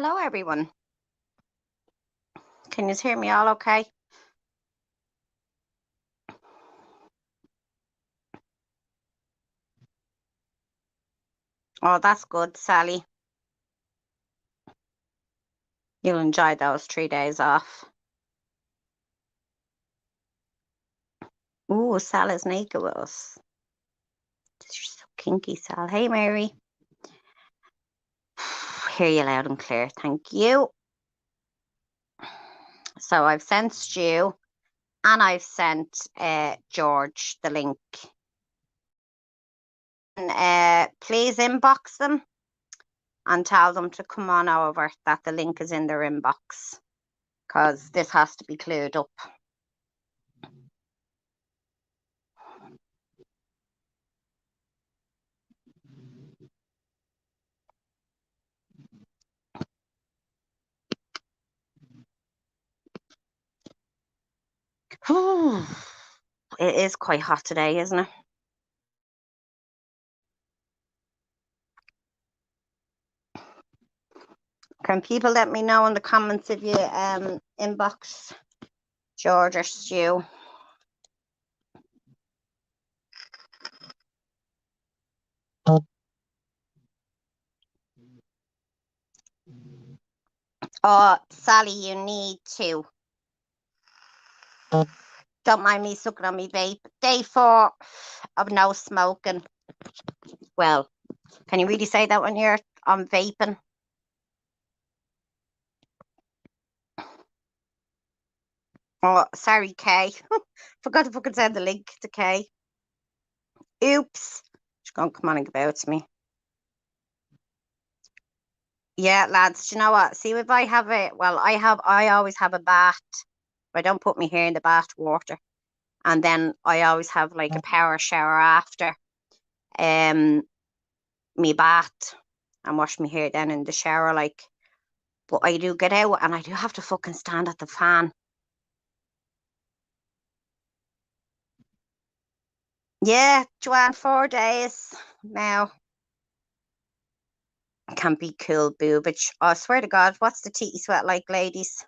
Hello, everyone. Can you hear me all okay? Oh, that's good, Sally. You'll enjoy those 3 days off. Ooh, Sally's naked with us. You're so kinky, Sal. Hey, Mary. Hear you loud and clear. Thank you. So I've sent Stu and I've sent George the link. And, please inbox them and tell them to come on over, that the link is in their inbox, because this has to be cleared up. It is quite hot today, isn't it? Can people let me know in the comments if you inbox George or Stu? Oh, Sally, you need to. Don't mind me sucking on me vape. Day 4 of no smoking. Well, can you really say that when you're on vaping? Oh, sorry, Kay. Forgot to fucking send the link to Kay. Oops. She's going to come on and give out to me. Yeah, lads, do you know what? See, if I have it, well, I always have a bath. I don't put me hair in the bath water. And then I always have like a power shower after me bath and wash my hair then in the shower, like. But I do get out and I do have to fucking stand at the fan. Yeah, Joanne, 4 days now. Can't be cool, boobage. I swear to God, what's the titty sweat like, ladies?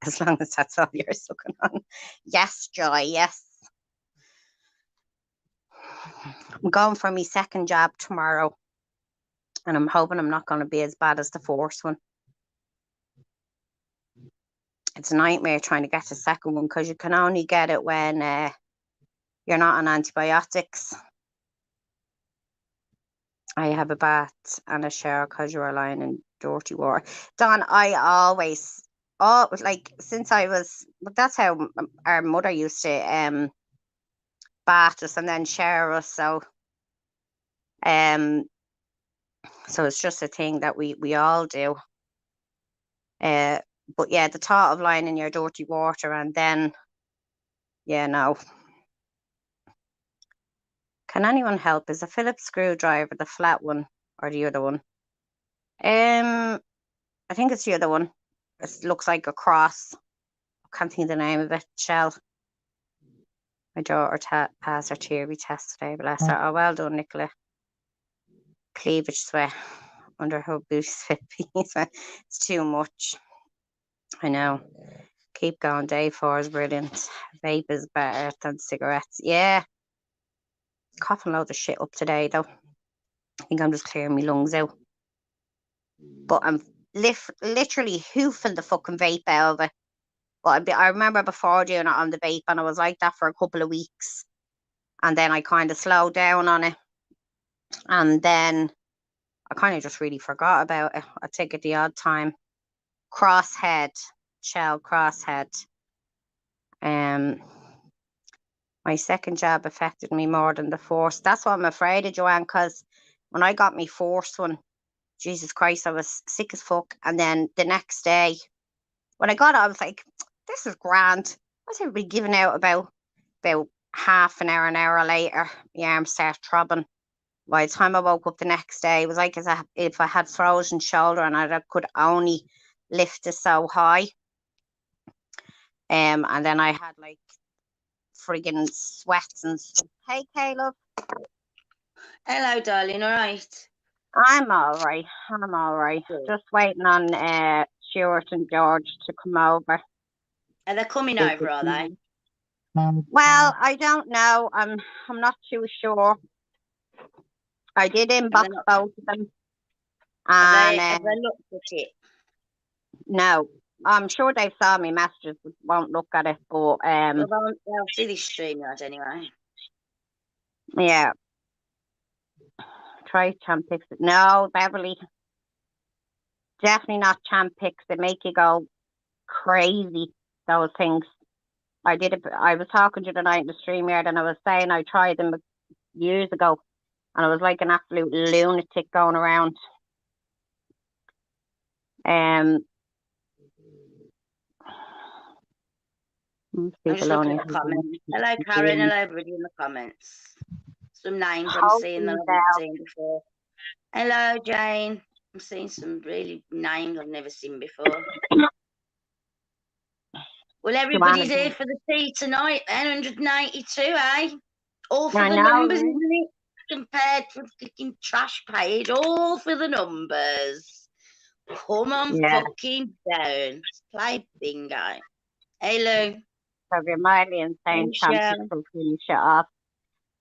As long as that's all you're sucking on. Yes, Joy, yes. I'm going for my second jab tomorrow. And I'm hoping I'm not going to be as bad as the first one. It's a nightmare trying to get the second one because you can only get it when you're not on antibiotics. I have a bath and a shower because you are lying in dirty water. Don, I always, like, since I was, that's how our mother used to bath us and then shower us. So it's just a thing that we all do. But yeah, the thought of lying in your dirty water and then, yeah, no. Can anyone help? Is a Phillips screwdriver the flat one or the other one? I think it's the other one. It looks like a cross. I can't think of the name of it. Shell. My daughter passed her theory test today, bless her. Oh, well done, Nicola. Cleavage sweat under her boots fit. It's too much. I know. Keep going. Day 4 is brilliant. Vape is better than cigarettes. Yeah. Coughing loads of shit up today, though. I think I'm just clearing my lungs out. But I'm literally hoofing the fucking vape out of it. But I remember before doing it on the vape, and I was like that for a couple of weeks. And then I kind of slowed down on it. And then I kind of just really forgot about it. I take it the odd time. Crosshead, Shell Crosshead. My second jab affected me more than the first. That's what I'm afraid of, Joanne, because when I got my first one, Jesus Christ, I was sick as fuck. And then the next day, when I got it, I was like, this is grand. I was everybody giving out about half an hour later, my arm started throbbing. By the time I woke up the next day, it was like as if I had frozen shoulder and I could only lift it so high. And then I had like friggin' sweats and stuff. Hey, Caleb. Hello, darling. All right. I'm all right. I'm all right. Good. Just waiting on Stuart and George to come over. Are they coming over, are they? Well, I don't know. I'm not too sure. I did Have inbox they not both of them, and have they looked at it? no, I'm sure they saw me messages, but won't look at it. But Well, they'll see this StreamYard anyway. yeah, try Champix. No, Beverly, definitely not Champix. They make you go crazy. Those things. I did it. I was talking to you tonight in the StreamYard, and I was saying I tried them years ago, and I was like an absolute lunatic going around. Most I'm just people looking only at the have one comments. Hello, Karen. game. Hello, everybody in the comments. Some names I'm seeing that I Hopefully haven't seen before. Hello, Jane. I'm seeing some really names I've never seen before. Well, everybody's here for the tea tonight, then 192, eh? All for the numbers, isn't it? Compared to the fucking trash page, all for the numbers. Come on, fucking down. Let's play bingo. Hey, Lou. So you're mildly insane, Champix will finish it off.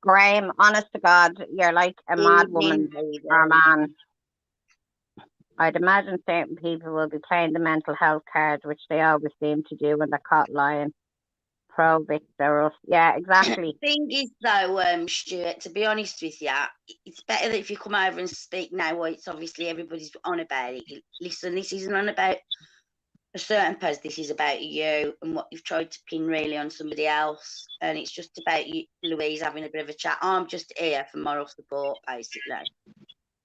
Graham, honest to God, you're like a mad woman or man. I'd imagine certain people will be playing the mental health card, which they always seem to do when they're caught lying. Pro Victor. Yeah, exactly. The thing is, though, Stuart, to be honest with you, it's better that if you come over and speak now, well, it's obviously everybody's on about it. Listen, this isn't on about a certain person, this is about you and what you've tried to pin really on somebody else. And it's just about you, Louise, having a bit of a chat. I'm just here for moral support, basically.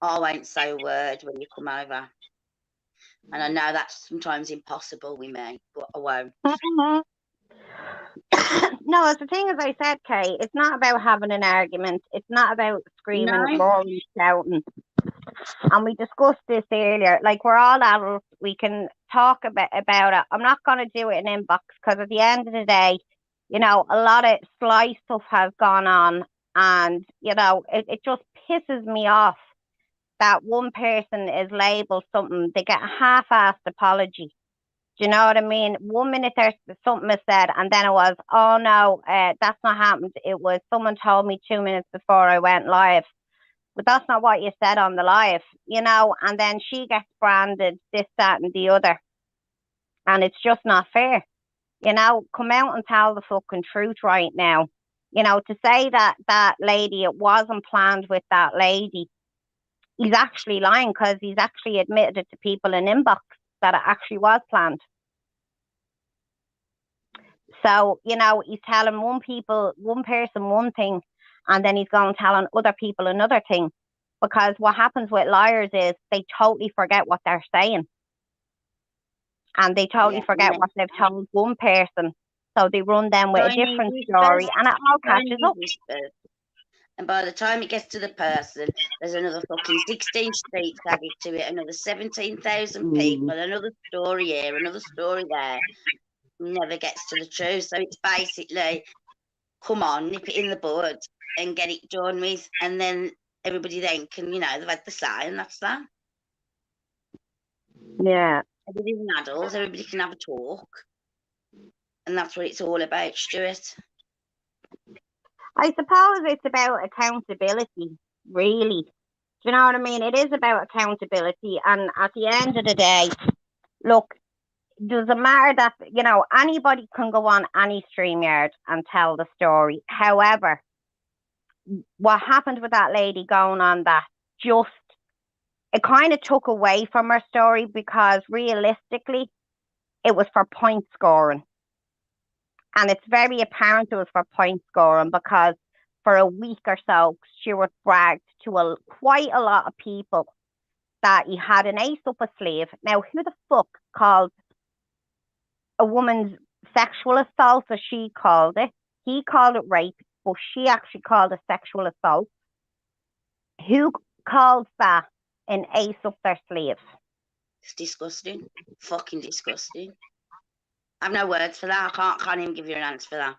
I won't say a word when you come over. And I know that's sometimes impossible with me, but I won't. No, it's the thing, as I said, Kay, it's not about having an argument. It's not about screaming, roaring, shouting. And we discussed this earlier. Like, we're all adults. We can talk about it. I'm not going to do it in inbox because at the end of the day, you know, a lot of sly stuff has gone on. And, you know, it just pisses me off that one person is labeled something. They get a half-assed apology. Do you know what I mean? 1 minute there's something is said, and then it was, oh no, that's not happened. It was someone told me 2 minutes before I went live. But that's not what you said on the live, you know, and then she gets branded this, that, and the other. And it's just not fair. You know, come out and tell the fucking truth right now. You know, to say that that lady, it wasn't planned with that lady, he's actually lying because he's actually admitted it to people in inbox that it actually was planned. So, you know, he's telling one person one thing, and then he's going telling other people another thing. Because what happens with liars is they totally forget what they're saying. And they totally forget what they've told one person. So they run them with a different story, and it all catches up. And by the time it gets to the person, there's another fucking 16 streets added to it, another 17,000 people, another story here, another story there. Never gets to the truth. So it's basically, come on, nip it in the bud and get it done with, and then everybody then can, you know, they've had the say, and that's that. Yeah. Everybody's an adult, everybody can have a talk. And that's what it's all about, Stuart. I suppose it's about accountability, really. Do you know what I mean? It is about accountability. And at the end of the day, look, doesn't matter that, you know, anybody can go on any StreamYard and tell the story. However, what happened with that lady going on that just, it kind of took away from her story because realistically, it was for point scoring. And it's very apparent it was for point scoring because for a week or so, Stuart bragged to quite a lot of people that he had an ace up his sleeve. Now, who the fuck called a woman's sexual assault, as she called it? He called it rape, but she actually called it sexual assault. Who calls that an ace up their sleeve? It's disgusting. Fucking disgusting. I've no words for that. I can't even give you an answer for that.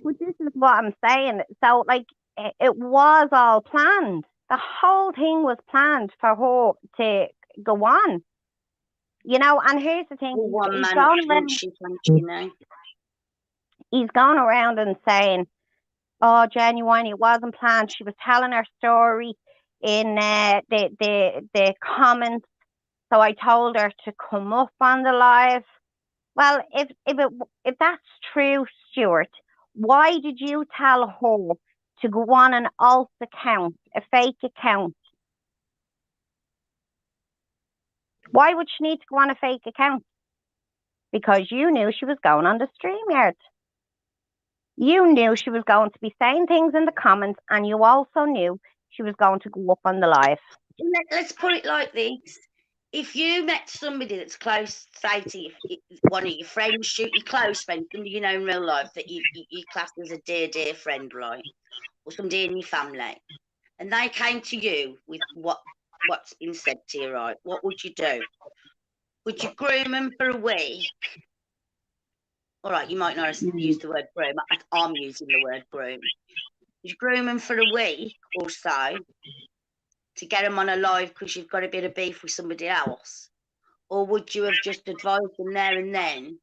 But this is what I'm saying. So, like, it was all planned. The whole thing was planned for her to go on. You know, and here's the thing, One he's man gone around, bullshit, you know. he's gone around and saying, oh, genuinely, it wasn't planned. She was telling her story in the comments, so I told her to come up on the live. Well, if that's true, Stuart, why did you tell her to go on an alt account, a fake account? Why would she need to go on a fake account? Because you knew she was going on the StreamYard. You knew she was going to be saying things in the comments, and you also knew she was going to go up on the live. Let's put it like this. If you met somebody that's close, say to one of your friends, shoot your close friend, somebody you know in real life that you class as a dear friend, right? Or somebody in your family, and they came to you with what's been said to you, right? What would you do? Would you groom them for a week? All right, you might not use the word groom. I'm using the word groom. Would you groom them for a week or so to get them on a live because you've got a bit of beef with somebody else? Or would you have just advised them there and then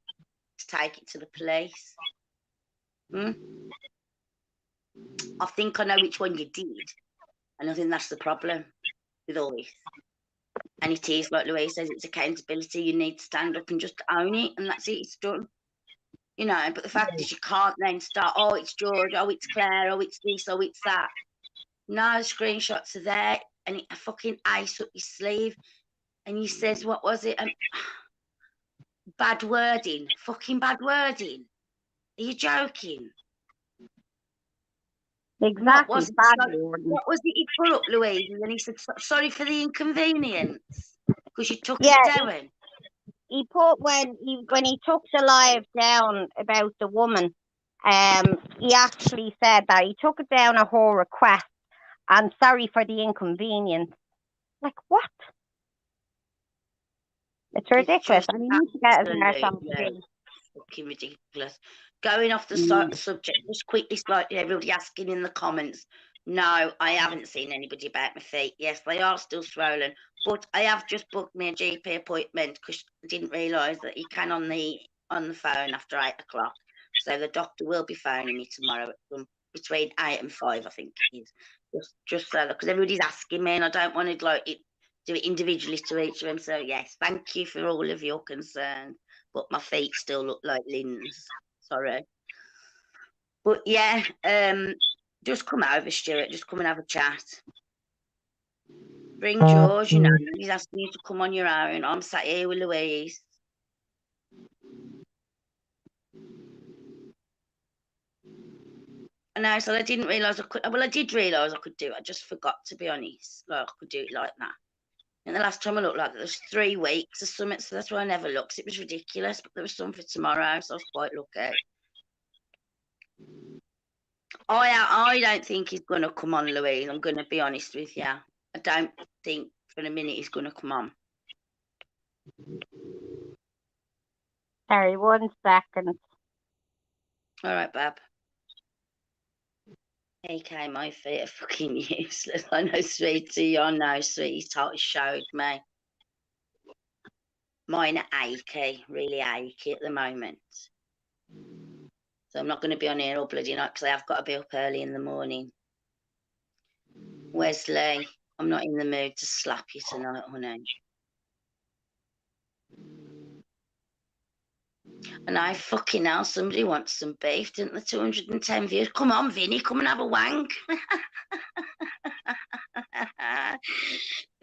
to take it to the police? I think I know which one you did. And I think that's the problem with all this. And it is, like Louise says, it's accountability. You need to stand up and just own it, and that's it, it's done. You know, but the fact is you can't then start, oh, it's George, oh, it's Claire, oh, it's this, oh, it's that. No, the screenshots are there, and a fucking ace up your sleeve. And he says, what was it? Bad wording, fucking bad wording. Are you joking? Exactly. What was it he put up, Louise? And then he said, sorry for the inconvenience, because you took it down. He put when he took the live down about the woman, he actually said that he took it down at her request and sorry for the inconvenience. Like what? It's ridiculous. I need to get fucking ridiculous. Going off the subject, just quickly, slightly, everybody asking in the comments. No, I haven't seen anybody about my feet. Yes, they are still swollen, but I have just booked me a GP appointment because I didn't realise that you can on the phone after 8 o'clock. So the doctor will be phoning me tomorrow between 8 and 5, I think it is. Just so because everybody's asking me, and I don't want to do it individually to each of them. So yes, thank you for all of your concern. But my feet still look like Lynn's. Sorry. But yeah, just come over, Stuart. Just come and have a chat. Bring George, you know, he's asking you to come on your own. I'm sat here with Louise. I know, so I didn't realise I could. Well, I did realise I could do it. I just forgot, to be honest. Like, I could do it like that. And the last time I looked like it was 3 weeks or something, so that's why I never looked. It was ridiculous, but there was some for tomorrow, so I was quite lucky. I don't think he's going to come on, Louise. I'm going to be honest with you. I don't think for a minute he's going to come on. Sorry, 1 second. All right, Bab. Okay, my feet are fucking useless. I know, sweetie. I know, sweetie. Totally showed me. Mine are achy, really achy at the moment. So I'm not going to be on here all bloody night because I have got to be up early in the morning. Wesley, I'm not in the mood to slap you tonight, honey. And I fucking hell, somebody wants some beef, didn't they? 210 views. Come on, Vinny, come and have a wank.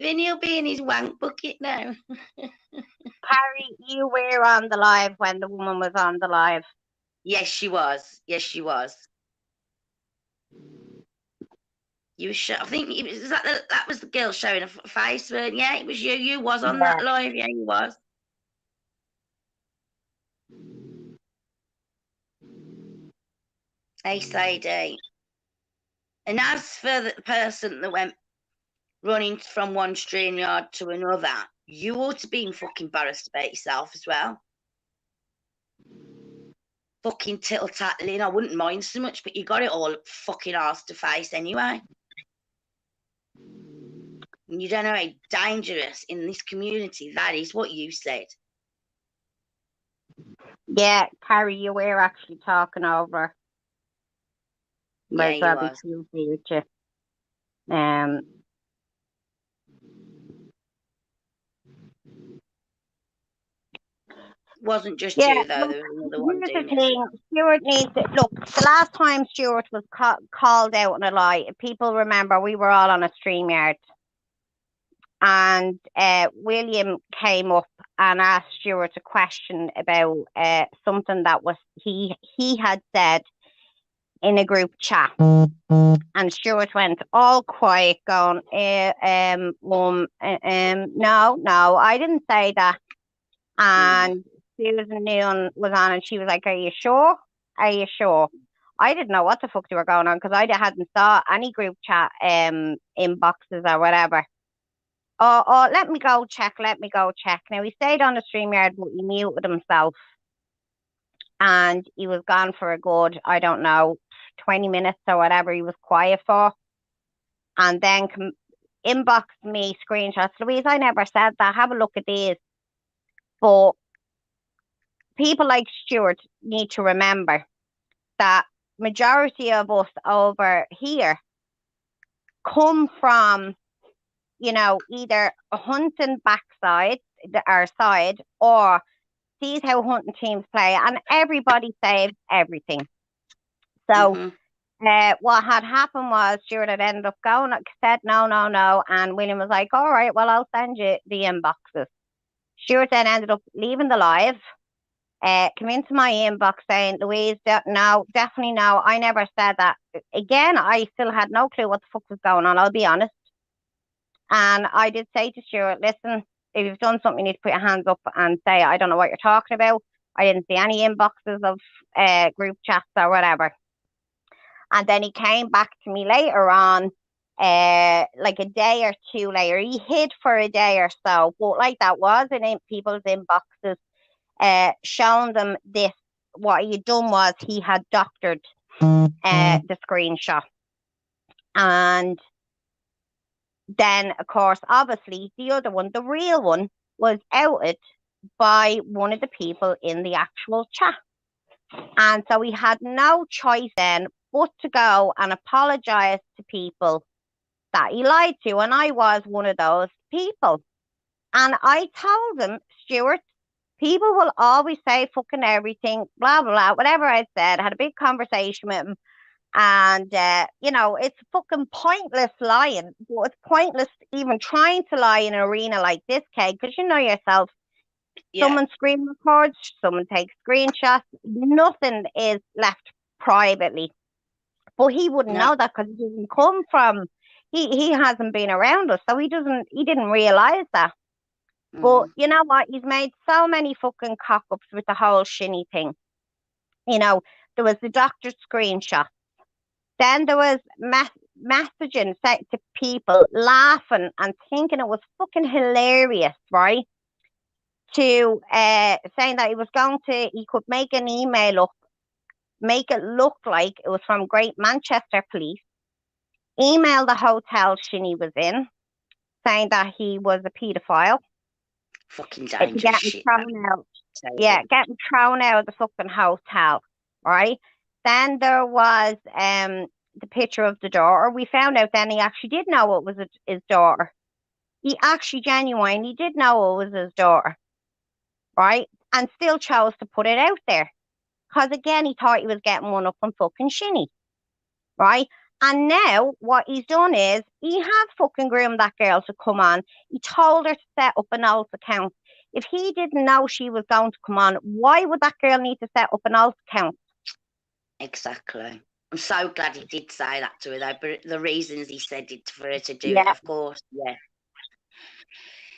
Vinny will be in his wank bucket now. Carrie, you were on the live when the woman was on the live. Yes, she was. Yes, she was. You were I think it was that was the girl showing a face, weren't you? Yeah, it was you. You was on that live. Yeah, you was. Hey, Sadie. And as for the person that went running from one StreamYard to another, you ought to be fucking embarrassed about yourself as well. Fucking tittle-tattling. I wouldn't mind so much, but you got it all fucking arse to face anyway. And you don't know how dangerous in this community that is, what you said. Yeah, Carrie, you were actually talking over. Yeah, Might as you well be was. Tuesday with you. Wasn't just Yeah, you, though. look, There was another one here's the doing it as thing. well. Stuart needs to look. The last time Stuart was called out on a lie, people remember we were all on a StreamYard, and William came up and asked Stuart a question about something that was he had said in a group chat, and Stuart went all quiet, going, no, I didn't say that." And Susan Noon was on, and she was like, "Are you sure? Are you sure?" I didn't know what the fuck they were going on because I hadn't saw any group chat inboxes or whatever. Oh, let me go check. Let me go check. Now he stayed on the StreamYard, but he muted himself, and he was gone for a good, I don't know, 20 minutes or whatever. He was quiet for, and then inboxed me screenshots. Louise, I never said that. Have a look at these. But people like Stuart need to remember that majority of us over here come from, either a hunting backside, our side, or sees how hunting teams play, and everybody saves everything. So what had happened was Stuart had ended up going, said no, and William was like, "All right, well, I'll send you the inboxes." Stuart then ended up leaving the live, come into my inbox saying, "Louise, no, definitely no, I never said that." Again, I still had no clue what the fuck was going on, I'll be honest. And I did say to Stuart, "Listen, if you've done something, you need to put your hands up and say, I don't know what you're talking about. I didn't see any inboxes of group chats or whatever." And then he came back to me later on, like a day or two later. He hid for a day or so, but like that was in people's inboxes, showing them this. What he had done was he had doctored the screenshot. And then, of course, obviously, the other one, the real one, was outed by one of the people in the actual chat. And so he had no choice then but to go and apologize to people that he lied to. And I was one of those people. And I told him, "Stuart, people will always say fucking everything, blah, blah, blah," whatever I said. I had a big conversation with him. And, it's fucking pointless lying. But it's pointless even trying to lie in an arena like this, Kate, because you know yourself, someone screen records, someone takes screenshots, nothing is left privately. But he wouldn't know that because he doesn't come from, he hasn't been around us, so he didn't realize that. But you know what? He's made so many fucking cock ups with the whole Shinny thing. There was the doctor's screenshot. Then there was messaging sent to people, laughing and thinking it was fucking hilarious, right? To saying that he could make an email up, make it look like it was from Great Manchester Police, email the hotel Shinny was in, saying that he was a paedophile. Fucking dangerous shit. Getting thrown out of the fucking hotel, right? Then there was the picture of the daughter. We found out then he actually did know it was his daughter. He actually genuinely did know it was his daughter, right? And still chose to put it out there. Because again, he thought he was getting one up on fucking Shinny, right? And now what he's done is he has fucking groomed that girl to come on. He told her to set up an alt account. If he didn't know she was going to come on, why would that girl need to set up an alt account? Exactly. I'm so glad he did say that to her, though. But the reasons he said it for her to do it, of course,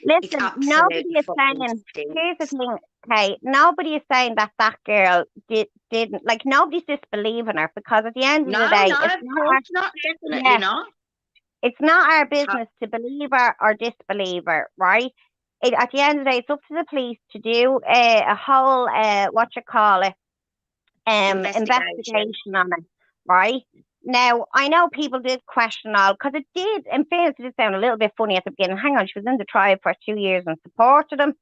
Listen, nobody is saying. Here's the thing, okay? Nobody is saying that girl didn't. Like, nobody's disbelieving her, because at the end of the day, it's not. Definitely not. It's not our business to believe her or disbelieve her, right? At the end of the day, it's up to the police to do a whole investigation on it, right? Now, I know people did question all, because it did, in fairness, it did sound a little bit funny at the beginning. Hang on, she was in the tribe for 2 years and supported him.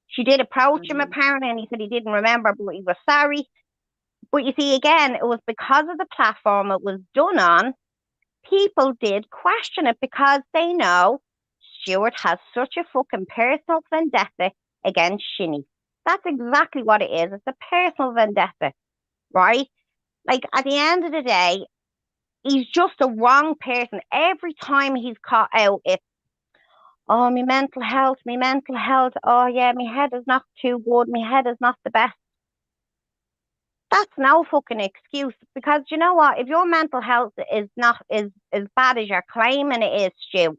She did approach him, Mhm. apparently, and he said he didn't remember, but he was sorry. But you see, again, it was because of the platform it was done on, people did question it because they know Stuart has such a fucking personal vendetta against Shinny. That's exactly what it is. It's a personal vendetta, right? Like, at the end of the day, he's just a wrong person. Every time he's caught out, it's, oh, my mental health, my mental health. Oh, yeah, my head is not too good. My head is not the best. That's no fucking excuse, because you know what? If your mental health is not as bad as you're claiming it is, Stu,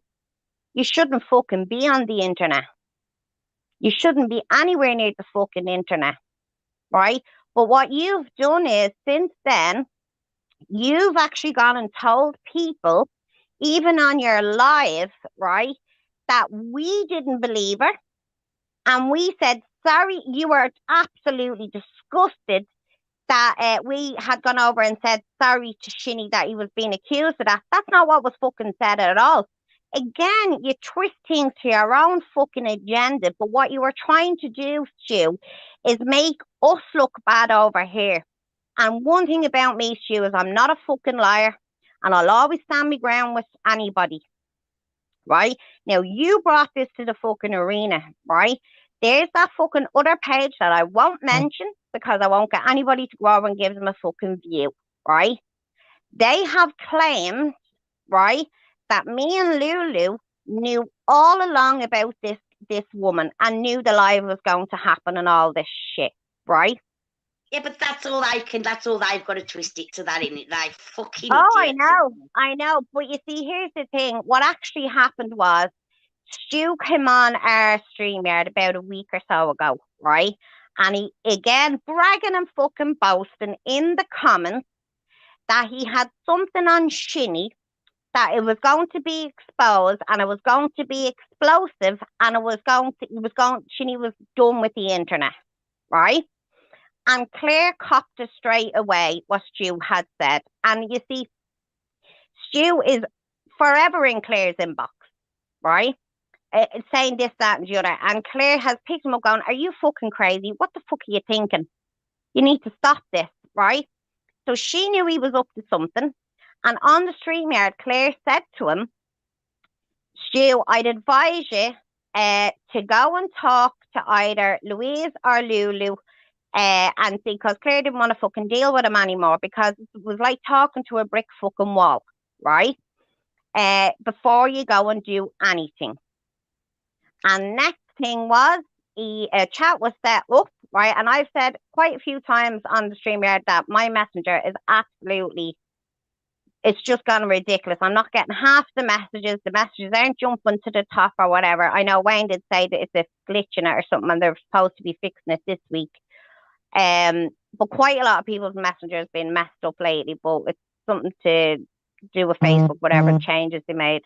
you shouldn't fucking be on the internet. You shouldn't be anywhere near the fucking internet, right? But what you've done is, since then, you've actually gone and told people, even on your live, right, that we didn't believe her. And we said, sorry, you were absolutely disgusted that we had gone over and said sorry to Shinny that he was being accused of that. That's not what was fucking said at all. Again, you twist things to your own fucking agenda, but what you were trying to do, Stu, is make us look bad over here. And one thing about me, Stu, is I'm not a fucking liar, and I'll always stand my ground with anybody, right? Now, you brought this to the fucking arena, right? There's that fucking other page that I won't mention because I won't get anybody to go over and give them a fucking view, right? They have claimed, right, that me and Lulu knew all along about this woman and knew the live was going to happen and all this shit, right? Yeah, but that's all I can. That's all they've got to twist it to that in it. They fucking Oh, idiots. I know. But you see, here's the thing. What actually happened was Stu came on our StreamYard about a week or so ago, right? And he, again, bragging and fucking boasting in the comments that he had something on Shinny, that it was going to be exposed and it was going to be explosive, and Shinny was done with the internet, right? And Claire copped it straight away what Stu had said. And you see, Stu is forever in Claire's inbox, right? Saying this, that, and the other. And Claire has picked him up going, are you fucking crazy? What the fuck are you thinking? You need to stop this, right? So she knew he was up to something. And on the StreamYard, Claire said to him, Stu, I'd advise you to go and talk to either Louise or Lulu, and because Claire didn't want to fucking deal with him anymore, because it was like talking to a brick fucking wall, right? Before you go and do anything. And next thing was, a chat was set up, right? And I've said quite a few times on the StreamYard that my messenger is absolutely, it's just gone ridiculous. I'm not getting half the messages. The messages aren't jumping to the top or whatever. I know Wayne did say that it's a glitch in it or something, and they're supposed to be fixing it this week. But quite a lot of people's messengers been messed up lately, but it's something to do with Facebook, whatever changes they made.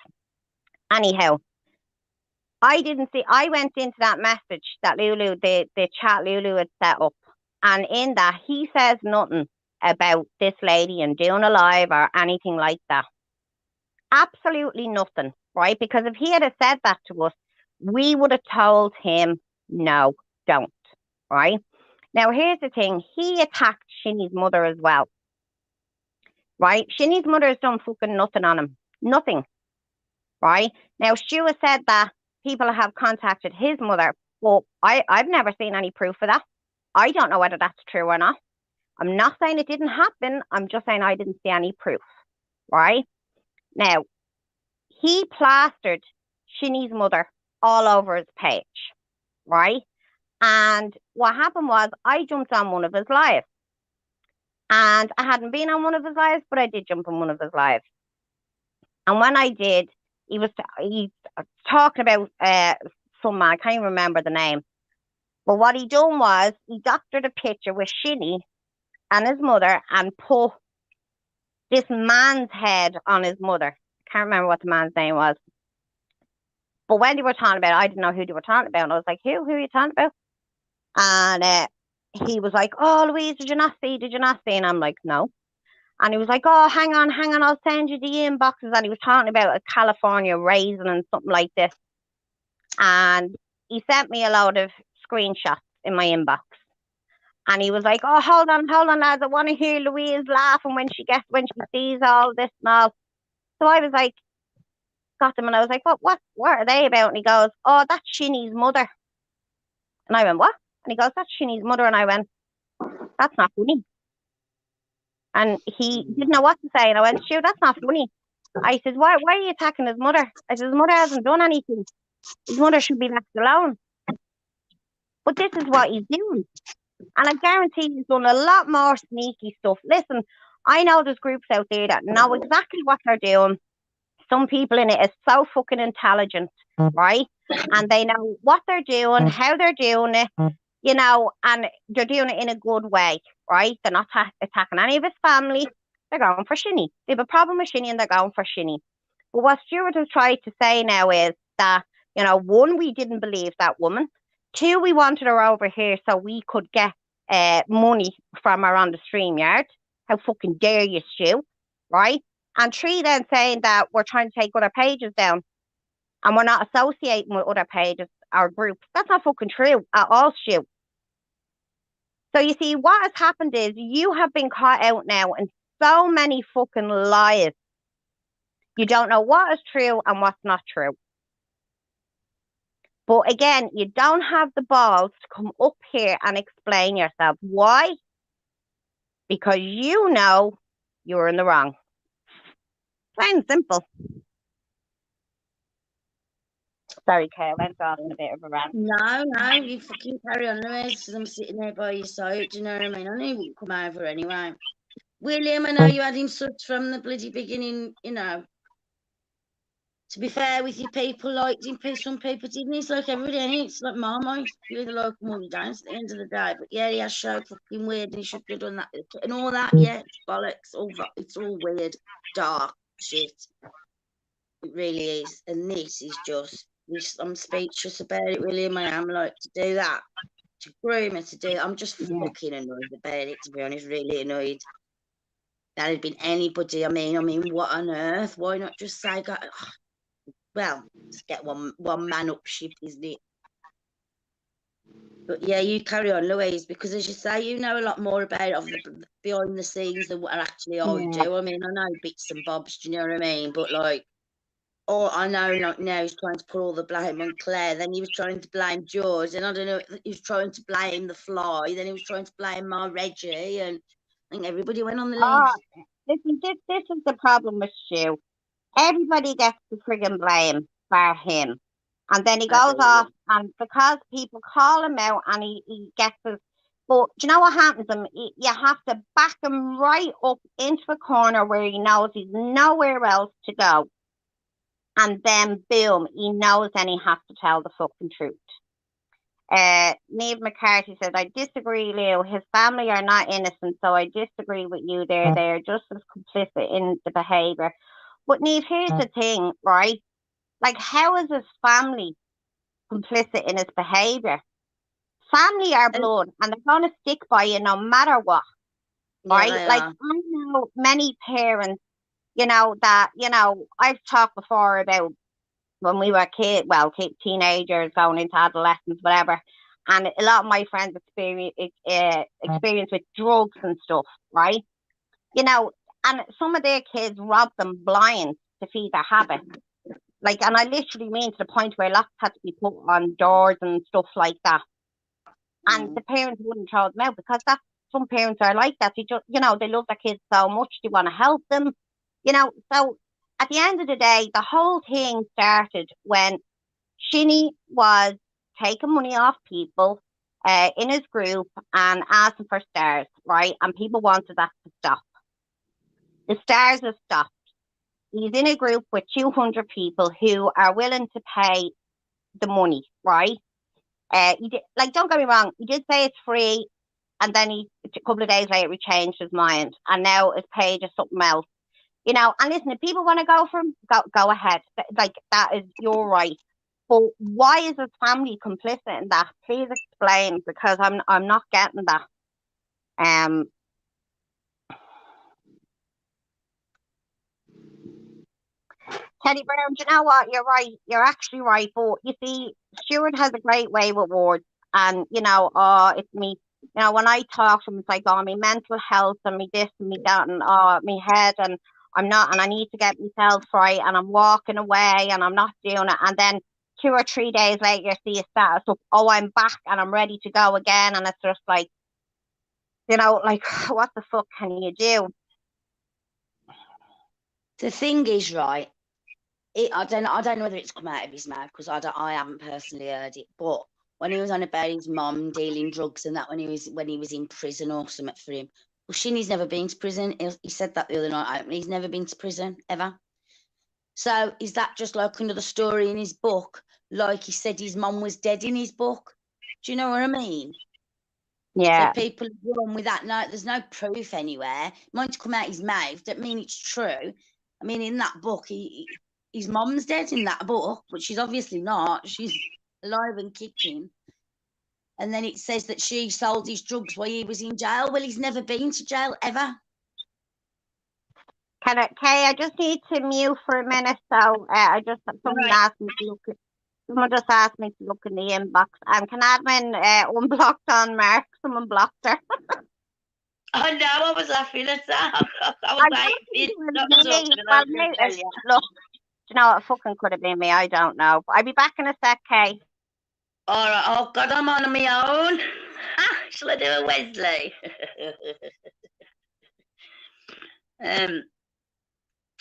Anyhow, I went into that message that Lulu, the chat Lulu had set up, and in that he says nothing about this lady and doing a live or anything like that. Absolutely nothing, right? Because if he had said that to us, we would have told him, no, don't, right? Now, here's the thing. He attacked Shinny's mother as well, right? Shinny's mother has done fucking nothing on him. Nothing, right? Now, Stu has said that people have contacted his mother, but I've never seen any proof of that. I don't know whether that's true or not. I'm not saying it didn't happen. I'm just saying I didn't see any proof, right? Now, he plastered Shinny's mother all over his page, right? And what happened was I jumped on one of his lives. And I hadn't been on one of his lives, but I did jump on one of his lives. And when I did, he was talking about some man, I can't even remember the name. But what he done was he doctored a picture with Shinny and his mother and put this man's head on his mother. I can't remember what the man's name was. But when they were talking about it, I didn't know who they were talking about. And I was like, who? Who are you talking about? And he was like, oh, Louise, did you not see? Did you not see? And I'm like, no. And he was like, oh, hang on, I'll send you the inboxes. And he was talking about a California raisin and something like this. And he sent me a load of screenshots in my inbox. And he was like, oh, hold on, lads. I want to hear Louise laughing when she sees all this and all. So I was like, got them, and I was like, what are they about? And he goes, oh, that's Shinny's mother. And I went, what? And he goes, that's Shinny's mother. And I went, that's not funny. And he didn't know what to say. And I went, shoot, that's not funny. I said, why are you attacking his mother? I said, his mother hasn't done anything. His mother should be left alone. But this is what he's doing. And I guarantee he's done a lot more sneaky stuff. Listen, I know there's groups out there that know exactly what they're doing. Some people in it are so fucking intelligent, right? And they know what they're doing, how they're doing it, you know, and they're doing it in a good way, right? They're not attacking any of his family. They're going for Shinny. They have a problem with Shinny and they're going for Shinny. But what Stuart has tried to say now is that, you know, one, we didn't believe that woman. Two, we wanted her over here so we could get money from her on the StreamYard. How fucking dare you, Stu, right? And three, then saying that we're trying to take other pages down and we're not associating with other pages or groups. That's not fucking true at all, Stu. So you see, what has happened is you have been caught out now in so many fucking lies. You don't know what is true and what's not true. But again, you don't have the balls to come up here and explain yourself. Why? Because you know you're in the wrong. Plain and simple. Sorry, Kay, I went off in a bit of a rant. No, you fucking carry on, Louise, because I'm sitting there by your side. Do you know what I mean? I knew you wouldn't come over anyway. William, I know you had him such from the bloody beginning, you know. To be fair with you, people liked him, some people didn't. It's like everybody, and it's like Marmite, you're the local movie dance at the end of the day. But yeah, he has showed fucking weird and he should have done that and all that. Yeah, it's bollocks, it's all weird, dark shit. It really is. And this is just, I'm speechless about it, William. I am like to do that, to groom her to do it. I'm just fucking annoyed about it, to be honest, really annoyed. That had been anybody. I mean, what on earth? Why not just say, well, just get one man up ship, isn't it? But yeah, you carry on, Louise, because as you say, you know a lot more about it of the behind the scenes than what actually I do. I mean, I know bits and bobs, do you know what I mean? But like, I know like now he's trying to put all the blame on Claire, then he was trying to blame George, and I don't know, he was trying to blame the fly, then he was trying to blame my Reggie, and I think everybody went on the list. Listen, this is the problem with Stu. Everybody gets the friggin' blame for him. And then he goes off, and because people call him out and he gets his. But do you know what happens to him? You have to back him right up into a corner where he knows he's nowhere else to go. And then, boom, he knows then he has to tell the fucking truth. Neve McCarthy says, I disagree, Leo. His family are not innocent, so I disagree with you there. They're just as complicit in the behaviour. But Neve, here's the thing, right? Like, how is his family complicit in his behaviour? Family are blood, and they're going to stick by you no matter what, right? Yeah, like, I know many parents, you know, that, you know, I've talked before about when we were teenagers going into adolescence, whatever. And a lot of my friends experience with drugs and stuff, right? You know, and some of their kids rob them blind to feed their habit. Like, and I literally mean to the point where locks had to be put on doors and stuff like that. And the parents wouldn't throw them out because some parents are like that. They just, you know, they love their kids so much, they want to help them, you know. So at the end of the day, the whole thing started when Shinny was taking money off people in his group and asking for stars, right? And people wanted that to stop. The stars have stopped. He's in a group with 200 people who are willing to pay the money, right? Don't get me wrong, he did say it's free, and then a couple of days later he changed his mind, and now his page is something else. You know, and listen, if people want to go for him, go ahead. Like, that is your right. But why is his family complicit in that? Please explain, because I'm not getting that. Teddy Brown, do you know what? You're right. You're actually right. But you see, Stuart has a great way with words. And, it's me. When I talk to him, it's like, oh, me mental health and me this and me that and me head and I'm not, and I need to get myself right and I'm walking away and I'm not doing it. And then 2 or 3 days later, you see a status up, oh, I'm back and I'm ready to go again. And it's just like, like, what the fuck can you do? The thing is, right, I don't know whether it's come out of his mouth because I haven't personally heard it, but when he was on about his mum dealing drugs and that when he was in prison or something for him, well, Shinny's never been to prison. He said that the other night. He's never been to prison ever. So is that just like another story in his book? Like he said his mum was dead in his book. Do you know what I mean? Yeah. So people run with that. No, there's no proof anywhere. It might come out his mouth. That mean it's true. I mean, in that book, his mum's dead in that book, but she's obviously not. She's alive and kicking. And then it says that she sold his drugs while he was in jail. Well, he's never been to jail ever. Kay, I just need to mute for a minute. So someone asked me to look. Someone just asked me to look in the inbox. And can admin unblocked on Mark? Someone blocked her. Oh no, I was laughing at that. I was like, look, you know, it fucking could have been me. I don't know. But I'll be back in a sec, Kay. All right. Oh God, I'm on my own. Shall I do a Wesley?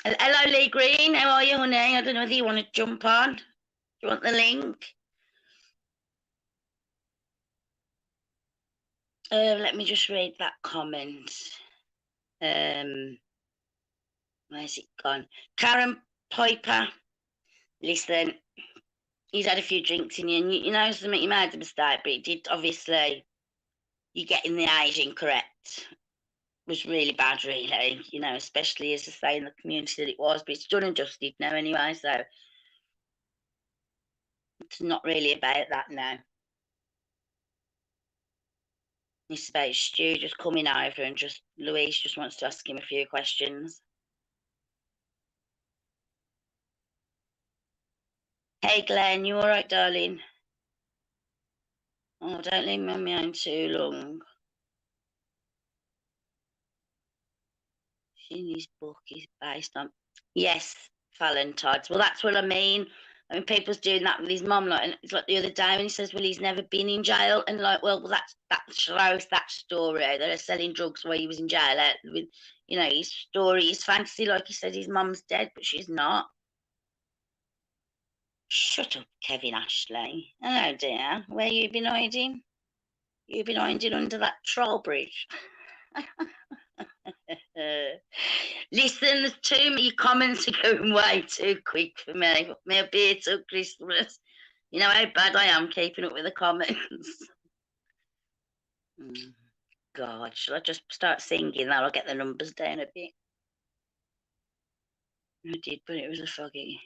Hello, Lee Green. How are you, honey? I don't know whether you want to jump on. Do you want the link? Let me just read that comment. Where's it gone? Karen Piper. Listen, he's had a few drinks in you, and you know something, he made a mistake, but it did, obviously, you're getting the age incorrect. It was really bad, really, especially as I say in the community that it was, but it's done and dusted now anyway, so it's not really about that now. It's about Stu just coming over and Louise just wants to ask him a few questions. Hey, Glenn, you all right, darling? Oh, don't leave me on my own too long. Shinny's book is based on... Yes, Fallon Todd. Well, that's what I mean. I mean, people's doing that with his mum, and it's like the other day when he says, well, he's never been in jail, and well, that shows that story. They're selling drugs while he was in jail. With, his story, his fantasy, like he said, his mum's dead, but she's not. Shut up, Kevin Ashley. Hello, dear. Where you been hiding? You've been hiding under that troll bridge. Listen, there's too many comments are going way too quick for me. May be till Christmas. You know how bad I am keeping up with the comments. God, shall I just start singing? That'll get the numbers down a bit. I did, but it was a foggy.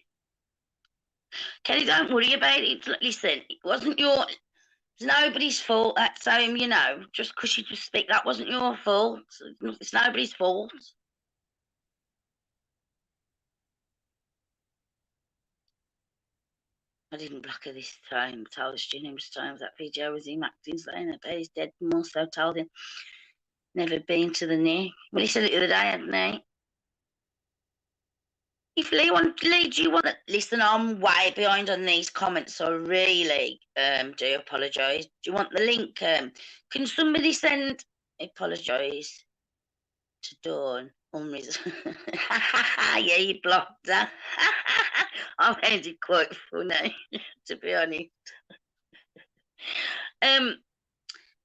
Kelly, don't worry about it. Listen, it wasn't it's nobody's fault. That's him, just because you just speak, that wasn't your fault. It's nobody's fault. I didn't block her this time. I told Stu numerous times that video was him acting saying that he's dead. And also told him never been to the knee. Well, he said it the other day, hadn't he? If Lee, do you want to listen? I'm way behind on these comments, so I really do apologise. Do you want the link? Can somebody send? Apologise to Dawn. Yeah, you blocked her. I found it quite funny, to be honest.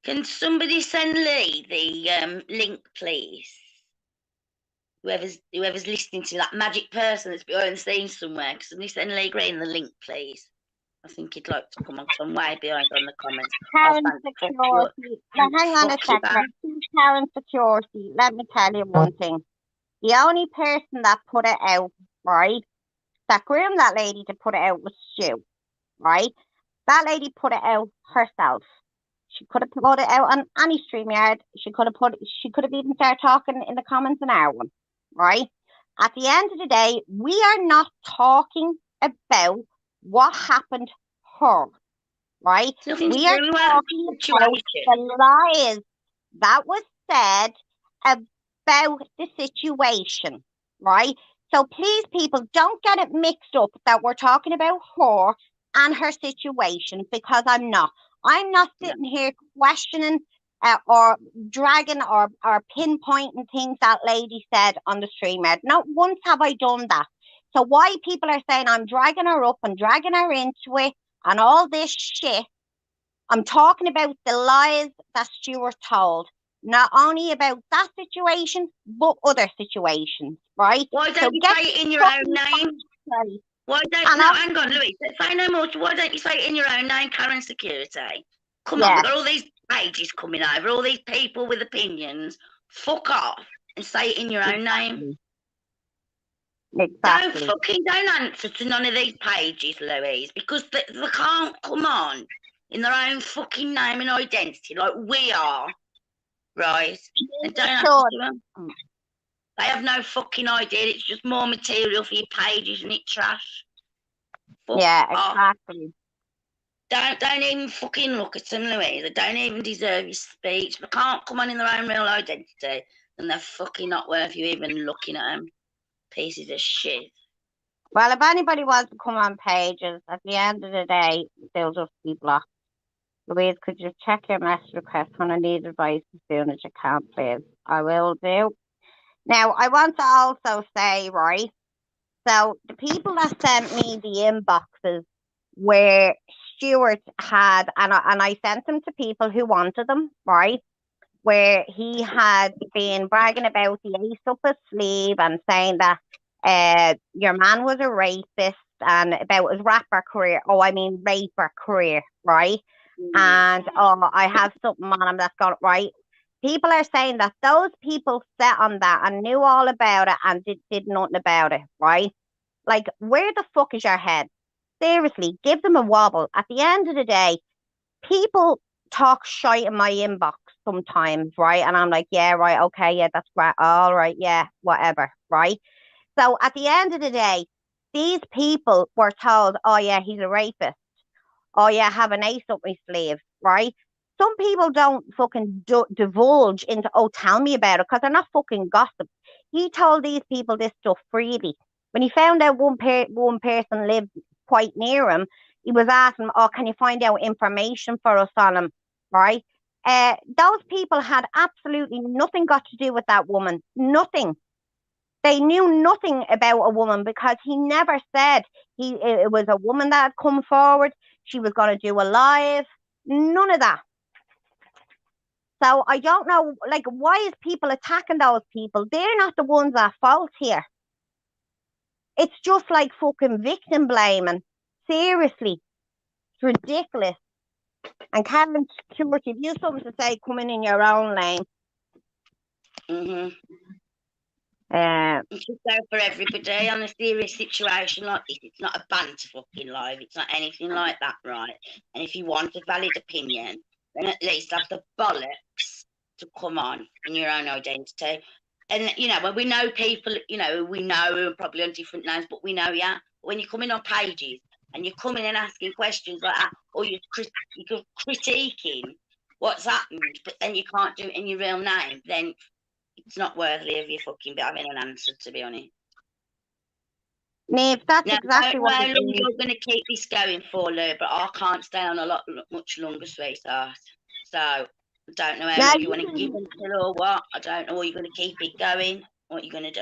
Can somebody send Lee the link, please? Whoever's listening to that magic person that's behind the scenes somewhere, can somebody send Lee Green the link, please? I think he'd like to come on some way behind on the comments. Karen Security. Now, hang on a second. Karen Security. Let me tell you one thing. The only person that put it out, right, that groomed that lady to put it out was Stu, right? That lady put it out herself. She could have put it out on any StreamYard. She could have even started talking in the comments an hour one, right? At the end of the day, we are not talking about what happened to her, right? It's nothing to We do are with that talking about situation. the lies that was said about the situation, right? So please, people, don't get it mixed up that we're talking about her and her situation, because I'm not. I'm not No. sitting here questioning or dragging or pinpointing things that lady said on the stream. Not once have I done that. So why people are saying I'm dragging her up and dragging her into it and all this shit, I'm talking about the lies that Stuart told, not only about that situation, but other situations, right? Why So don't you get say it in your own fucking name? straight. Why don't And no? I'll, Hang on, Louis. Say no more. Why don't you say it in your own name, Karen Security? Come on, yeah, we've got all these pages coming over, all these people with opinions. Fuck off and say it in your own name. exactly. Don't answer to none of these pages, Louise, because they can't come on in their own fucking name and identity like we are, right? And don't answer So, to them. They have no fucking idea. It's just more material for your pages and it's trash. Fuck yeah, off. exactly. Don't even fucking look at them, Louise. They don't even deserve your speech. They can't come on in their own real identity, and they're fucking not worth you even looking at them. Pieces of shit. Well, if anybody wants to come on pages, at the end of the day, they'll just be blocked. Louise, could you check your message request when I need advice as soon as you can, please? I will do. Now, I want to also say, right, so the people that sent me the inboxes where Stuart had, and I sent them to people who wanted them, right? Where he had been bragging about the ace up his sleeve and saying that your man was a rapist and about his rapper career. Oh, I mean raper career, right? And I have something on him that's got it right. People are saying that those people sat on that and knew all about it and did nothing about it, right? Like, where the fuck is your head? Seriously, give them a wobble. At the end of the day, people talk shite in my inbox sometimes, right? And I'm like, yeah, right, okay, yeah, that's right, all right, yeah, whatever, right? So at the end of the day, these people were told, oh yeah, he's a rapist. Oh yeah, have an ace up my sleeve, right? Some people don't fucking divulge into, oh, tell me about it, because they're not fucking gossip. He told these people this stuff freely. When he found out one person lived quite near him, he was asking, oh, can you find out information for us on him, right? Those people had absolutely nothing got to do with that woman. Nothing. They knew nothing about a woman because he never said it was a woman that had come forward. She was going to do a live. None of that. So I don't know, like, why is people attacking those people? They're not the ones at fault here. It's just like fucking victim blaming. Seriously, it's ridiculous. And Karen Stewart, if you have something to say, come in your own lane. It's just go for everybody on a serious situation like this. It's not a banter fucking live. It's not anything like that, right? And if you want a valid opinion, then at least have the bollocks to come on in your own identity. And, you know, when we know people, you know, we know probably on different names, but we know, yeah, when you come in on pages and you're coming and asking questions like that, or you're critiquing what's happened, but then you can't do it in your real name, then it's not worthy of you fucking having an answer, to be honest. Neve, that's now, exactly what how it long is. you're going to keep this going for, Lou, but I can't stay on much longer, sweetheart. So I don't know how long you want to give until or what. I don't know. Are you going to keep it going? What are you going to do?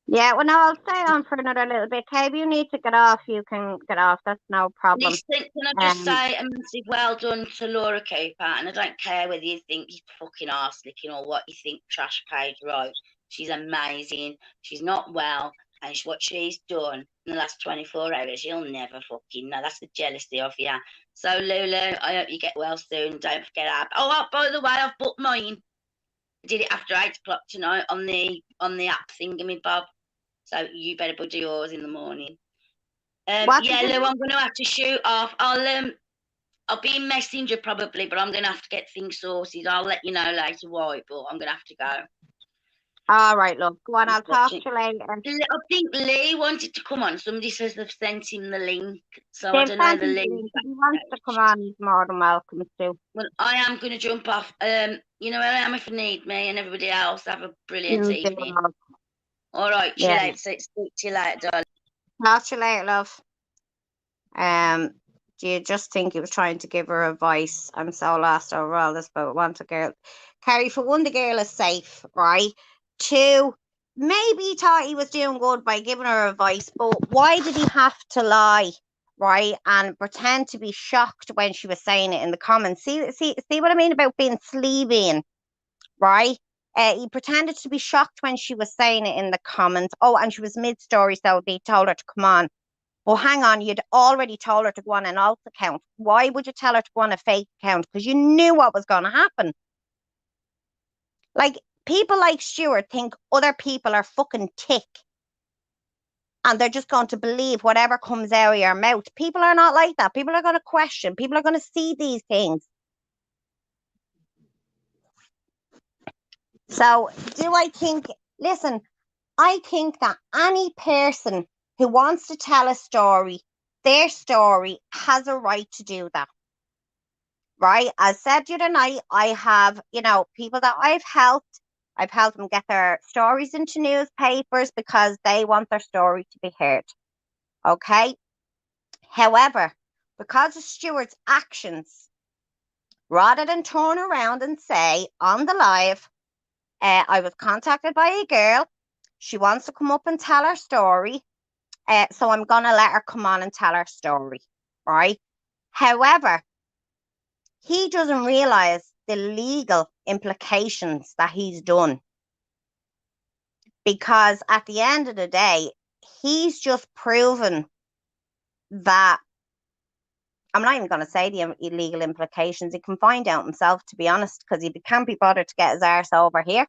Yeah, well, no, I'll stay on for another little bit. If you need to get off, you can get off. That's no problem. Listen, can I just say a massive well done to Laura Cooper? And I don't care whether you think he's fucking arse licking or what you think, trash page, right? She's amazing. She's not well. And what she's done in the last 24 hours, you'll never fucking know. That's the jealousy of you. So, Lulu, I hope you get well soon. Don't forget that. Oh, by the way, I've booked mine. I did it after 8 o'clock tonight on the app thingy, Bob. So you better put yours in the morning. Yeah, Lou, I'm going to have to shoot off. I'll be in Messenger probably, but I'm going to have to get things sorted. I'll let you know later why, but I'm going to have to go. All right, love. Go on, I'll talk to Watching. you later. I think Lee wanted to come on. Somebody says they've sent him the link. So I They've don't know sent the him the link. link. If he wants to come on, he's more than welcome to. Well, I am going to jump off. You know where I am if you need me, and everybody else have a brilliant You do, evening. love. All right, Yeah. chill out. Speak to you later, darling. Talk to you later, love. Do you just think he was trying to give her advice? I'm so lost over all this, but want a girl. Carrie, for one, the girl is safe, right? Two, maybe he thought he was doing good by giving her advice, but why did he have to lie, right? And pretend to be shocked when she was saying it in the comments. See what I mean about being sleeving, right? He pretended to be shocked when she was saying it in the comments. Oh, and she was mid-story, so they told her to come on. Well, hang on, you'd already told her to go on an alt account. Why would you tell her to go on a fake account? Because you knew what was going to happen. Like, people like Stuart think other people are fucking tick and they're just going to believe whatever comes out of your mouth. People are not like that. People are going to question. People are going to see these things. So, do I think, listen, I think that any person who wants to tell a story, their story, has a right to do that. Right? As said the other night, I have, people that I've helped them get their stories into newspapers because they want their story to be heard. Okay? However, because of Stuart's actions, rather than turn around and say on the live, I was contacted by a girl. She wants to come up and tell her story. So I'm going to let her come on and tell her story. Right? However, he doesn't realize the legal implications that he's done. Because at the end of the day, he's just proven that, I'm not even going to say the illegal implications. He can find out himself, to be honest, because he can't be bothered to get his arse over here.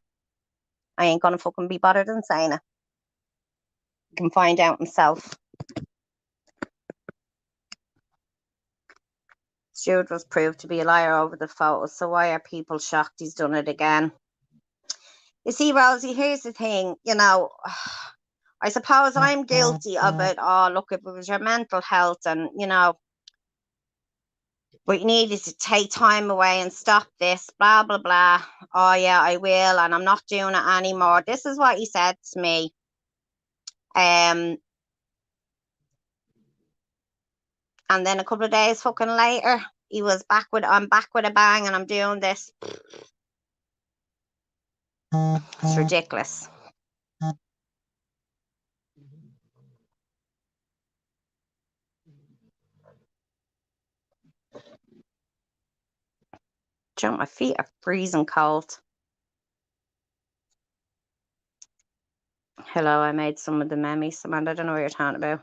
I ain't going to fucking be bothered in saying it. He can find out himself. Stuart was proved to be a liar over the photos, so why are people shocked he's done it again? You see, Rosie, here's the thing, I suppose I'm guilty of it. Oh, look, if it was your mental health and, what you need is to take time away and stop this, blah, blah, blah. Oh, yeah, I will, and I'm not doing it anymore. This is what he said to me. And then a couple of days fucking later, he was I'm back with a bang and I'm doing this. It's ridiculous. Joe, my feet are freezing cold. Hello, I made some of the memes, Amanda. I don't know what you're talking about.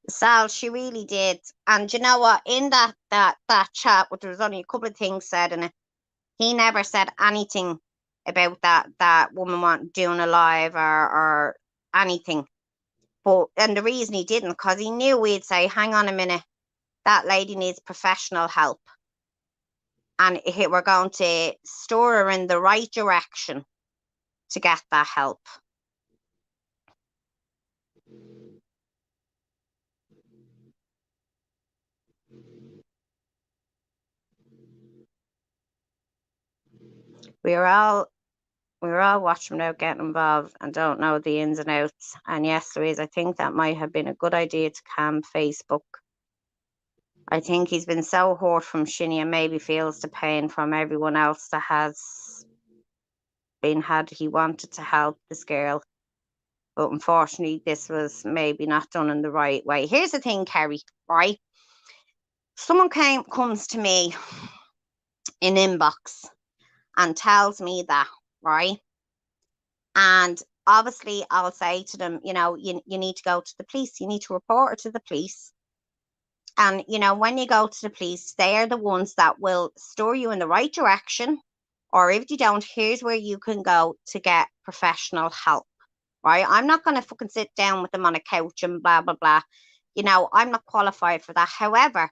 Sal, she really did. And you know what? In that chat, there was only a couple of things said in it. He never said anything about that woman doing a live or anything. And the reason he didn't, because he knew we'd say, hang on a minute, that lady needs professional help. And we're going to steer her in the right direction to get that help. We were all watching without getting involved and don't know the ins and outs. And yes, Louise, I think that might have been a good idea to calm Facebook. I think he's been so hurt from Shinny and maybe feels the pain from everyone else that has been had. He wanted to help this girl, but unfortunately, this was maybe not done in the right way. Here's the thing, Kerry, right? Someone comes to me in inbox and tells me that, right? And obviously, I'll say to them, you need to go to the police. You need to report her to the police. And, when you go to the police, they are the ones that will steer you in the right direction. Or if you don't, here's where you can go to get professional help, right? I'm not going to fucking sit down with them on a couch and blah, blah, blah. You know, I'm not qualified for that. However,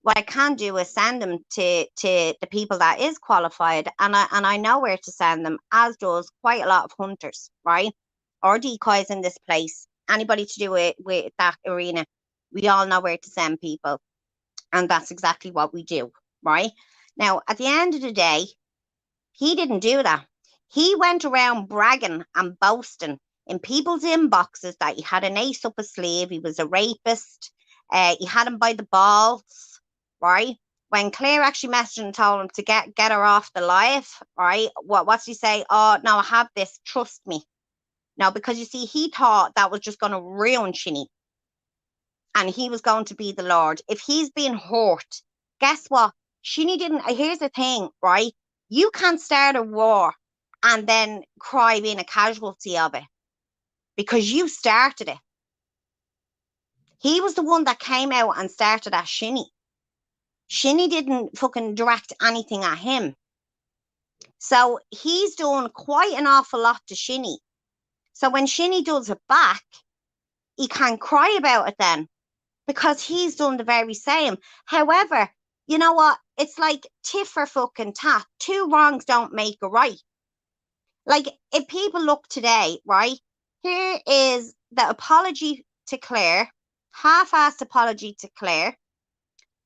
what I can do is send them to the people that is qualified, and I know where to send them, as does quite a lot of hunters, right? Or decoys in this place. Anybody to do it with that arena, we all know where to send people, and that's exactly what we do, right? Now, at the end of the day, he didn't do that. He went around bragging and boasting in people's inboxes that he had an ace up his sleeve. He was a rapist. He had him by the balls, right? When Claire actually messaged and told him to get her off the live, right? What's he say? Oh, no, I have this. Trust me. Now, because you see, he thought that was just going to ruin Shinny, and he was going to be the Lord. If he's being hurt, guess what? Shinny didn't. Here's the thing, right? You can't start a war and then cry being a casualty of it because you started it. He was the one that came out and started at Shinny. Shinny didn't fucking direct anything at him. So he's done quite an awful lot to Shinny. So when Shinny does it back, he can't cry about it then because he's done the very same. However, you know what? It's like tit for fucking tat. Two wrongs don't make a right. Like, if people look today, right, here is the apology to Claire, half-assed apology to Claire,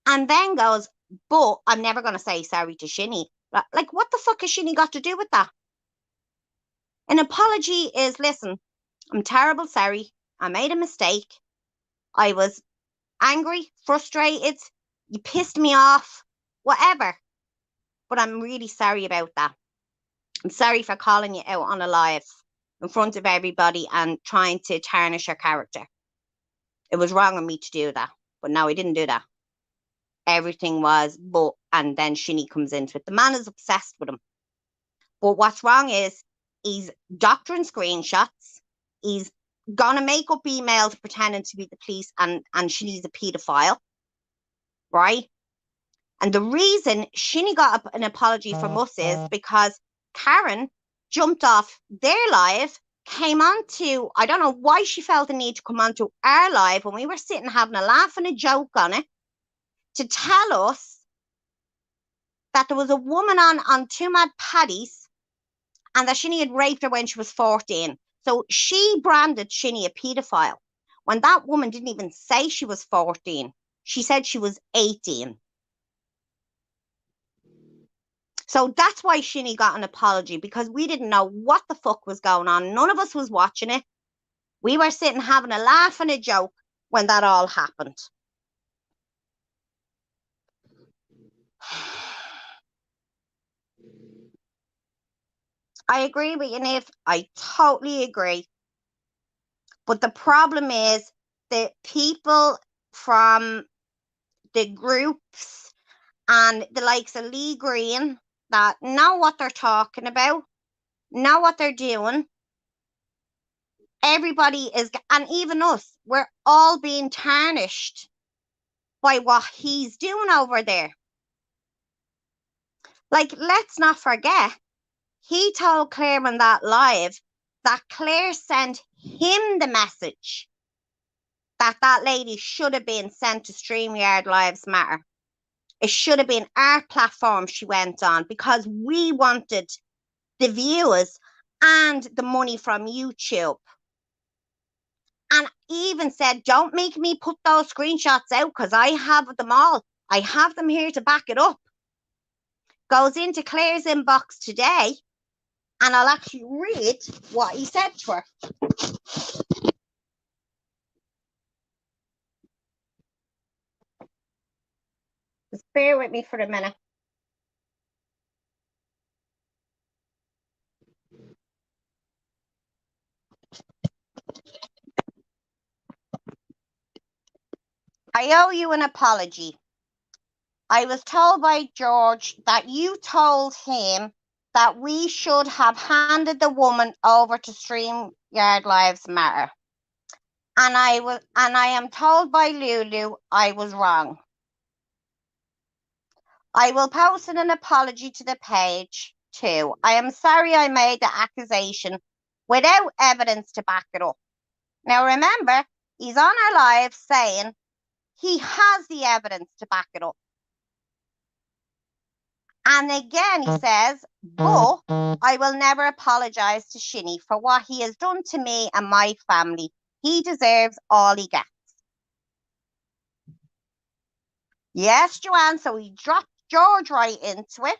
and then goes, but I'm never going to say sorry to Shinny. Like, what the fuck has Shinny got to do with that? An apology is, listen, I'm terrible sorry. I made a mistake. I was angry, frustrated. You pissed me off, whatever. But I'm really sorry about that. I'm sorry for calling you out on a live in front of everybody and trying to tarnish your character. It was wrong of me to do that. But no, I didn't do that. Everything was, but, and then Shinny comes into it. The man is obsessed with him. But what's wrong is he's doctoring screenshots. He's gonna make up emails pretending to be the police, and Shinny's a paedophile, right? And the reason Shinny got an apology from us is because Karen jumped off their live, came on to, I don't know why she felt the need to come on to our live when we were sitting having a laugh and a joke on it, to tell us that there was a woman on Two Mad Paddies and that Shinny had raped her when she was 14. So she branded Shinny a paedophile when that woman didn't even say she was 14. She said she was 18. So that's why Shinny got an apology, because we didn't know what the fuck was going on. None of us was watching it. We were sitting having a laugh and a joke when that all happened. I agree with you, Niv. I totally agree. But the problem is that people from the groups and the likes of Lee Green that know what they're talking about, know what they're doing. Everybody is, and even us, we're all being tarnished by what he's doing over there. Like, let's not forget, he told Claire on that live that Claire sent him the message that that lady should have been sent to StreamYard Lives Matter. It should have been our platform she went on because we wanted the viewers and the money from YouTube. And even said, don't make me put those screenshots out because I have them all. I have them here to back it up. Goes into Claire's inbox today, and I'll actually read what he said to her. Just bear with me for a minute. I owe you an apology. I was told by George that you told him that we should have handed the woman over to StreamYard Lives Matter. And I am told by Lulu I was wrong. I will post an apology to the page too. I am sorry I made the accusation without evidence to back it up. Now remember, He's on our live saying he has the evidence to back it up. And again, he says, but I will never apologise to Shinny for what he has done to me and my family. He deserves all he gets. Yes, Joanne, so he dropped George right into it,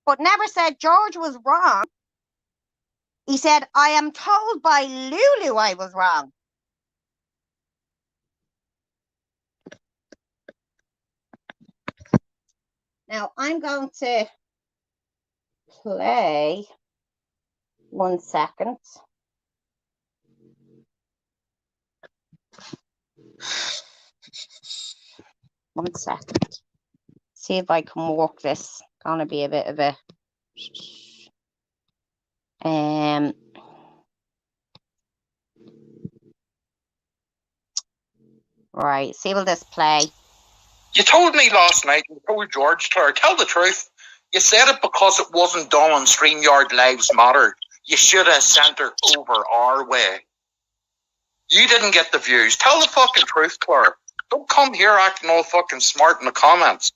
but never said George was wrong. He said, I am told by Lulu I was wrong. Now, I'm going to play 1 second. One second. See if I can work this. Gonna be a bit of a right. See, will this play? You told me last night, you told George, Claire, tell the truth. You said it because it wasn't done on StreamYard Lives Matter. You should have sent her over our way. You didn't get the views. Tell the fucking truth, Claire. Don't come here acting all fucking smart in the comments.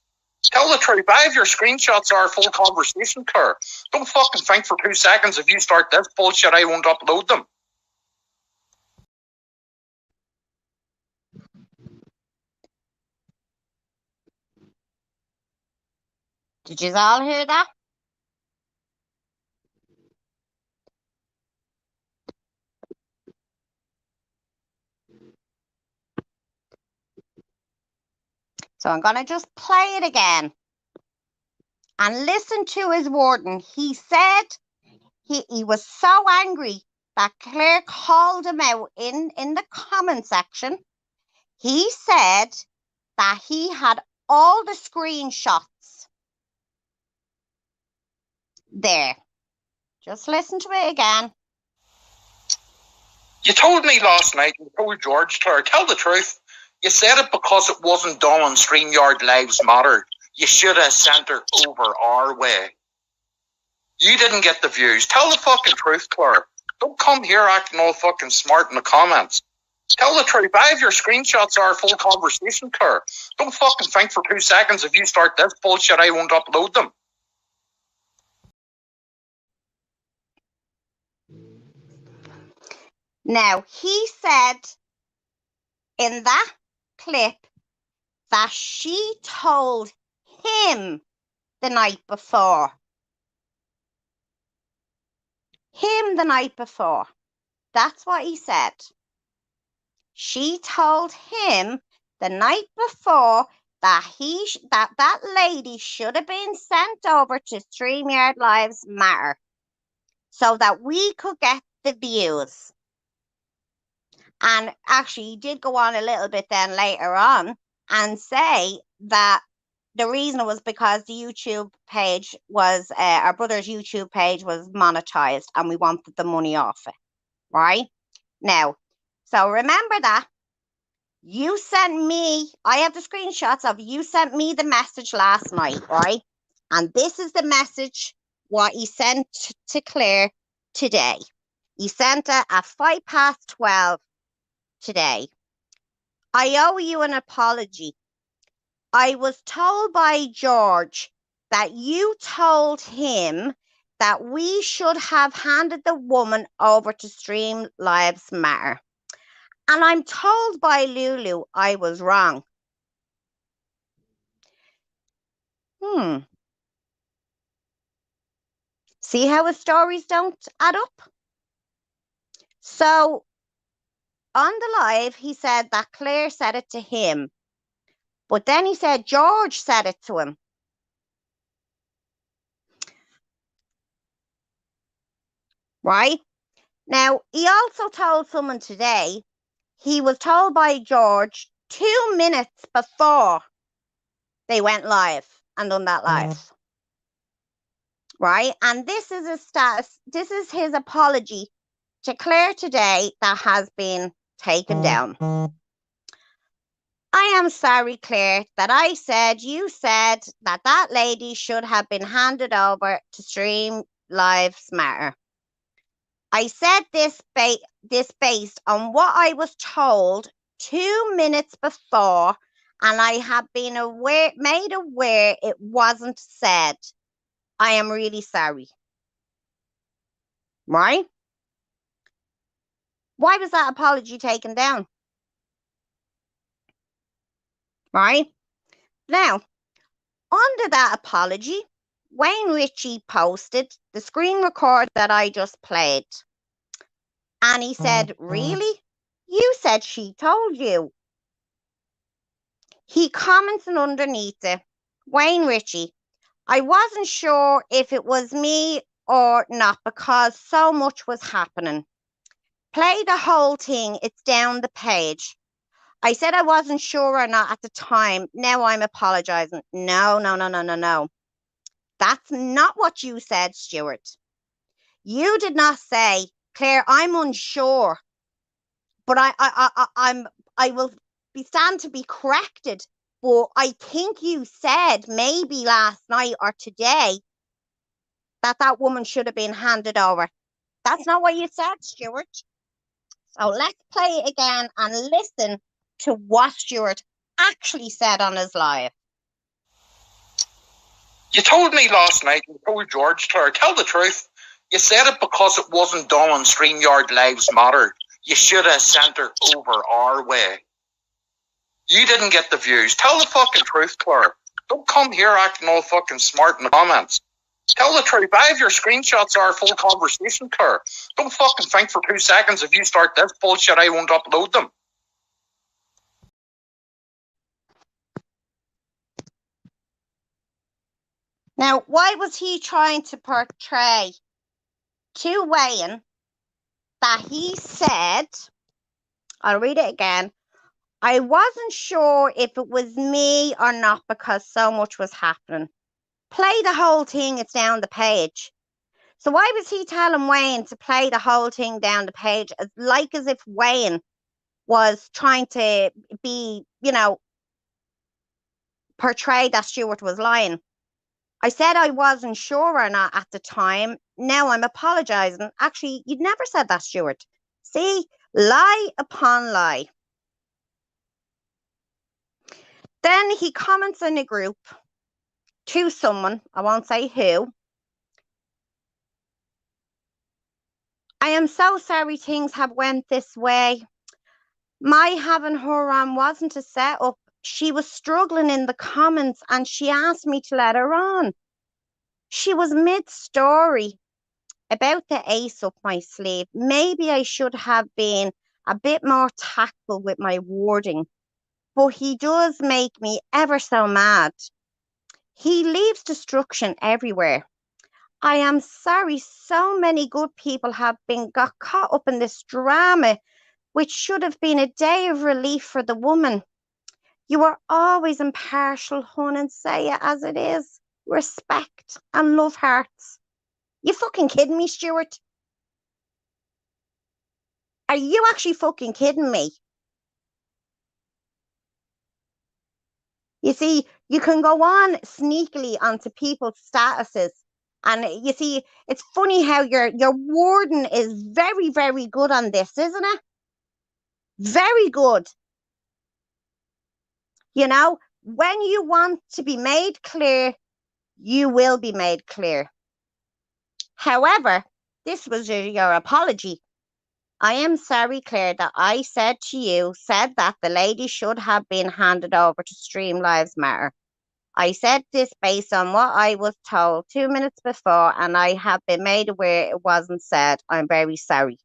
Tell the truth. I have your screenshots of our full conversation, Claire. Don't fucking think for 2 seconds if you start this bullshit, I won't upload them. Did you all hear that? So I'm going to just play it again and listen to his wording. He said he was so angry that Claire called him out in the comment section. He said that he had all the screenshots there. Just listen to it again. You told me last night, you told George, Claire, tell the truth. You said it because it wasn't done on StreamYard Lives Matter. You should have sent her over our way. You didn't get the views. Tell the fucking truth, Claire. Don't come here acting all fucking smart in the comments. Tell the truth. I have your screenshots of our full conversation, Claire. Don't fucking think for 2 seconds if you start this bullshit, I won't upload them. Now, he said in that clip that she told him the night before. Him the night before. That's what he said. She told him the night before that that lady should have been sent over to StreamYard Lives Matter so that we could get the views. And actually, he did go on a little bit then later on and say that the reason was because the YouTube page was, our brother's YouTube page was monetized and we wanted the money off it, right? Now, so remember that you sent me, I have the screenshots of you sent me the message last night, right? And this is the message what he sent to Claire today. He sent it at 12:05 today. I owe you an apology. I was told by George that you told him that we should have handed the woman over to Stream Lives Matter. And I'm told by Lulu I was wrong. See how his stories don't add up? So on the live, he said that Claire said it to him. But then he said George said it to him. Right? Now, he also told someone today, he was told by George 2 minutes before they went live and done that live. Right? And this is his status. This is his apology to Claire today that has been taken down. I am sorry, Claire, that I said you said that that lady should have been handed over to Stream Lives Matter. I said this based on what I was told 2 minutes before, and I have been made aware it wasn't said. I am really sorry. Right? Why was that apology taken down? Right? Now, under that apology, Wayne Ritchie posted the screen record that I just played. And he said, really? You said she told you. He commented underneath it, Wayne Ritchie, I wasn't sure if it was me or not because so much was happening. Play the whole thing, it's down the page. I said I wasn't sure or not at the time. Now I'm apologizing. No. That's not what you said, Stuart. You did not say, Claire, I'm unsure, but I will stand to be corrected. But I think you said maybe last night or today that woman should have been handed over. That's not what you said, Stuart. So let's play it again and listen to what Stuart actually said on his live. You told me last night, you told George, Claire, tell the truth. You said it because it wasn't done on StreamYard Lives Matter. You should have sent her over our way. You didn't get the views. Tell the fucking truth, Claire. Don't come here acting all fucking smart in the comments. Tell the truth. I have your screenshots, our full conversation, Claire. Don't fucking think for 2 seconds if you start this bullshit, I won't upload them. Now, why was he trying to portray to Wayne that he said, I'll read it again, I wasn't sure if it was me or not because so much was happening. Play the whole thing, it's down the page. So why was he telling Wayne to play the whole thing down the page, as if Wayne was trying to be, portray that Stuart was lying? I said I wasn't sure or not at the time. Now I'm apologizing. Actually, you'd never said that, Stuart. See, lie upon lie. Then he comments in a group to someone, I won't say who. I am so sorry things have went this way. My having her on wasn't a setup. She was struggling in the comments and she asked me to let her on. She was mid-story about the ace up my sleeve. Maybe I should have been a bit more tactful with my wording, but he does make me ever so mad. He leaves destruction everywhere. I am sorry so many good people have got caught up in this drama, which should have been a day of relief for the woman. You are always impartial, hon, and say it as it is. Respect and love hearts. You fucking kidding me, Stuart? Are you actually fucking kidding me? You see, you can go on sneakily onto people's statuses. And you see, it's funny how your wording is very, very good on this, isn't it? Very good. When you want to be made clear, you will be made clear. However, this was your apology. I am sorry, Claire, that I said that the lady should have been handed over to Stream Lives Matter. I said this based on what I was told 2 minutes before, and I have been made aware it wasn't said. I'm very sorry.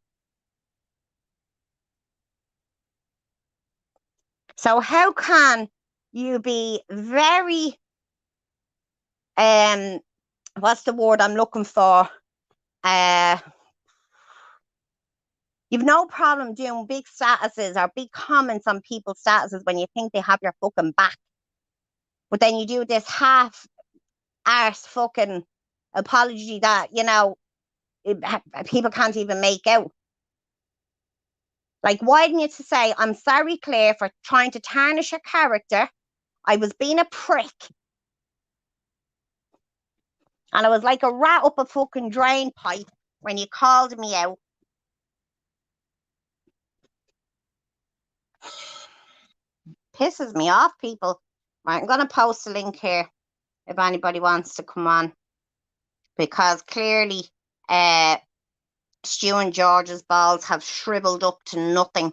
So how can you be very, what's the word I'm looking for? You've no problem doing big statuses or big comments on people's statuses when you think they have your fucking back. But then you do this half-arse fucking apology that, people can't even make out. Like, why didn't you say, I'm sorry, Claire, for trying to tarnish your character. I was being a prick. And I was like a rat up a fucking drain pipe when you called me out. pisses me off, people. Right, I'm going to post a link here if anybody wants to come on, because clearly Stu and George's balls have shriveled up to nothing.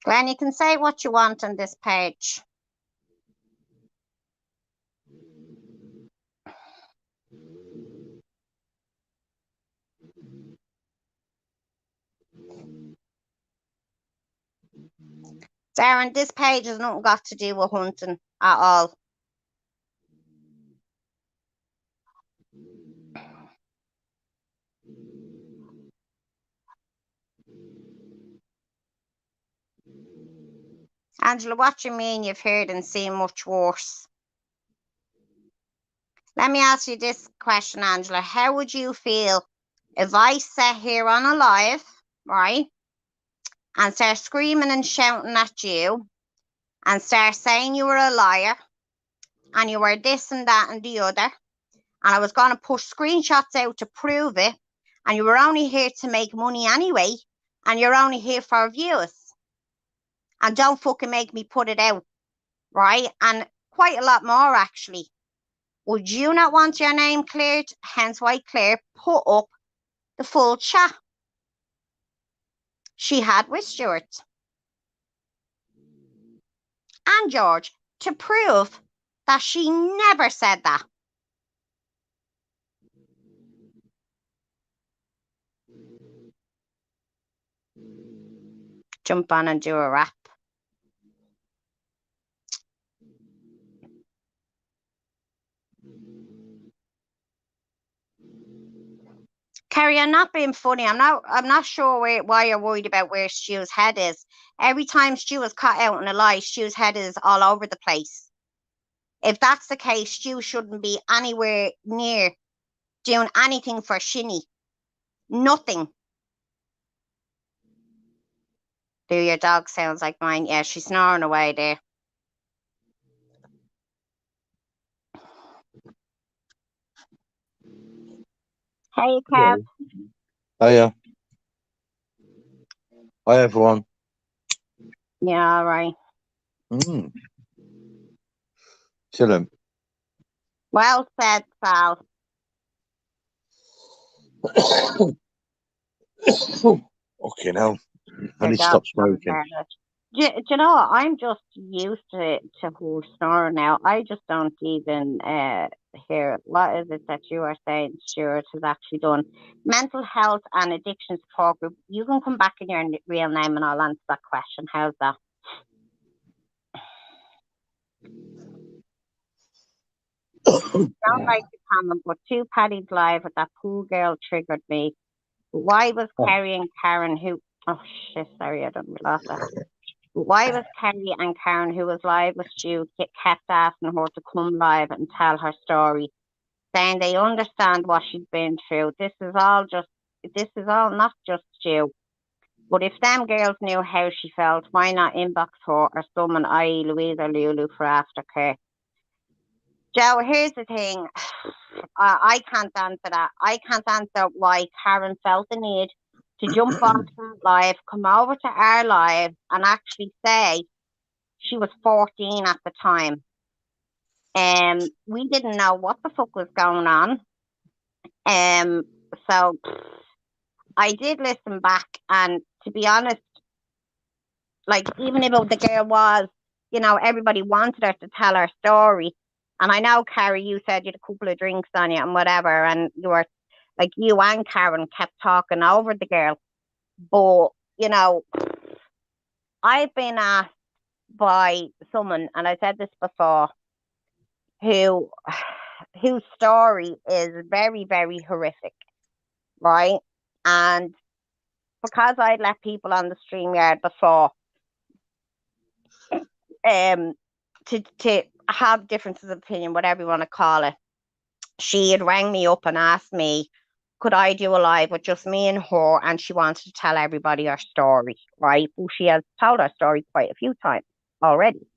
Glenn, you can say what you want on this page. Darren, this page has nothing got to do with hunting at all. Angela, what do you mean you've heard and seen much worse? Let me ask you this question, Angela. How would you feel if I sat here on a live, right, and start screaming and shouting at you and start saying you were a liar and you were this and that and the other, and I was going to push screenshots out to prove it, and you were only here to make money anyway, and you're only here for views, and don't fucking make me put it out, right? And quite a lot more, actually. Would you not want your name cleared? Hence why Claire put up the full chat she had with Stuart and George to prove that she never said that. Jump on and do a rap. Carrie, I'm not being funny. I'm not sure why you're worried about where Stu's head is. Every time Stu is caught out in a lie, Stu's head is all over the place. If that's the case, Stu shouldn't be anywhere near doing anything for Shinny. Nothing. Do your dog sounds like mine? Yeah, she's snoring away there. Hey, Kev. Hiya. Hi, everyone. Yeah, all right. Chilling. Well said, Sal. Okay, now I need to stop smoking. Do you know what? I'm just used to her snoring now. I just don't even hear it. What is it that you are saying Stuart has actually done? Mental health and addiction support group. You can come back in your real name and I'll answer that question. How's that? Don't like the comment, but two Paddy's live with that poor girl triggered me. Why was Kerry and Karen who... Oh, shit, sorry, I don't realize that. Why was Kerry and Karen, who was live with Stu, kept asking her to come live and tell her story, saying they understand what she'd been through. This is all not just Stu. But if them girls knew how she felt, why not inbox her or someone, i.e. Louise or Lulu, for aftercare? Joe, here's the thing. I can't answer that. I can't answer why Karen felt the need to jump onto that live, come over to our live and actually say she was 14 at the time. We didn't know what the fuck was going on. So I did listen back, and to be honest, like, even if the girl was, everybody wanted her to tell her story. And I know, Carrie, you said you had a couple of drinks on you and whatever, and you and Karen kept talking over the girl. But, I've been asked by someone, and I said this before, whose story is very, very horrific, right? And because I'd let people on the StreamYard before, to have differences of opinion, whatever you want to call it, she had rang me up and asked me could I do a live with just me and her, and she wanted to tell everybody her story, right? Well, she has told her story quite a few times already.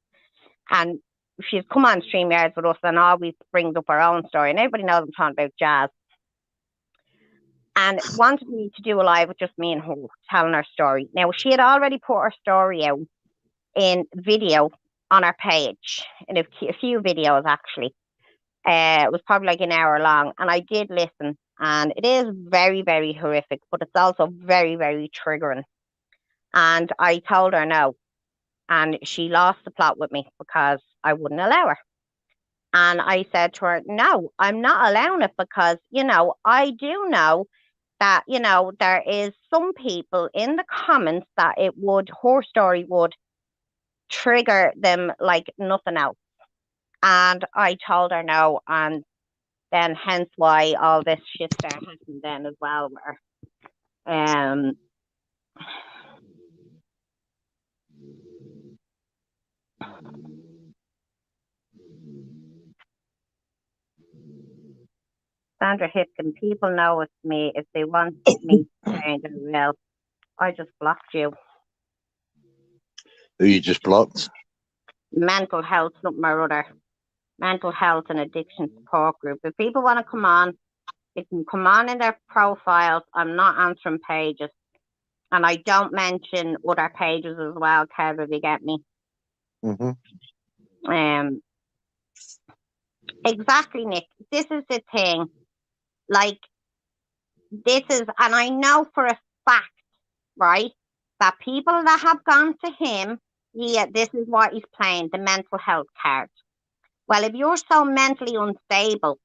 And she's come on StreamYards with us and always brings up her own story. And everybody knows I'm talking about Jazz. And wanted me to do a live with just me and her, telling her story. Now, she had already put her story out in video on her page, in a few videos, actually. It was probably like an hour long. And I did listen. And it is very, very horrific, but it's also very, very triggering. And I told her no. And she lost the plot with me because I wouldn't allow her. And I said to her, no, I'm not allowing it because, you know, I do know that, you know, there is some people in the comments that her story would trigger them like nothing else. And I told her no. And then hence why all this shit started happening then as well. Where, Sandra Hipkin, people know it's me. If they want me to change, I will. I just blocked you. Who you just blocked? Mental health, something or other. Mental health and addiction support group. If people want to come on, they can come on in their profiles. I'm not answering pages. And I don't mention other pages as well, Kev, if you get me. Exactly, Nick. This is the thing. Like, this is, and I know for a fact, right, that people that have gone to him, this is what he's playing, the mental health card. Well, if you're so mentally unstable,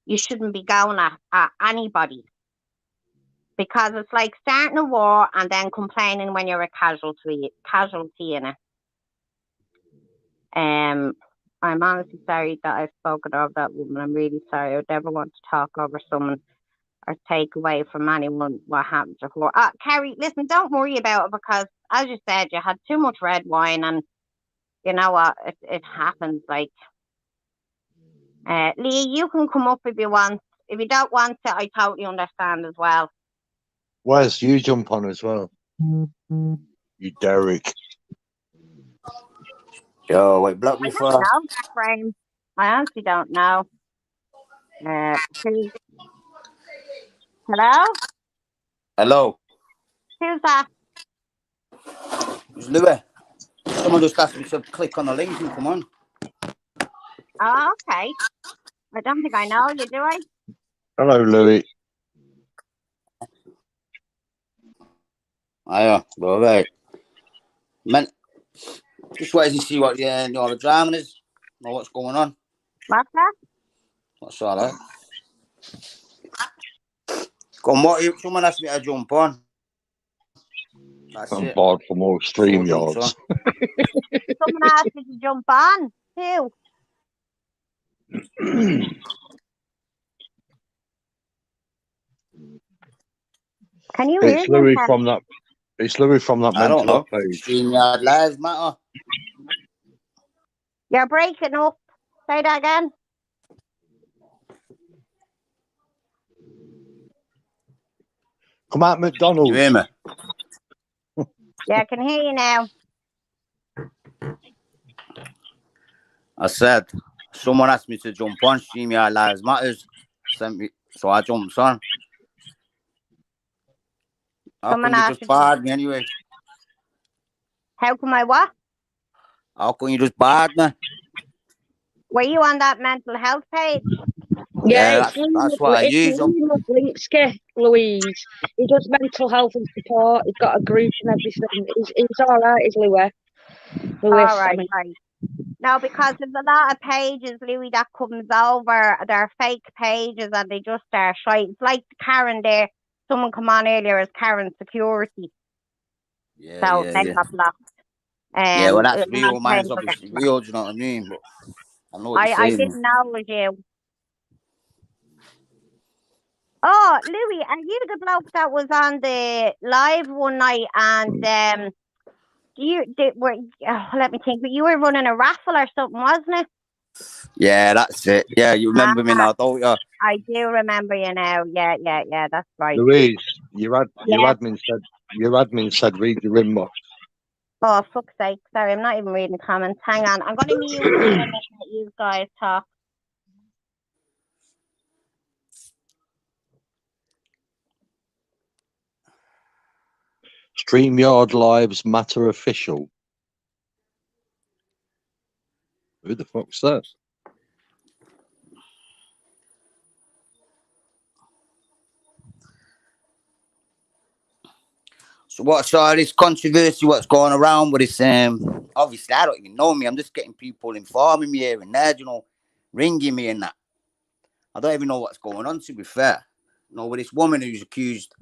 you shouldn't be going at anybody. Because it's like starting a war and then complaining when you're a casualty in it. I'm honestly sorry that I've spoken of that woman. I'm really sorry. I would never want to talk over someone or take away from anyone what happened to her. Carrie, listen, don't worry about it because, as you said, you had too much red wine and you know what, it happens. Like, Lee, you can come up if you want. If you don't want to, I totally understand as well. Wes, you jump on as well. You Derek. Yo, wait, block me I don't for. know, Frame. I honestly don't know. Hello? Hello. Who's that? It's Louis. Someone just asked me to click on the link and come on. Oh, okay. I don't think I know you, do I? Hello, Louis. Hiya, all right. Man, just waiting to see what the drama is, know what's going on. What's that? That's all right. Come on, someone asked me to jump on. That's I'm it. barred from all StreamYards. Someone asked you to jump on. Who? Can you hear It's Louis yourself? from that. It's Louis from that I don't mental know. health page. StreamYard Live matter. You're breaking up. Say that again. Come out, McDonald's. You hear me? Yeah, I can hear you now. I said, someone asked me to jump on StreamYard Live Matters. Sent me, so I jumped on. How come you just barred me anyway? How come I what? How come you just barred me? Were you on that mental health page? Yeah, that's what I use. Links, Louise. He does mental health and support. He's got a group and everything. He's all right, is Louis. All right, right. No, because there's a lot of pages, Louis, that comes over. They're fake pages and they just are shite. It's like Karen there. Someone come on earlier as Karen Security. Yeah, so they got blocked. Yeah, well, that's real. Mine's obviously real, do you know what I mean? But I know what you're saying. I didn't know it was you. Oh, Louis, are you the bloke that was on the live one night and let me think, but you were running a raffle or something, wasn't it? Yeah, that's it. Yeah, you remember me now, don't you? I do remember you now. Yeah, that's right. Louise, your Yeah. admin said read your inbox. Oh, fuck's sake. Sorry, I'm not even reading the comments. Hang on. I'm going to mute for a minute and let you guys talk. StreamYard Lives Matter Official. Who the fuck's that? So what's all this controversy? What's going around with this? Obviously I don't even know me. I'm just getting people informing me here and there, you know, ringing me and that. I don't even know what's going on. To be fair, you know, with this woman who's accused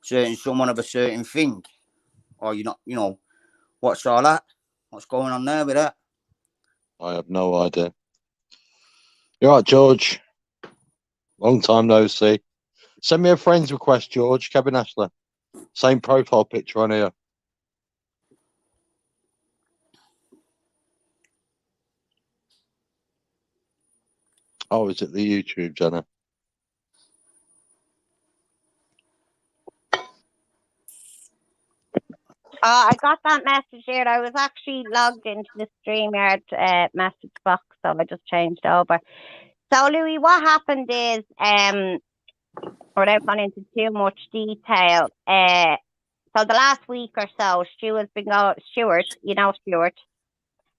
someone of a certain thing, or you know, what's all that? What's going on there with that? I have no idea. You're right, George. Long time no see. Send me a friend's request, George. Kevin Ashler. Same profile picture on here. Oh, is it the YouTube, Jenna? I got that message here. I was actually logged into the StreamYard message box, so I just changed over. So, Louis, what happened is, without going into too much detail, so the last week or so, Stuart, you know Stuart,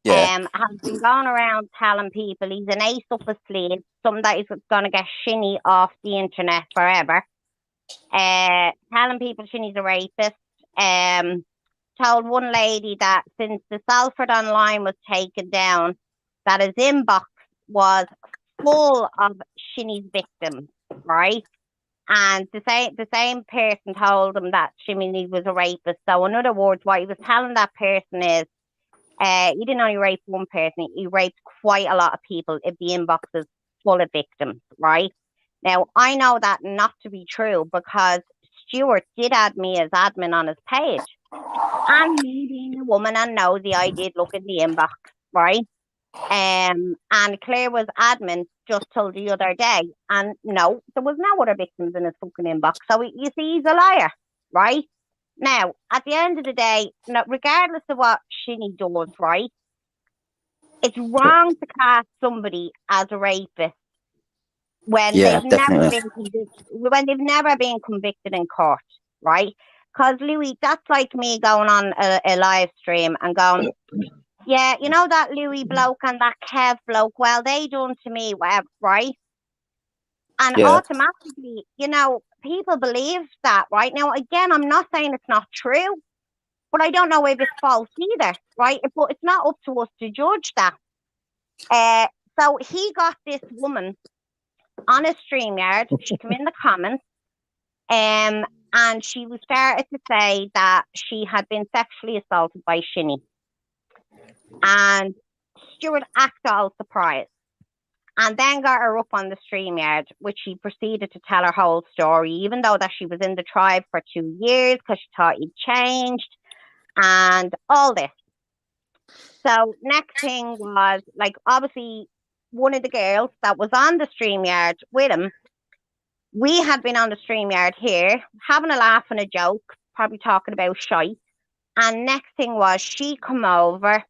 Yeah. has been going around telling people he's an ace up his sleeve, something that he's going to get Shinny off the internet forever. Telling people Shinny's a rapist. Told one lady that since the Salford Online was taken down, that his inbox was full of Shinny's victims, right? And the same person told him that Shinny was a rapist. So in other words, what he was telling that person is, he didn't only rape one person, he raped quite a lot of people if the inbox is full of victims, right? Now, I know that not to be true because Stuart did add me as admin on his page. And me being a woman and nosy, I did look in the inbox, right? And Claire was admin just till the other day. And no, there was no other victims in his fucking inbox. So you see, he's a liar, right? Now, at the end of the day, regardless of what Shinny does, right, it's wrong to cast somebody as a rapist when Yeah, they've never definitely. been convicted in court, right? Because Louis, that's like me going on a live stream and going, yeah, you know that Louis bloke and that Kev bloke, well, they done to me, whatever, right? And Yeah. automatically, you know, people believe that, right? Now, again, I'm not saying it's not true, but I don't know if it's false either, right? But it's not up to us to judge that. So he got this woman on a StreamYard. She came in the comments, and she was started to say that she had been sexually assaulted by Shinny. And Stuart acted all surprised. And then got her up on the StreamYard, which she proceeded to tell her whole story, even though that she was in the tribe for 2 years because she thought he'd changed and all this. So next thing was, like, obviously one of the girls that was on the StreamYard with him, we had been on the StreamYard here, having a laugh and a joke, probably talking about shite. And next thing was she come over,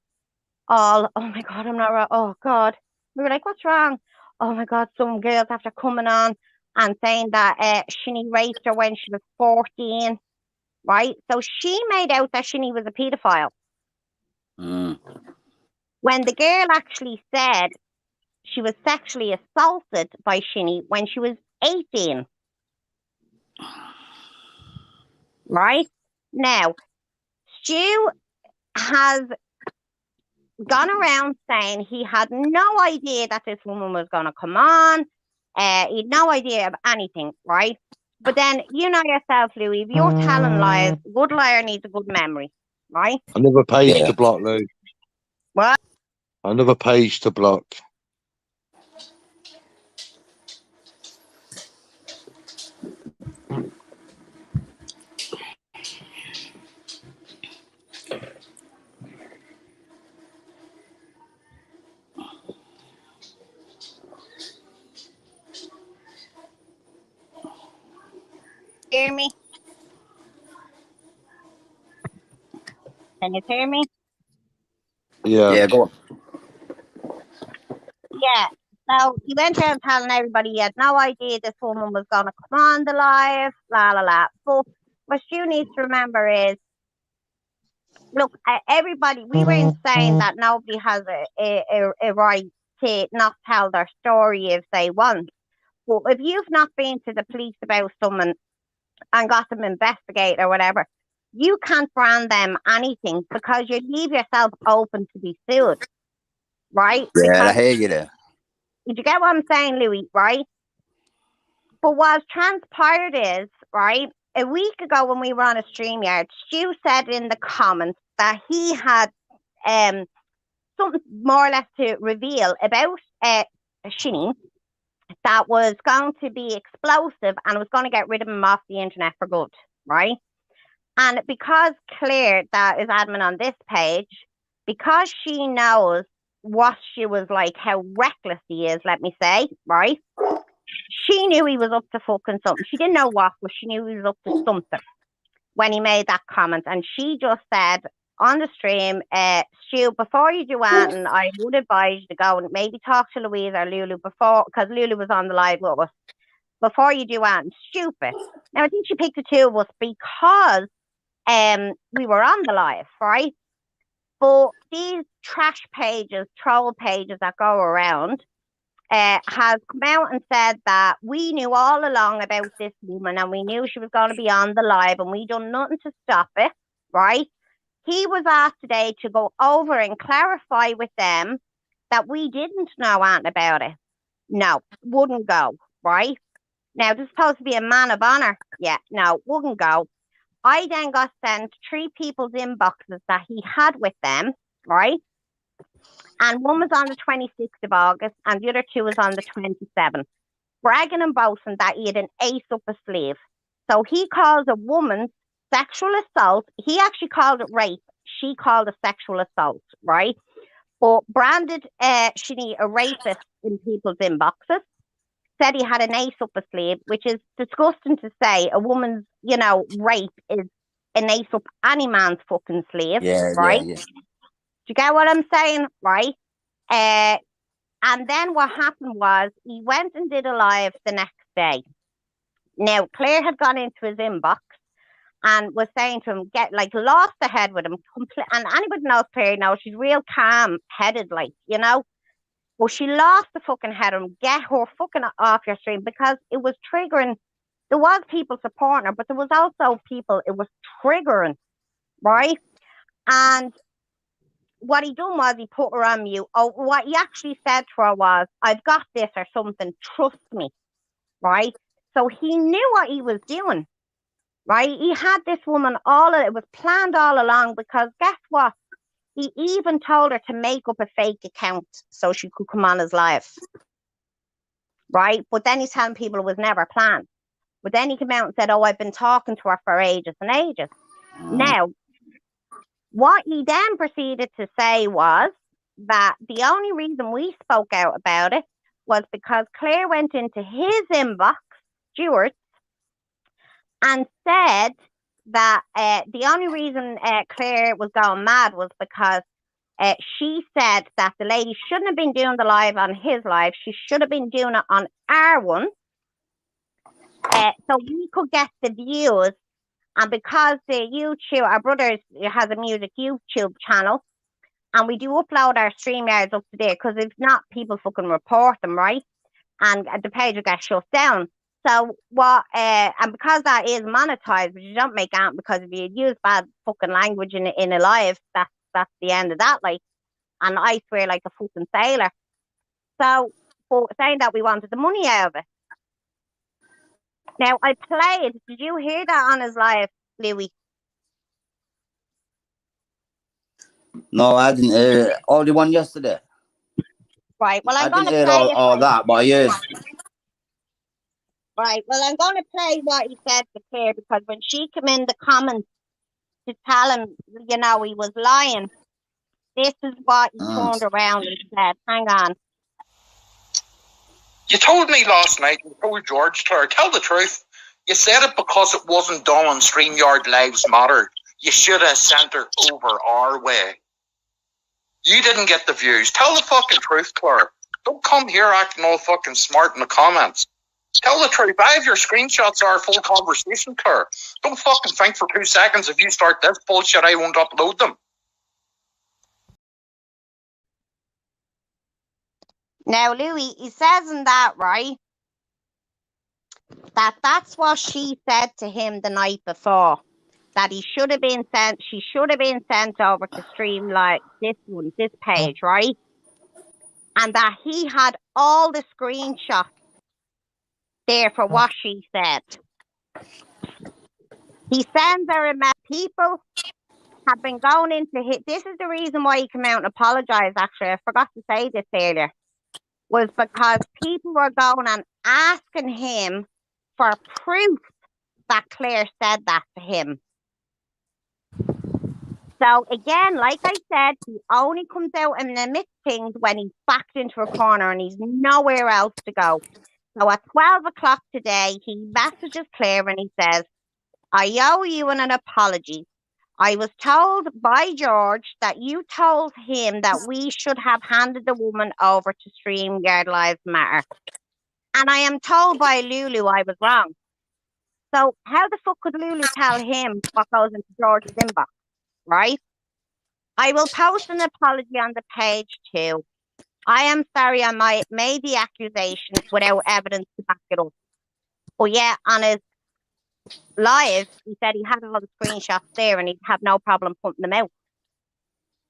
all, oh my God, I'm not right. Oh God. We were like, what's wrong? Oh my God, some girls after coming on and saying that Shinny raped her when she was 14, right? So she made out that Shinny was a paedophile. When the girl actually said she was sexually assaulted by Shinny when she was 18. Right? Now, Stu has gone around saying he had no idea that this woman was going to come on. He had no idea of anything, right? But then, you know yourself, Louis, if you're telling lies, a good liar needs a good memory, right? Another page Yeah. to block, Lou. What? Another page to block. hear me? Can you hear me? Yeah. Go on. Yeah. So he went around telling everybody he had no idea this woman was going to come on the live, la la la. But what you need to remember is, look, everybody, we weren't saying that nobody has a right to not tell their story if they want. But if you've not been to the police about someone and got them investigated or whatever, you can't brand them anything because you leave yourself open to be sued, right? Yeah, I Because, hear you there. did you get what I'm saying, Louis, right? But what's transpired is, right, a week ago when we were on a StreamYard, Stu said in the comments that he had something more or less to reveal about Shinny that was going to be explosive and was going to get rid of him off the internet for good, right? And because Claire, that is admin on this page, because she knows what she was like, how reckless he is, let me say, right? She knew he was up to fucking something. She didn't know what, but she knew he was up to something when he made that comment. And she just said on the stream, Stu, before you do anything, I would advise you to go and maybe talk to Louise or Lulu before, because Lulu was on the live with us, before you do anything stupid. Now, I think she picked the two of us because we were on the live, right? But these trash pages, troll pages that go around, has come out and said that we knew all along about this woman and we knew she was going to be on the live and we done nothing to stop it, right? He was asked today to go over and clarify with them that we didn't know anything about it. No, wouldn't go, right? Now, this is supposed to be a man of honor. Yeah, no, wouldn't go. I then got sent 3 people's inboxes that he had with them, right? And one was on the 26th of August and the other 2 was on the 27th, bragging and boasting that he had an ace up his sleeve. So he calls a woman sexual assault. He actually called it rape. She called it sexual assault, right? But branded Shinny a rapist in people's inboxes. Said he had an ace up his sleeve, which is disgusting to say. A woman's, rape is an ace up any man's fucking sleeve, right? Yeah. Do you get what I'm saying? Right? And then what happened was he went and did a live the next day. Now, Claire had gone into his inbox and was saying to him, lost the head with him. And anybody knows Claire knows she's real calm-headed, Well, she lost the fucking head of him. Get her fucking off your stream because it was triggering. There was people supporting her, but there was also people it was triggering, right? And what he done was he put her on mute. Oh, what he actually said to her was, "I've got this" or something. Trust me, right? So he knew what he was doing, right? He had this woman it was planned all along because guess what? He even told her to make up a fake account so she could come on his live, right? But then he's telling people it was never planned. But then he came out and said, "Oh, I've been talking to her for ages and ages." Now, what he then proceeded to say was that the only reason we spoke out about it was because Claire went into his inbox, Stuart's, and said that the only reason Claire was going mad was because she said that the lady shouldn't have been doing the live on his live. She should have been doing it on our one. So we could get the views. And because our brother has a music YouTube channel, and we do upload our StreamYards up to there, because if not, people fucking report them, right? And the page will get shut down. So and because that is monetized, but you don't make out because if you use bad fucking language in a live, that's the end of that, and I swear like a fucking sailor. So, for saying that we wanted the money out of it. Now, I played, did you hear that on his live, Louis? No, I didn't. All the one yesterday. Right, well, I I'm going didn't to hear play all that, but I heard. Right, well, I'm going to play what he said to Claire, because when she came in the comments to tell him, he was lying, this is what he turned around and said. Hang on. You told me last night, you told George, tell the truth. You said it because it wasn't done on StreamYard Lives Matter. You should have sent her over our way. You didn't get the views. Tell the fucking truth, Claire. Don't come here acting all fucking smart in the comments. Tell the truth. I have your screenshots of our full conversation, Claire. Don't fucking think for 2 seconds if you start this bullshit, I won't upload them. Now, Louis, he says in that, right, that's what she said to him the night before. That he should have been sent, she should have been sent over to Streamlight, this page, right? And that he had all the screenshots there for what she said. He sends her a message. People have been going into this is the reason why he came out and apologized, actually. I forgot to say this earlier. Was because people were going and asking him for proof that Claire said that to him. So again, like I said, he only comes out and admits things when he's backed into a corner and he's nowhere else to go. So at 12 o'clock today, he messages Claire and he says, I owe you an apology. I was told by George that you told him that we should have handed the woman over to StreamYard Lives Matter. And I am told by Lulu I was wrong. So how the fuck could Lulu tell him what goes into George's inbox, right? I will post an apology on the page too. I am sorry I made the accusation without evidence to back it up. But yeah, on his live, he said he had all the screenshots there and he'd have no problem putting them out.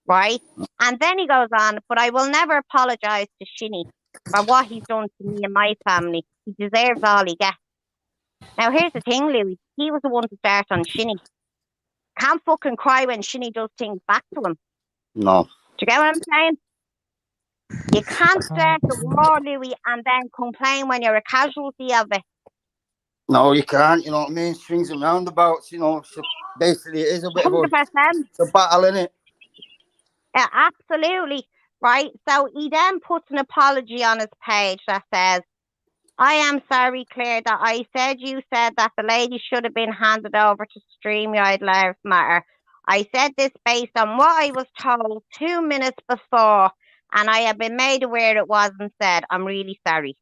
Right? And then he goes on, but I will never apologise to Shinny for what he's done to me and my family. He deserves all he gets. Now here's the thing, Louis. He was the one to start on Shinny. Can't fucking cry when Shinny does things back to him. No. Do you get what I'm saying? You can't start the war, Louis, and then complain when you're a casualty of it. No, you can't, you know what I mean? Swings and roundabouts, you know. So basically, it is a bit 100%. of a battle, innit? Yeah, absolutely. Right. So he then puts an apology on his page that says, I am sorry, Claire, that I said you said that the lady should have been handed over to StreamYard Lives Matter. I said this based on what I was told 2 minutes before, and I have been made aware it wasn't said. I'm really sorry.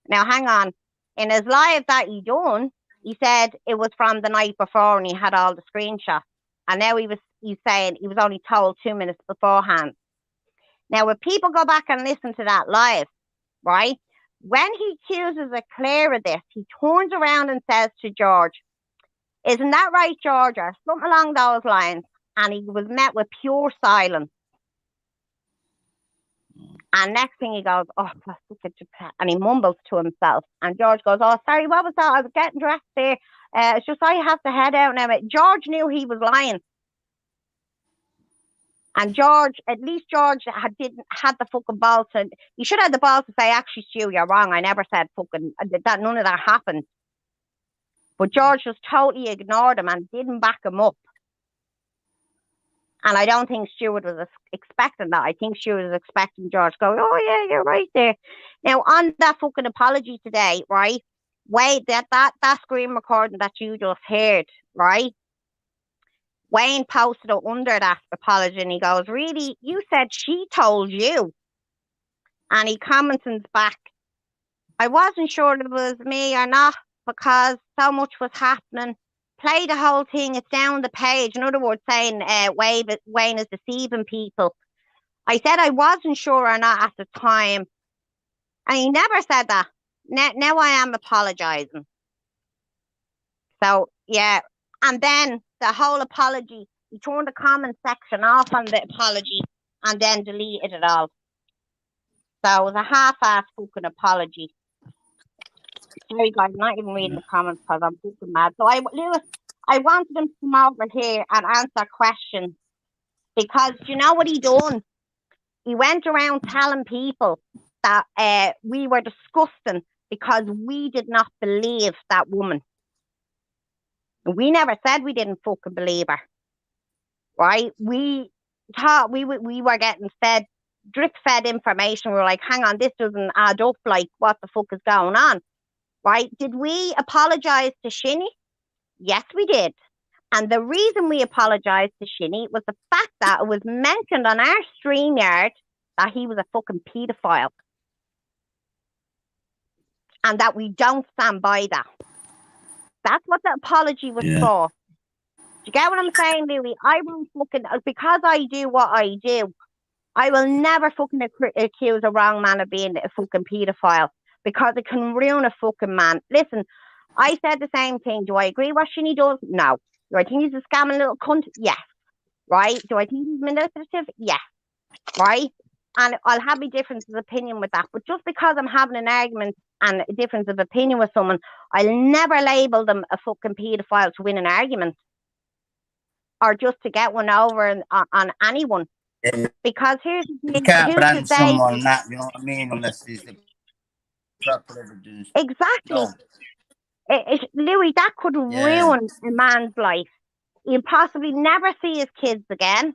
Now, hang on. In his live that he done, he said it was from the night before and he had all the screenshots. And now he's saying he was only told 2 minutes beforehand. Now, if people go back and listen to that live, right, when he accuses Claire of this, he turns around and says to George, isn't that right, George? Or something along those lines. And he was met with pure silence. And next thing he goes, oh, and he mumbles to himself. And George goes, oh, sorry, what was that? I was getting dressed there. It's just I have to head out now. George knew he was lying. And George, at least George had the fucking balls to, he should have the balls to say, actually, Stu, you're wrong. I never said fucking, that none of that happened. But George just totally ignored him and didn't back him up. And I don't think Stuart was expecting that. I think Stuart was expecting George to go, oh, yeah, you're right there. Now, on that fucking apology today, right? Wait, that screen recording that you just heard, right? Wayne posted it under that apology and he goes, really? You said she told you. And he comments back, I wasn't sure if it was me or not because so much was happening. Play the whole thing, it's down the page. In other words, saying Wayne is deceiving people. I said I wasn't sure or not at the time. And he never said that. Now I am apologising. So, yeah. And then the whole apology, he turned the comment section off on the apology and then deleted it all. So it was a half-ass fucking apology. Sorry guys, I'm not even reading the comments because I'm fucking mad. So Lewis, I wanted him to come over here and answer questions because you know what he done? He went around telling people that we were disgusting because we did not believe that woman. We never said we didn't fucking believe her, right? We thought we were getting drip fed information. We were like, hang on, this doesn't add up. Like, what the fuck is going on? right? Did we apologise to Shinny? Yes, we did. And the reason we apologised to Shinny was the fact that it was mentioned on our StreamYard that he was a fucking paedophile. And that we don't stand by that. That's what the apology was for. Do you get what I'm saying, Louis? I won't fucking, because I do what I do, I will never fucking accuse a wrong man of being a fucking paedophile because it can ruin a fucking man. Listen, I said the same thing. Do I agree what Shinny does? No. Do I think he's a scamming little cunt? Yes. Right? Do I think he's manipulative? Yes. Right? And I'll have a difference of opinion with that. But just because I'm having an argument and a difference of opinion with someone, I'll never label them a fucking paedophile to win an argument or just to get one over on anyone. Because here's the thing. You can't brand someone that, you know what I mean, unless there's the proper evidence. Exactly. No. Louis, that could ruin a man's life. He'll possibly never see his kids again.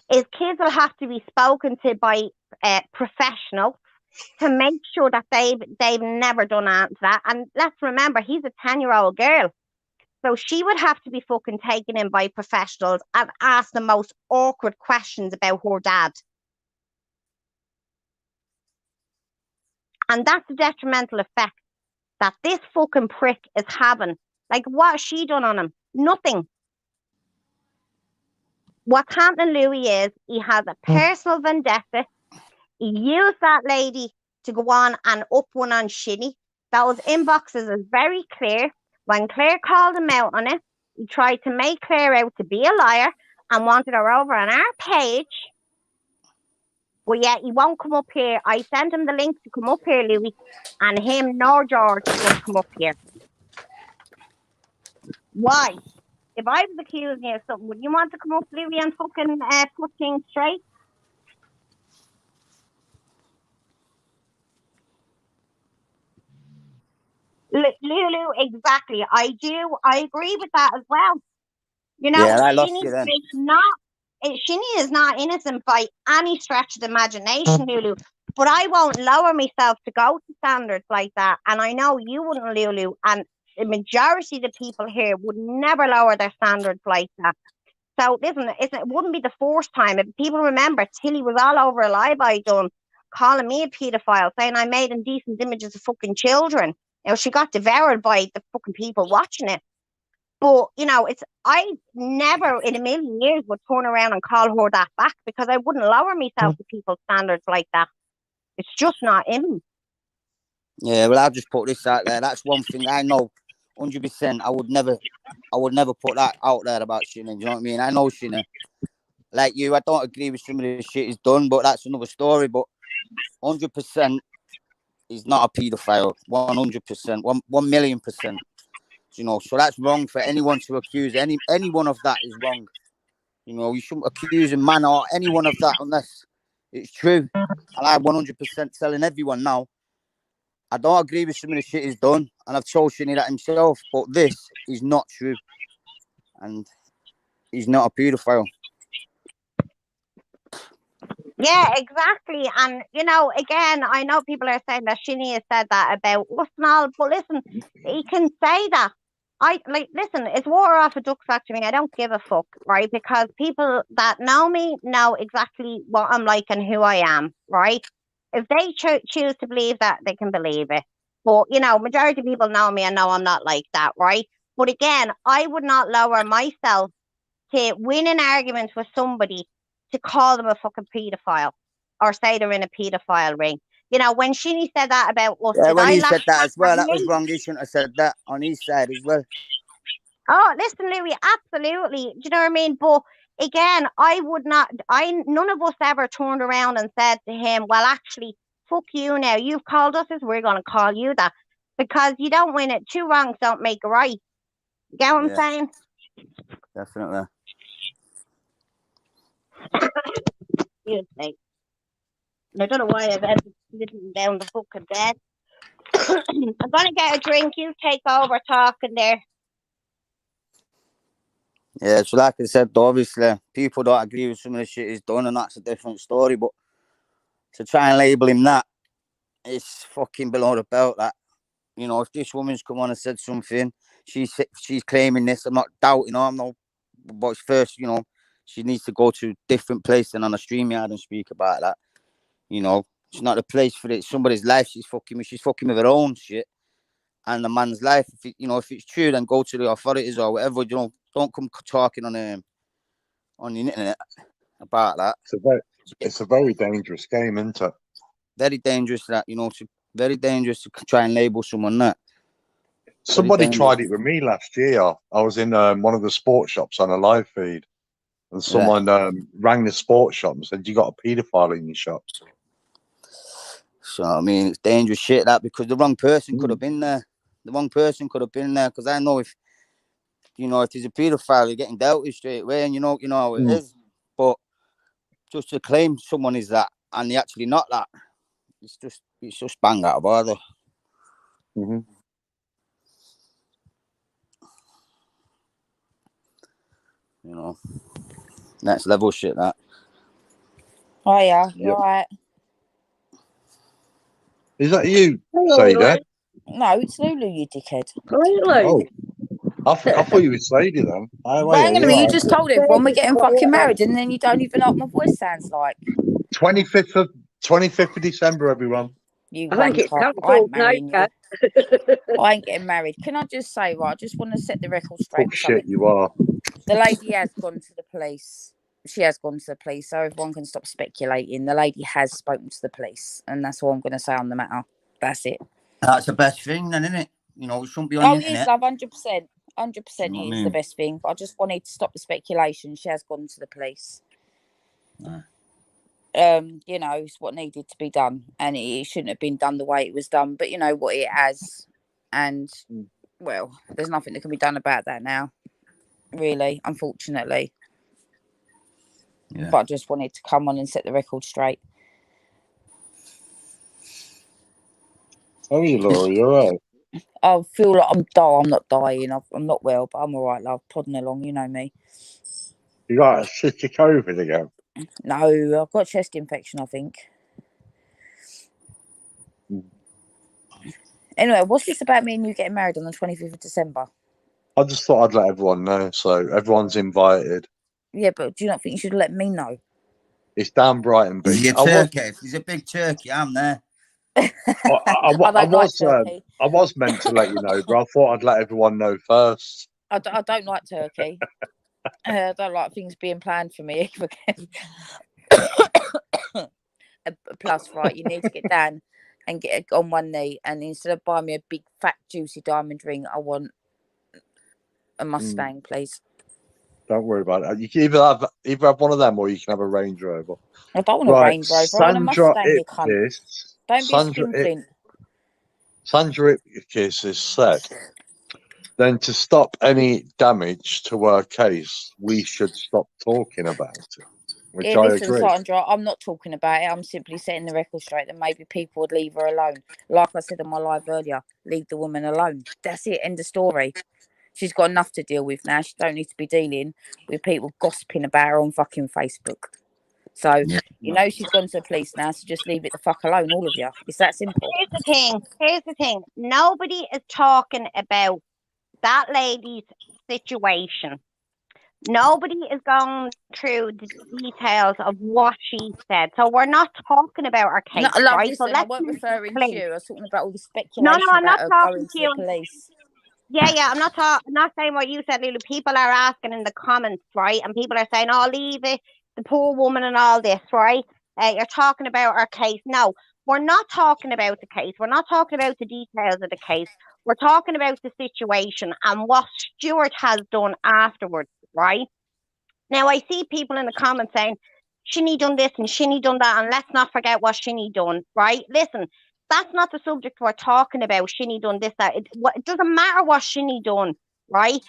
His kids will have to be spoken to by professionals to make sure that they've never done that. And let's remember, he's a 10-year-old girl. So she would have to be fucking taken in by professionals and asked the most awkward questions about her dad. And that's the detrimental effect that this fucking prick is having. Like, what has she done on him? Nothing. What's happening, Louis, is he has a personal vendetta. He used that lady to go on and up one on Shinny. Those inboxes is very clear. When Claire called him out on it, he tried to make Claire out to be a liar and wanted her over on our page. But yet he won't come up here. I sent him the link to come up here, Louis, and him nor George won't come up here. Why? If I was accusing you of something, would you want to come up, Louis, and fucking put things straight? Lulu, exactly. I agree with that as well. You know, I lost you then. Shinny is not innocent by any stretch of the imagination, Lulu. But I won't lower myself to go to standards like that. And I know you wouldn't, Lulu. And the majority of the people here would never lower their standards like that. So listen, it wouldn't be the first time. If people remember, Tilly was all over a live I done, calling me a paedophile, saying I made indecent images of fucking children. You know, she got devoured by the fucking people watching it. But, you know, I never in a million years would turn around and call her that back because I wouldn't lower myself to people's standards like that. It's just not in me. Yeah, well, I'll just put this out there. That's one thing I know 100%. I would never put that out there about Shinny. You know what I mean? I know Shinny. Like you, I don't agree with some of the shit he's done, but that's another story. But 100%, he's not a paedophile. 100%, 1,000,000%. You know, so that's wrong for anyone to accuse anyone of that is wrong. You know, you shouldn't accuse a man or anyone of that unless it's true. And I'm 100% telling everyone now, I don't agree with some of the shit he's done, and I've told Shinny that himself, but this is not true. And he's not a paedophile. Yeah, exactly. And, you know, again, I know people are saying that Shinny has said that about us and all, but listen, he can say that. Listen, it's water off a duck's back to me. I don't give a fuck, right? Because people that know me know exactly what I'm like and who I am, right? If they choose to believe that, they can believe it. But, you know, majority of people know me and know I'm not like that, right? But again, I would not lower myself to win an argument with somebody to call them a fucking paedophile or say they're in a paedophile ring. You know, when Shinny said that about us, yeah, when he said that as well, that was wrong. He shouldn't have said that on his side as well. Oh, listen, Louis, absolutely. Do you know what I mean? But again, none of us ever turned around and said to him, well, actually, fuck you now. You've called us this, we're going to call you that. Because you don't win it. Two wrongs don't make a right. You get what I'm saying? Definitely. Excuse me. I don't know why I've ended sitting down the fucking bed. I'm going to get a drink. You take over talking there. Yeah, so like I said, obviously, people don't agree with some of the shit he's done, and that's a different story. But to try and label him that, it's fucking below the belt, that. You know, if this woman's come on and said something, she's claiming this. I'm not doubting her. I'm not. But first, you know, she needs to go to a different place than on a StreamYard and speak about that. You know, it's not a place for it. Somebody's life she's fucking with. She's fucking with her own shit and the man's life. If if it's true, then go to the authorities or whatever. You know, don't come talking on the internet about that. It's a very dangerous game, isn't it? Very dangerous that, very dangerous to try and label someone that. Somebody tried it with me last year. I was in one of the sports shops on a live feed, and someone rang the sports shop and said, "You got a paedophile in your shop." So I mean, it's dangerous shit that, because the wrong person could have been there. The wrong person could have been there, because I know if there's a paedophile, you're getting dealt with straight away, and you know how it is. But just to claim someone is that and they're actually not that, it's just bang out of order. Mm-hmm. Next level shit that. Oh yeah, you're right. Is that you, Hello, Sadie? No, it's Lulu, you dickhead. Oh, I thought you were Sadie then. Hang on a minute, you just told everyone we're getting fucking married, and then you don't even know what my voice sounds like. 25th of December, everyone. You wanker. I ain't marrying you. I ain't getting married. Can I just say, right, I just want to set the record straight. Oh shit, you are. The lady has gone to the police. She has gone to the police, so everyone can stop speculating. The lady has spoken to the police, and that's all I'm going to say on the matter. That's it. That's the best thing then, isn't it? It shouldn't be on the internet. Oh, yes, love, 100%. 100% it is the best thing. But I just wanted to stop the speculation. She has gone to the police. It's what needed to be done, and it shouldn't have been done the way it was done, but you know what it has, and well, there's nothing that can be done about that now, really, unfortunately. But I just wanted to come on and set the record straight. How are you, Laura? You're right. I feel like I'm not dying. I'm not well, but I'm all right, love. Plodding along, you know me. You got a sick of COVID again? No, I've got a chest infection, I think. Anyway, what's this about me and you getting married on the 25th of December? I just thought I'd let everyone know, so everyone's invited. Yeah, but do you not think you should let me know? It's down Brighton Beach. If there's a big turkey, I'm there. I was meant to let you know, but I thought I'd let everyone know first. I don't like turkey. I don't like things being planned for me. Plus, right, you need to get down and get on one knee, and instead of buying me a big fat juicy diamond ring, I want a Mustang, please. Don't worry about it. You can either have one of them, or you can have a Range Rover. I don't want a Range Rover. I want a Mustang, you cunt. Don't be a skinflint. Sandra Ipkiss has said, then to stop any damage to her case, we should stop talking about it. Which I agree. Sandra, I'm not talking about it. I'm simply setting the record straight that maybe people would leave her alone. Like I said on my live earlier, leave the woman alone. That's it. End of story. She's got enough to deal with now. She don't need to be dealing with people gossiping about her on fucking Facebook. So, she's gone to the police now, so just leave it the fuck alone, all of you. It's that simple. Here's the thing. Nobody is talking about that lady's situation. Nobody is going through the details of what she said. So we're not talking about her case, right? Listen, so I wasn't referring to you. I was talking about all the speculation No, I'm not talking to you. The police. Yeah, I'm not saying what you said, Lulu. People are asking in the comments, right? And people are saying, "Oh, leave it, the poor woman and all this," right? You're talking about our case. No, we're not talking about the case. We're not talking about the details of the case. We're talking about the situation and what Stuart has done afterwards, right? Now, I see people in the comments saying, Shinny done this and Shinny done that, and let's not forget what Shinny done, right? Listen, that's not the subject we're talking about. Shinny done this, that. It doesn't matter what Shinny done, right?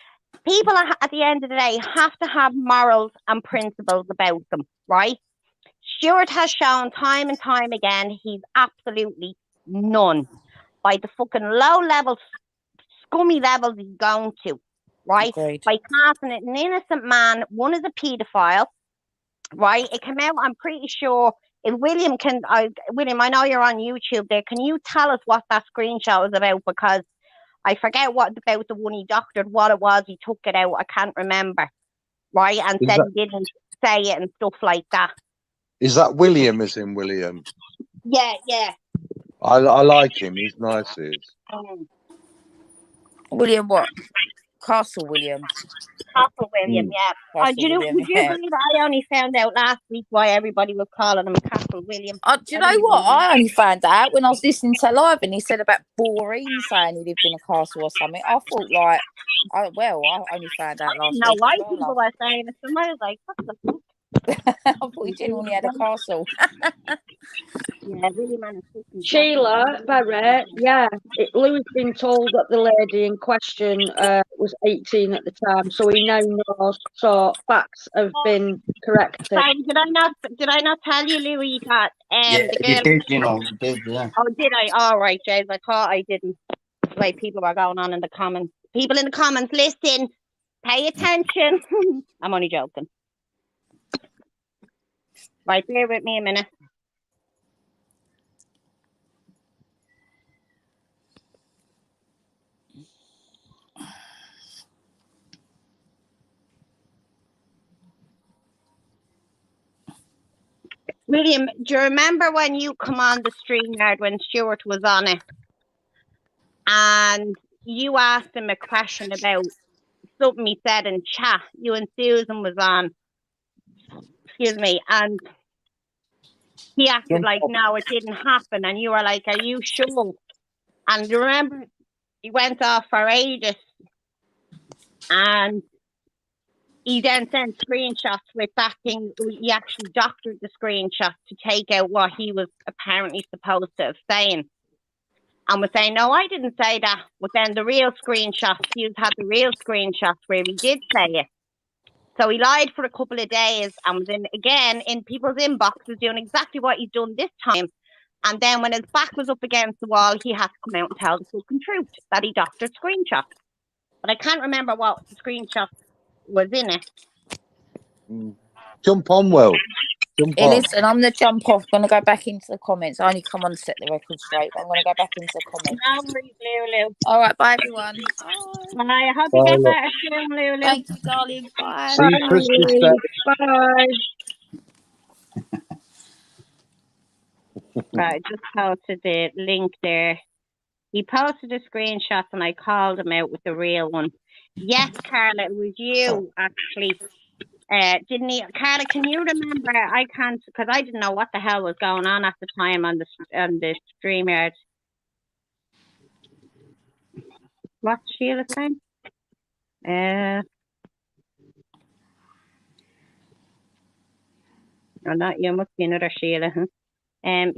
People at the end of the day have to have morals and principles about them, right? Stuart has shown time and time again he's absolutely none. By the fucking low level, scummy levels he's going to, right? Agreed. By casting an innocent man, one is a paedophile, right? It came out, I'm pretty sure, if William William, I know you're on YouTube there. Can you tell us what that screenshot was about? Because I forget what about the one he doctored, what it was. He took it out. I can't remember. Right, and Is said that- he didn't say it and stuff like that. Is that William? As in William? Yeah, yeah. I like him. He's nice. He is. William what? Castle William. Castle William, Mm. yeah. Castle Do you know? William, Would you yeah. believe I only found out last week why everybody was calling him Castle William? Do you know what? I only found out when I was listening to live and he said about Boreen saying he lived in a castle or something. I thought like, I only found out last No, week. why as well, people love. were saying it. And I was like, what the fuck? I thought he genuinely had a castle. Yeah, really, man. Sheila Barrett, yeah. Louis been told that the lady in question was 18 at the time, so he now knows. So facts have been corrected. Sorry, did I not tell you, Louis, that Yeah, the you girl? did, you know, you did, yeah. Oh, did I? All right, James. I thought I didn't. Like people were going on in the comments. People in the comments, listen, pay attention. I'm only joking. Right, bear with me a minute. William, do you remember when you come on the StreamYard when Stuart was on it? And you asked him a question about something he said in chat. You and Susan was on. Excuse me. And he acted like, no, it didn't happen. And you were like, are you sure? And you remember he went off for ages. And he then sent screenshots with that thing. He actually doctored the screenshot to take out what he was apparently supposed to have saying. And was saying, no, I didn't say that. But then the real screenshots, he had the real screenshots where he did say it. So he lied for a couple of days and was again in people's inboxes doing exactly what he's done this time. And then when his back was up against the wall, he had to come out and tell the fucking truth that he doctored screenshots. But I can't remember what the screenshot was in it. Jump on, Will. Jump Hey, on. listen, I'm going to jump off. I'm going to go back into the comments. I only come on to set the record straight. But I'm going to go back into the comments. No worries, Lulu. All right, bye, everyone. Bye. Bye. I hope Bye, you get Lulu. better soon, Lulu. Thank you, darling. Bye. See you Christmas Day. Bye. Right, I just posted the link there. He posted the screenshots and I called him out with the real one. Yes, Carla, it was you actually. Didn't he? Carla, can you remember? I can't, because I didn't know what the hell was going on at the time on the StreamYard. What's Sheila saying? No, not you. Must be another Sheila. Huh?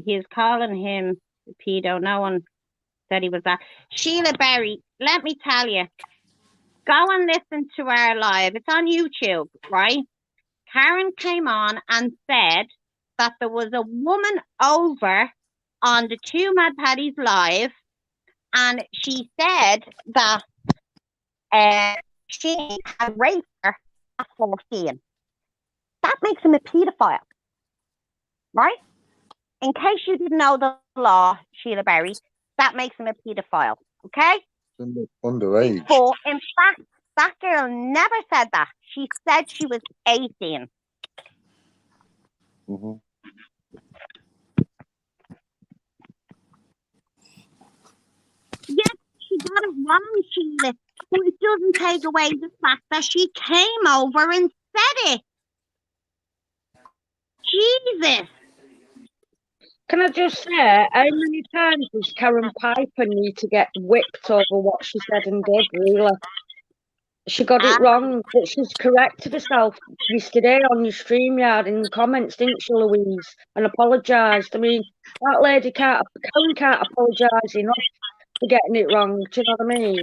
He's calling him pedo. No one said he was that. Sheila Berry, let me tell you, go and listen to our live. It's on YouTube, right? Karen came on and said that there was a woman over on the Two Mad Paddies live, and she said that she had raped her at 14. That makes him a paedophile, right? In case you didn't know the law, Sheila Berry, that makes him a paedophile, okay? Underage. But in fact, that girl never said that. She said she was 18. Mm-hmm. Yes, she got it wrong, Sheila. But it doesn't take away the fact that she came over and said it. Jesus. Can I just say, how many times does Karen Piper need to get whipped over what she said and did, really? She got it wrong, but she's corrected herself yesterday on your StreamYard in the comments, didn't she, Louise? And apologised. I mean, that lady Karen can't apologise enough for getting it wrong. Do you know what I mean?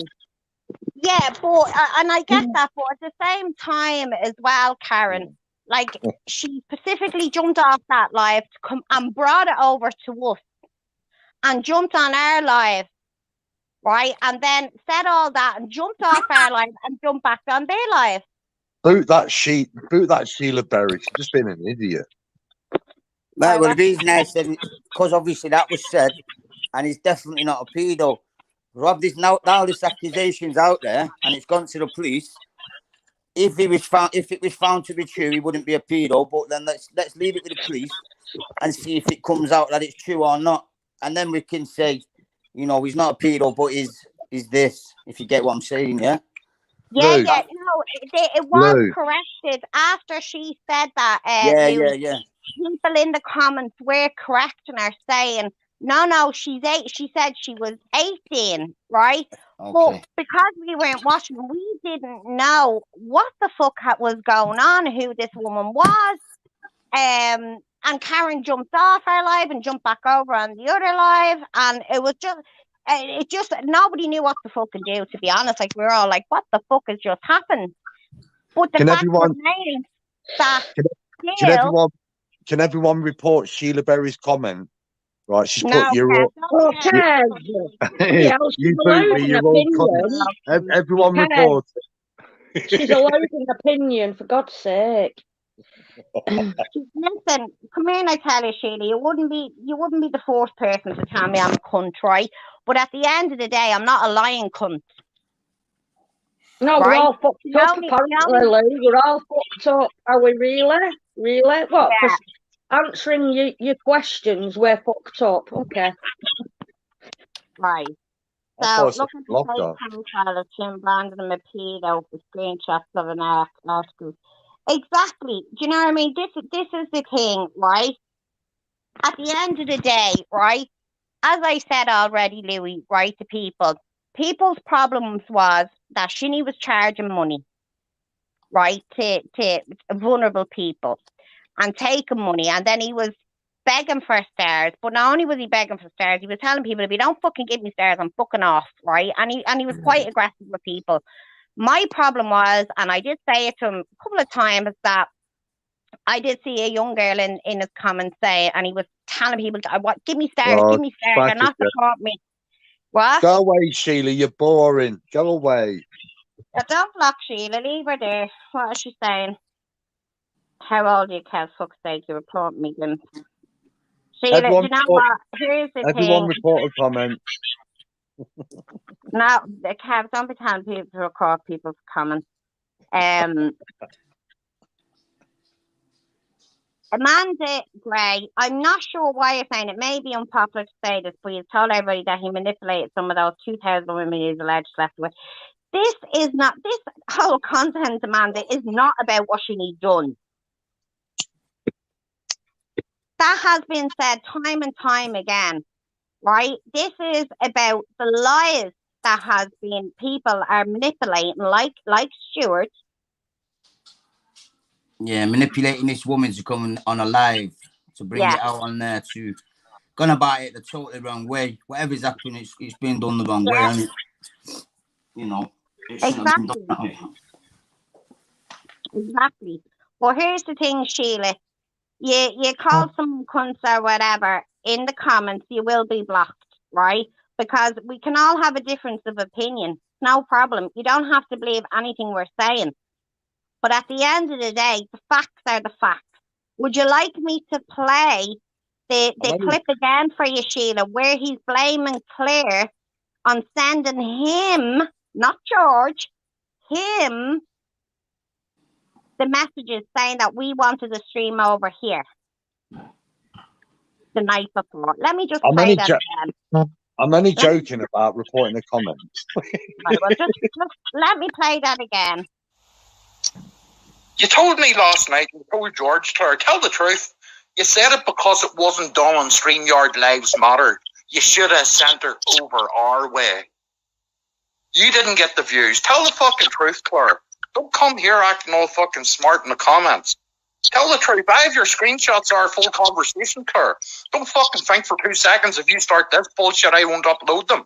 Yeah, but, and I get that, but at the same time as well, Karen, like, she specifically jumped off that live to come and brought it over to us and jumped on our live, right? And then said all that and jumped off our live and jumped back on their live. Boot that Sheila Berry. She's just been an idiot. Right, well, what? the reason I said it, because obviously that was said, and he's definitely not a pedo. Rob, this now this accusation's out there, and it's gone to the police. If it was found to be true, he wouldn't be a pedo. But then let's leave it with the police and see if it comes out that it's true or not, and then we can say, you know, he's not a pedo, but is this? If you get what I'm saying, yeah. Yeah, Lou. yeah. No, it was Lou. corrected after she said that. Yeah, Louis, yeah. people in the comments were correcting her, saying, no, she's 8. She said she was 18, right? Okay. But because we weren't watching, we didn't know what the fuck was going on, who this woman was. And Karen jumped off our live and jumped back over on the other live, and it just nobody knew what to fucking do, to be honest. Like, we were all like, what the fuck has just happened? But the Can fact everyone- remains that Can everyone report Sheila Berry's comment? Right, she's no, put you're all, Oh, Kev. Yeah, she's you allowed booty, an you're all opinion. cunt. Everyone Kev. report. She's allowed an opinion, for God's sake. listen, come here and I tell you, Sheila, you wouldn't be the fourth person to tell me I'm a cunt, right? But at the end of the day, I'm not a lying cunt. No, we're Right. all fucked The up, only- apparently, Lou. We're all fucked up. Are we really? Really? What? Yeah. For answering your questions, we're fucked up. Okay. Right. I So thought it's a look at the blocker. fake profile of Tim Brandon and Mapedo with screenshots of an article. Exactly. Do you know what I mean? This is the thing, right? At the end of the day, right? As I said already, Louis, right, to people's problems was that Shinny was charging money, right, to vulnerable people and taking money, and then he was begging for stars. But not only was he begging for stars, he was telling people, if you don't fucking give me stars, I'm fucking off, right? And he was quite aggressive with people. My problem was, and I did say it to him a couple of times, that I did see a young girl in his comments say, and he was telling people, give me stars, Oh, give me stars, back you're not it, yeah. supporting me. What? Go away, Sheila. You're boring. Go away. Don't block Sheila, leave her there. What is she saying? How old are you, Kev? Fuck's sake, you report me then. Sheila, Everyone do you know report- what? Here's the Everyone thing. report a comment. No, Kev, don't be telling people to record people's comments. Amanda Gray, I'm not sure why you're saying it. May be unpopular to say this, but you told everybody that he manipulated some of those 2,000 women he's alleged left with. This whole content, Amanda, is not about what she needs done. That has been said time and time again, right? This is about the lies that has been, people are manipulating, like Stuart. Yeah, manipulating this woman to come on a live to bring Yeah. it out on there to gone about it the totally wrong way. Whatever's happened, it's been done the wrong way, and you know, it shouldn't have been done that way. Exactly. Well, here's the thing, Sheila. You call some cunts or whatever in the comments, you will be blocked, right? Because we can all have a difference of opinion. No problem. You don't have to believe anything we're saying. But at the end of the day, the facts are the facts. Would you like me to play the clip again for you, Sheila, where he's blaming Claire on sending him, not George, him, the messages saying that we wanted to stream over here the night before? Let me just I'm play only that again. I'm only joking about reporting the comments. Right, well, just let me play that again. You told me last night, you told George, Claire, tell the truth. You said it because it wasn't done on StreamYard Lives Matter. You should have sent her over our way. You didn't get the views. Tell the fucking truth, Claire. Don't come here acting all fucking smart in the comments. Tell the truth. I have your screenshots of our full conversation, Claire. Don't fucking think for 2 seconds if you start this bullshit, I won't upload them.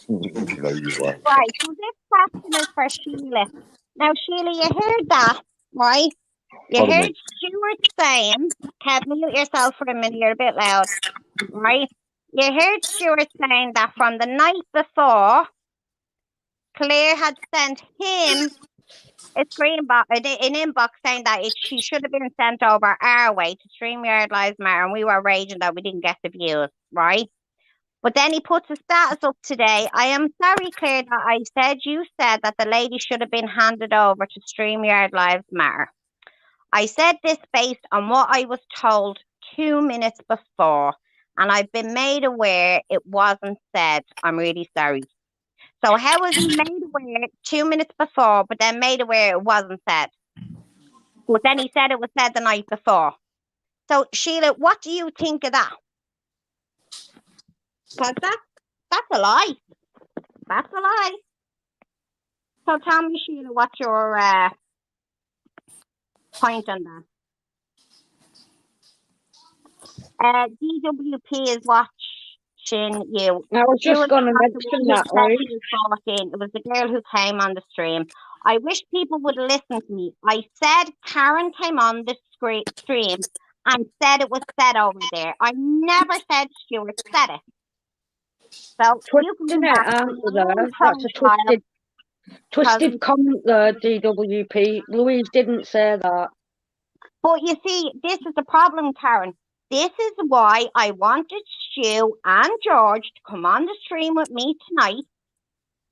Right, so this question is for Sheila. Now, Sheila, you heard that, right? You Pardon heard me. Stuart saying, Kev, mute yourself for a minute, you're a bit loud, right? You heard Stuart saying that from the night before, Claire had sent him a an inbox saying that she should have been sent over our way to StreamYard Live Matter, and we were raging that we didn't get the views, right? But then he puts a status up today. I am very clear that you said that the lady should have been handed over to StreamYard Live Matter. I said this based on what I was told 2 minutes before, and I've been made aware it wasn't said. I'm really sorry. So how was he made aware 2 minutes before, but then made aware it wasn't said? But then he said it was said the night before. So Sheila, what do you think of that? Because that's a lie. That's a lie. So tell me, Sheila, what's your point on that? DWP is watching you. I was just going to mention that, right? It was the girl who came on the stream. I wish people would listen to me. I said Karen came on the stream and said it was said over there. I never said Stuart said it. So you can Twisting it, that's a twisted comment there, DWP. Louise didn't say that. But you see, this is the problem, Karen. This is why I wanted Stu and George to come on the stream with me tonight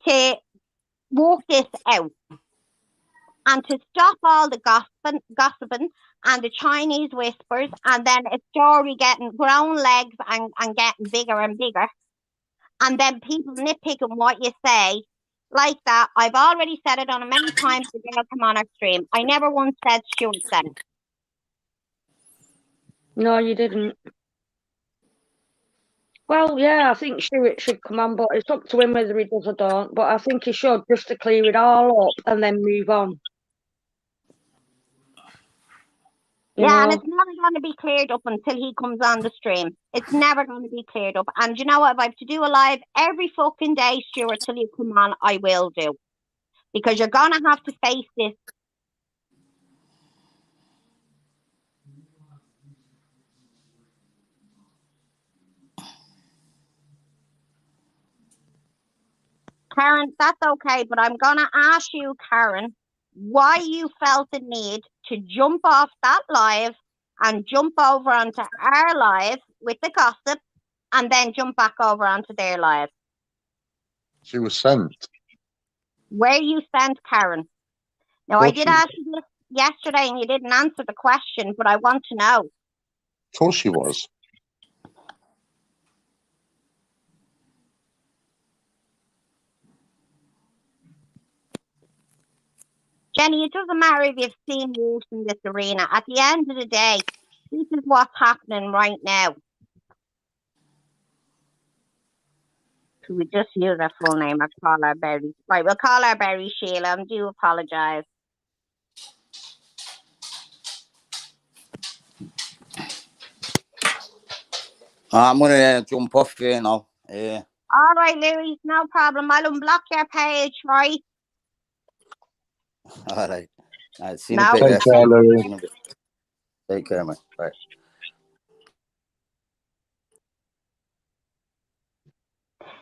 to work this out and to stop all the gossiping and the Chinese whispers and then a story getting grown legs and getting bigger and bigger. And then people nitpicking what you say like that. I've already said it on many times the girl come on our stream. I never once said Stuart said it. No, you didn't. Well, yeah, I think Stuart should come on, but it's up to him whether he does or don't. But I think he should, just to clear it all up and then move on. Yeah, and it's never going to be cleared up until he comes on the stream. It's never going to be cleared up. And you know what? If I have to do a live every fucking day, Stuart, till you come on, I will do. Because you're going to have to face this. Karen, that's okay, but I'm going to ask you, Karen, why you felt the need to jump off that live and jump over onto our live with the gossip and then jump back over onto their live. She was sent. Where you sent, Karen? Now, I did ask you this yesterday and you didn't answer the question, but I want to know. Of course she was. Jenny, it doesn't matter if you've seen wolves in this arena. At the end of the day, this is what's happening right now. Could we just use her full name? I'll call her Berry. Right, we'll call her Berry, Sheila. I do apologise. I'm going to jump off here now. All right, Louis, no problem. I'll unblock your page, right? All right. See you in a bit. Take care, Louis. Take care, man. Bye.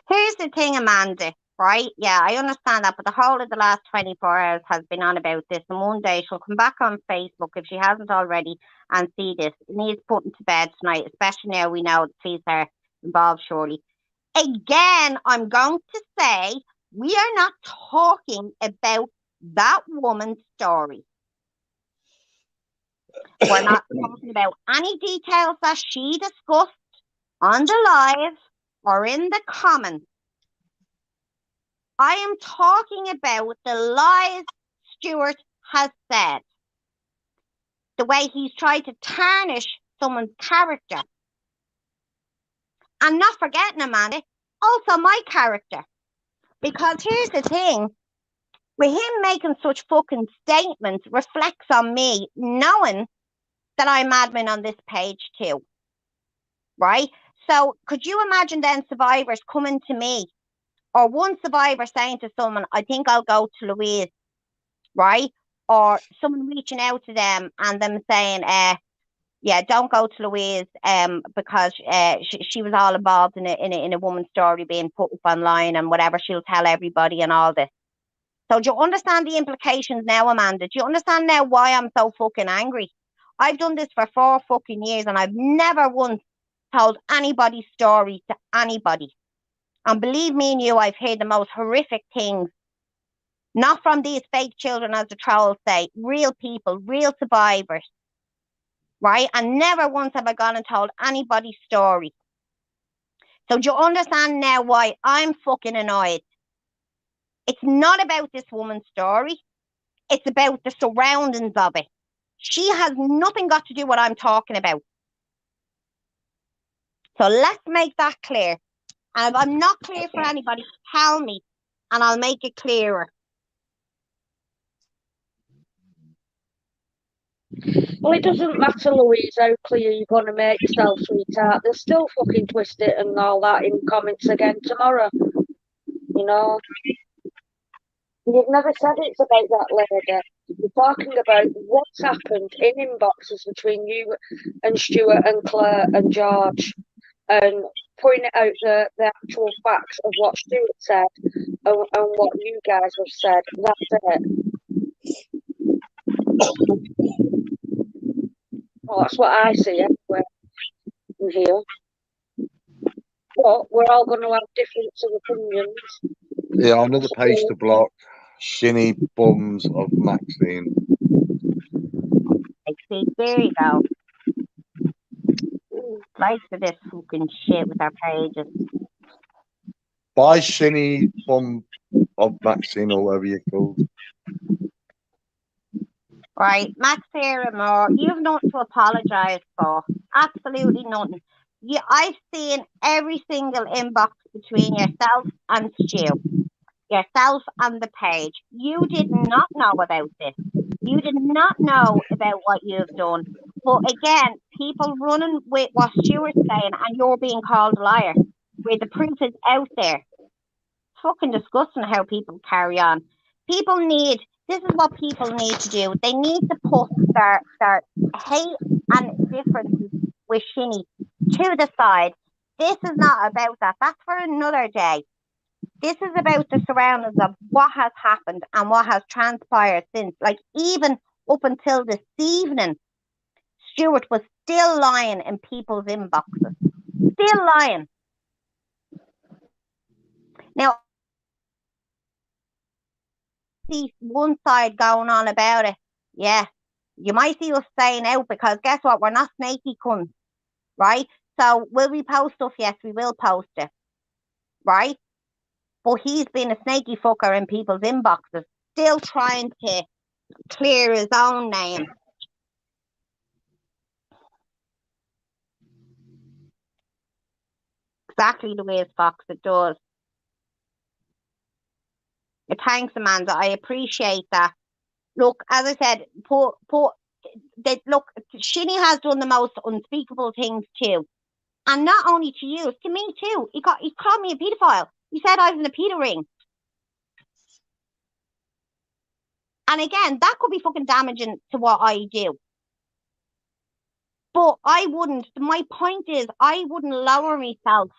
Here's the thing, Amanda, right? Yeah, I understand that, but the whole of the last 24 hours has been on about this, and one day she'll come back on Facebook, if she hasn't already, and see this. It needs putting to bed tonight, especially now we know the police are involved, surely. Again, I'm going to say we are not talking about that woman's story. We're not talking about any details that she discussed on the live or in the comments. I am talking about the lies Stuart has said. The way he's tried to tarnish someone's character. And not forgetting, Amanda, also my character. Because here's the thing, with him making such fucking statements reflects on me knowing that I'm admin on this page too. Right? So could you imagine then survivors coming to me, or one survivor saying to someone, I think I'll go to Louise, right? Or someone reaching out to them and them saying, yeah, don't go to Louise because she was all involved in a woman's story being put up online and whatever, she'll tell everybody and all this. So do you understand the implications now, Amanda? Do you understand now why I'm so fucking angry? I've done this for 4 fucking years and I've never once told anybody's story to anybody. And believe me and you, I've heard the most horrific things. Not from these fake children, as the trolls say, real people, real survivors. Right? And never once have I gone and told anybody's story. So do you understand now why I'm fucking annoyed? It's not about this woman's story. It's about the surroundings of it. She has nothing got to do with what I'm talking about. So let's make that clear. And if I'm not clear for anybody, tell me and I'll make it clearer. Well, it doesn't matter, Louise, how clear you're going to make yourself, sweetheart. They'll still fucking twist it and all that in comments again tomorrow. You know? You've never said it's about that lady. You're talking about what's happened in inboxes between you and Stuart and Claire and George, and pointing out the actual facts of what Stuart said and what you guys have said. That's it. Well, that's what I see anyway in here. But we're all going to have difference of opinions. Yeah, another page to block. Shinny bums of Maxine. Like, see, there you go. Likes of this fucking shit with our pages. By Shinny bum of Maxine, or whatever you're called. Right, Max Sarah Moore, you've nothing to apologise for. Absolutely nothing. I've seen every single inbox between yourself and Stu, yourself and the page. You did not know about this. You did not know about what you've done. But again, people running with what Stuart's saying and you're being called a liar, where the proof is out there. It's fucking disgusting how people carry on. This is what people need to do. They need to put their hate and differences with Shinny to the side. This is not about that. That's for another day. This is about the surroundings of what has happened and what has transpired since. Like, even up until this evening, Stuart was still lying in people's inboxes. Still lying. Now, see one side going on about it. Yeah, you might see us saying out because guess what? We're not snaky cunts, right? So will we post stuff? Yes, we will post it, right? But he's been a snaky fucker in people's inboxes, still trying to clear his own name. Exactly the way Fox it does. Thanks, Amanda. I appreciate that. Look, as I said, look, Shinny has done the most unspeakable things too. And not only to you, to me too. He called me a paedophile. He said I was in a pedo ring. And again, that could be fucking damaging to what I do. But I wouldn't. My point is, I wouldn't lower myself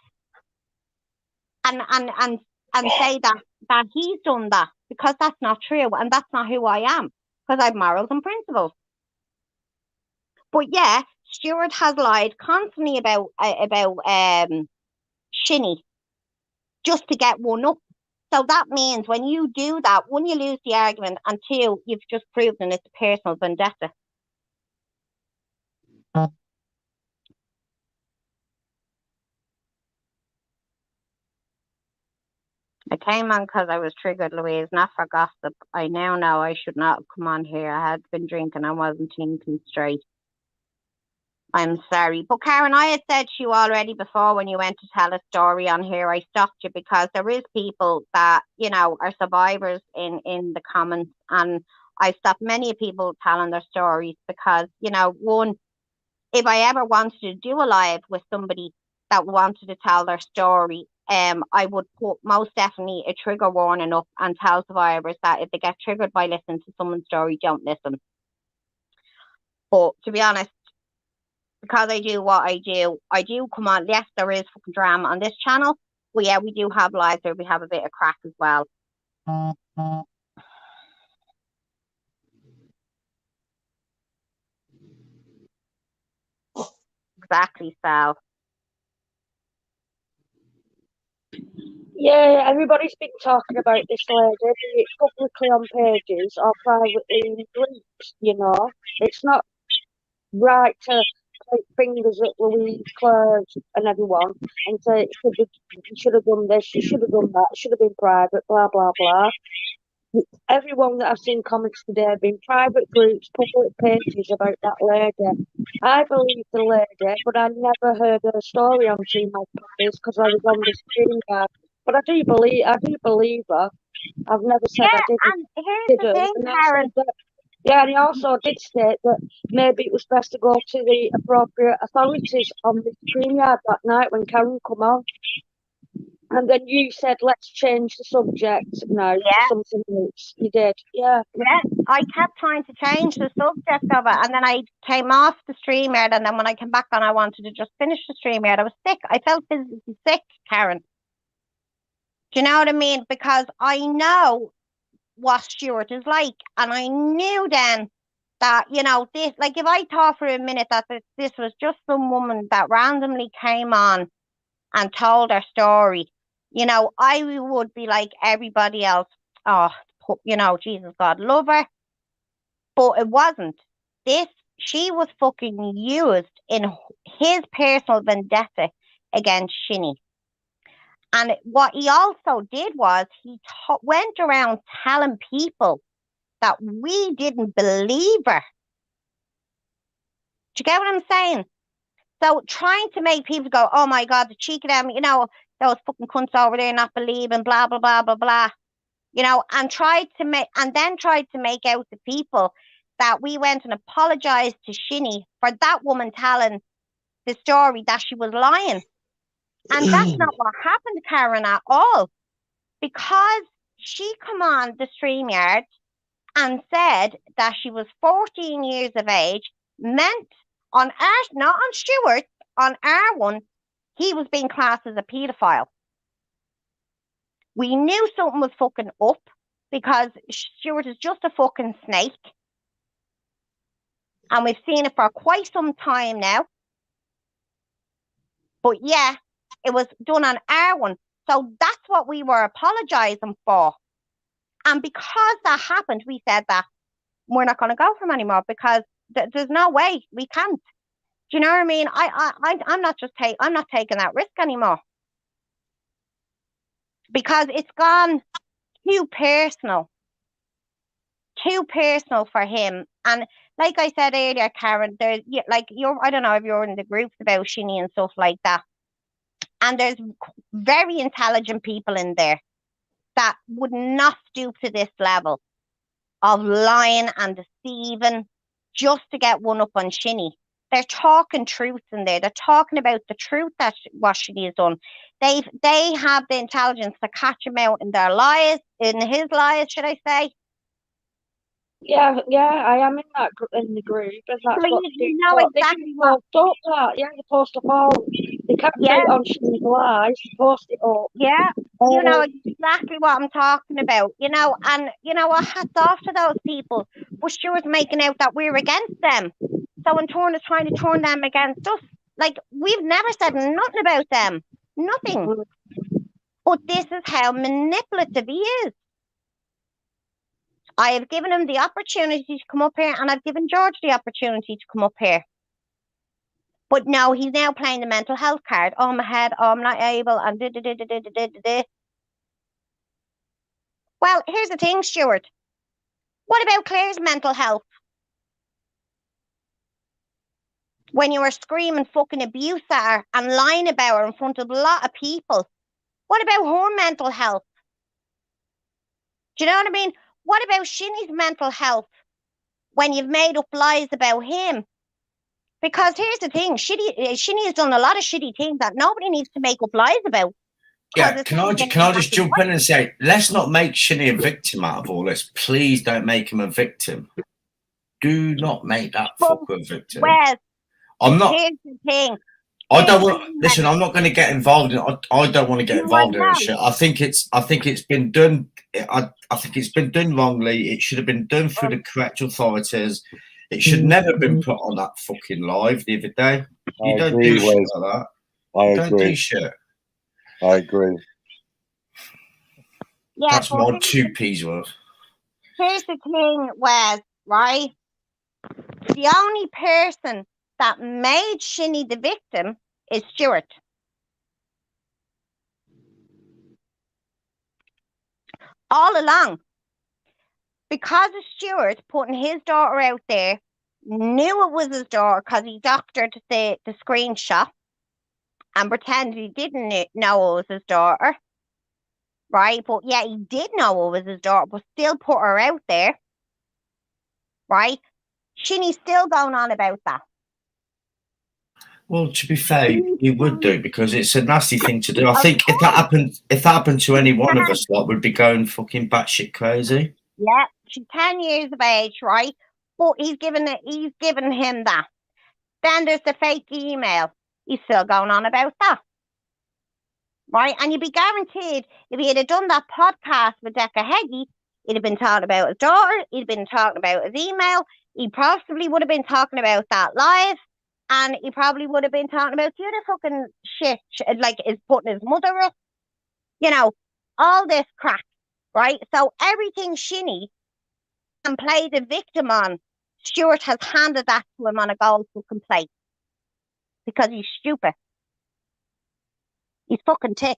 and say that he's done that, because that's not true and that's not who I am, because I have morals and principles. But yeah, Stuart has lied constantly about Shinny just to get one up. So that means when you do that, one, you lose the argument, and two, you've just proven it's a personal vendetta. I came on because I was triggered, Louise, not for gossip. I now know I should not have come on here. I had been drinking. I wasn't thinking straight. I'm sorry. But Karen, I had said to you already before when you went to tell a story on here, I stopped you because there is people that, you know, are survivors in the comments. And I stopped many people telling their stories because, you know, one, if I ever wanted to do a live with somebody that wanted to tell their story, I would put most definitely a trigger warning up and tell survivors that if they get triggered by listening to someone's story, don't listen. But to be honest, because I do what I do come on. Yes, there is fucking drama on this channel. But yeah, we do have lives where we have a bit of crack as well. exactly, Sal. Yeah, everybody's been talking about this lady, be it publicly on pages or privately in groups, you know. It's not right to point fingers at Louise Clare and everyone and say you should have done this, you should have done that, it should have been private, blah, blah, blah. Everyone that I've seen comments today have been private groups, public pages about that lady. I believe the lady, but I never heard her story on Female Puppies because I was on the screen guard. But I do believe her. I've never said Yeah, I and here's the thing, And I Karen. said that, yeah, and he also did state that maybe it was best to go to the appropriate authorities on the screen yard that night when Karen come on. And then you said, let's change the subject now to something else. You did, yeah. Yeah, I kept trying to change the subject of it, and then I came off the StreamYard, and then when I came back on, I wanted to just finish the StreamYard. I was sick. I felt physically sick, Karen. Do you know what I mean? Because I know what Stuart is like, and I knew then that, you know, this, like, if I thought for a minute that this was just some woman that randomly came on and told her story, you know, I would be like everybody else. Oh, you know, Jesus, God love her. But it wasn't. She was fucking used in his personal vendetta against Shinny. And what he also did was he went around telling people that we didn't believe her. Do you get what I'm saying? So trying to make people go, oh my God, the cheek of them, you know, those fucking cunts over there not believing, blah, blah, blah, blah, blah. You know, and tried to make out to people that we went and apologized to Shinny for that woman telling the story that she was lying. And that's not what happened, Karen, at all. Because she come on the StreamYard and said that she was 14 years of age, meant on our, not on Stuart, on our one, he was being classed as a paedophile. We knew something was fucking up because Stuart is just a fucking snake. And we've seen it for quite some time now. But yeah, it was done on our one. So that's what we were apologising for. And because that happened, we said that we're not going to go for him anymore because there's no way we can't. Do you know what I mean? I'm not taking that risk anymore. Because it's gone too personal for him. And like I said earlier, Karen, there's like I don't know if you're in the groups about Shinny and stuff like that. And there's very intelligent people in there that would not stoop to this level of lying and deceiving just to get one up on Shinny. They're talking truth in there. They're talking about the truth that what Shinny has done. They have the intelligence to catch him out in their lies, in his lies, should I say? Yeah, I am in the group, and that's So what you know exactly what. Post that, yeah, they post up all. They can't do it on Shinny's lies. They post it up. Yeah, you know exactly what I'm talking about. You know, and you know what? Hats off to those people. But Stuart's making out that we're against them. So in turn, is trying to turn them against us. Like we've never said nothing about them. Nothing. But this is how manipulative he is. I have given him the opportunity to come up here, and I've given George the opportunity to come up here. But no, he's now playing the mental health card. Oh, my head, oh, I'm not able, and Well, here's the thing, Stuart. What about Claire's mental health? When you were screaming fucking abuse at her and lying about her in front of a lot of people. What about her mental health? Do you know what I mean? What about Shinny's mental health when you've made up lies about him? Because here's the thing, Shinny has done a lot of shitty things that nobody needs to make up lies about. Yeah, can I just jump in and say, let's not make Shinny a victim out of all this. Please don't make him a victim. Do not make that fucker a victim. Well, I'm not. Here's the thing. I don't want. Listen, I'm not going to get involved in. I don't want to get involved in this shit. I think it's been done. I think it's been done wrongly. It should have been done through the correct authorities. It should never have been put on that fucking live the other day. You don't do shit like that. I Don't agree. do shit. I agree. Yeah, That's but my 2p's worth. here's the thing, Wes, right? The only person that made Shinny the victim is Stuart. All along. Because of Stuart putting his daughter out there, knew it was his daughter because he doctored the screenshot and pretended he didn't know it was his daughter. Right? But yeah, he did know it was his daughter, but still put her out there. Right? Shinny's still going on about that. Well, to be fair, you would do because it's a nasty thing to do. I think if that happened to any one of us, like, we'd be going fucking batshit crazy. Yeah, she's 10 years of age, right? But he's given him that. Then there's the fake email. He's still going on about that. Right? And you'd be guaranteed if he had done that podcast with Decca Heggie, he'd have been talking about his daughter, he'd have been talking about his email, he possibly would have been talking about that live, and he probably would have been talking about the other fucking shit, like is putting his mother up. You know, all this crap, right? So everything Shinny can play the victim on, Stuart has handed that to him on a gold fucking plate. Because he's stupid. He's fucking tick.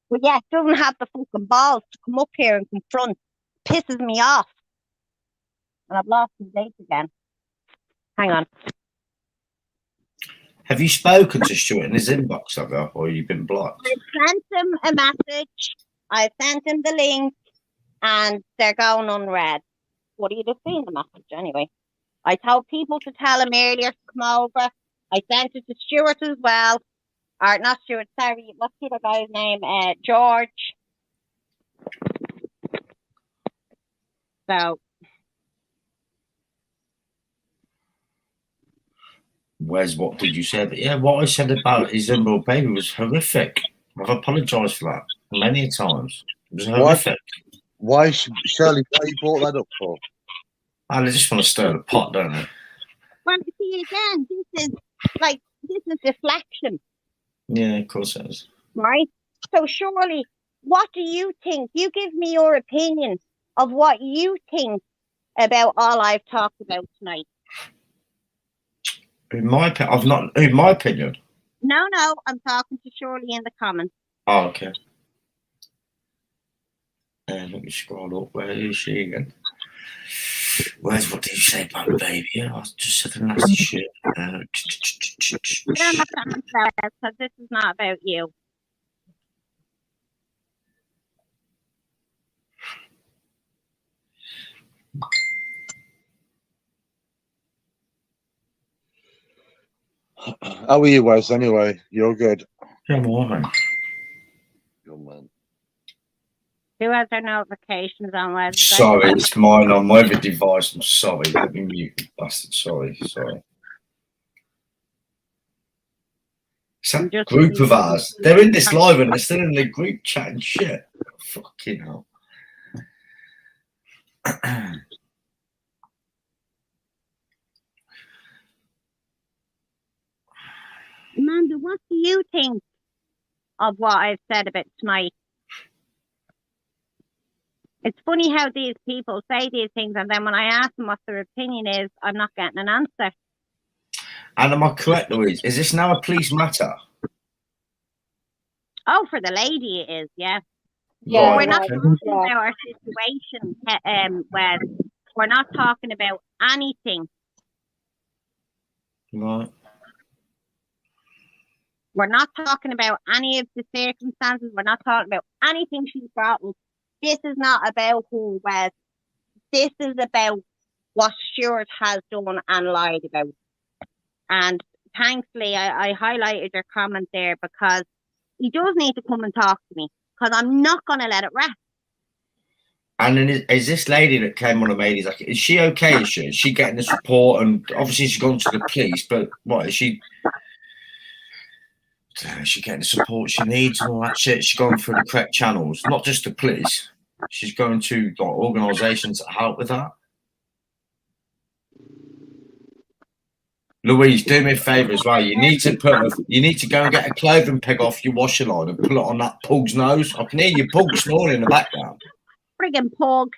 But yeah, doesn't have the fucking balls to come up here and confront. Pisses me off. And I've lost his date again. Hang on. Have you spoken to Stuart in his inbox, have you? Or you've been blocked? I sent him a message. I sent him the link. And they're going unread. What are you just seeing the message anyway? I told people to tell him earlier to come over. I sent it to Stuart as well. Or not Stuart, sorry. What's the other guy's name? George. So. Wes, what did you say? But yeah, what I said about his unborn baby was horrific. I've apologised for that many times. It was horrific. Why, Shirley, why you brought that up for? And they just want to stir the pot, don't they? Well, you see, again, this is deflection. Yeah, of course it is. Right? So surely, what do you think? You give me your opinion of what you think about all I've talked about tonight. In my opinion. No, I'm talking to Shirley in the comments. Oh, okay. Let me scroll up. Where is she again? What did you say about the baby? Yeah, I just said the nasty shit. You don't have to answer that because this is not about you. How are you, Wes? Anyway, you're good. Come on. Good man. Who has their notifications on Wednesday? Sorry, it's mine on my other device. I'm sorry. Let me mute, bastard. Sorry. It's that group of ours. They're in this live and they're still in the group chat and shit. Fucking hell. Amanda, what do you think of what I've said about tonight? It's funny how these people say these things, and then when I ask them what their opinion is, I'm not getting an answer. And am I correct, Louise? Is this now a police matter? Oh, for the lady it is, yeah. Yeah, We're not okay. talking about our situation, where we're not talking about anything. Right. We're not talking about any of the circumstances. We're not talking about anything she's brought up. This is not about who Wes. This is about what Stuart has done and lied about. And thankfully, I highlighted your comment there because he does need to come and talk to me because I'm not going to let it rest. And then is this lady that came on and made like, is she okay? Is she getting the support? And obviously she's gone to the police, but what is she? Is she getting the support she needs and all that shit? She's going through the correct channels, not just the police. She's going to like, organisations that help with that. Louise, do me a favour as well. You need to go and get a clothing peg off your washer line and pull it on that pug's nose. I can hear your pug snoring in the background. Friggin' pug.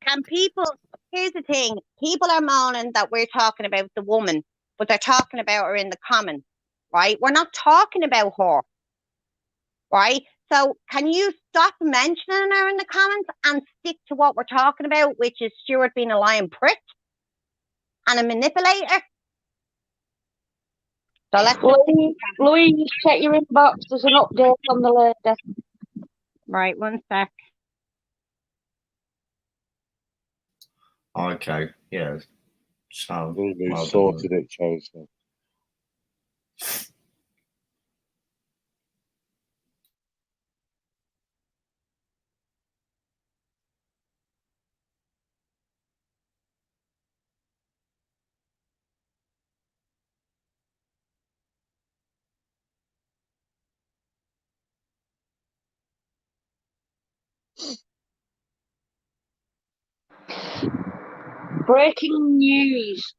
Can people, here's the thing, people are moaning that we're talking about the woman, but they're talking about her in the comments, right? We're not talking about her, right? So can you stop mentioning her in the comments and stick to what we're talking about, which is Stuart being a lying prick and a manipulator? So let's Louise, check your inbox. There's an update on the lady. right, one sec. Okay, yeah. So We well sorted done. it, Chelsea. Breaking news.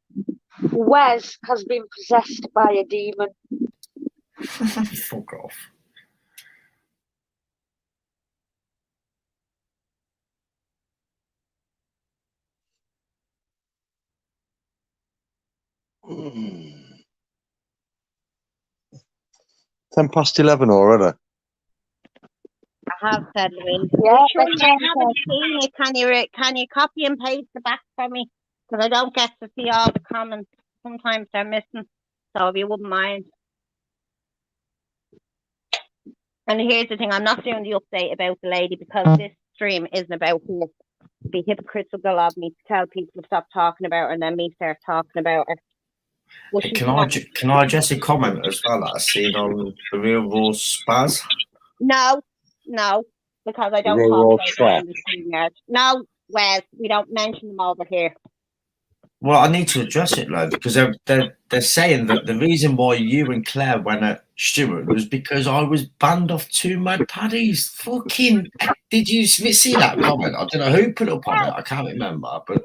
Wes has been possessed by a demon. Fuck off. Mm. 11 already. I have said, Louise. Yeah, Sure, that's I what haven't seen it. Can you copy and paste the back for me? Because I don't get to see all the comments. Sometimes they're missing. So if you wouldn't mind. And here's the thing, I'm not doing the update about the lady because this stream isn't about her. It'd be hypocritical of me to tell people to stop talking about her and then me start talking about her. Well, she's Can I just a comment as well that I seen on the Real Raw Spaz? No, because I don't Rural talk about trap. them in the stream yard. No, Wes, we don't mention them over here. Well, I need to address it, though, because they're saying that the reason why you and Claire went at Stuart was because I was banned off 2 mad paddies. Fucking, did you see that comment? I don't know who put up on it. I can't remember, but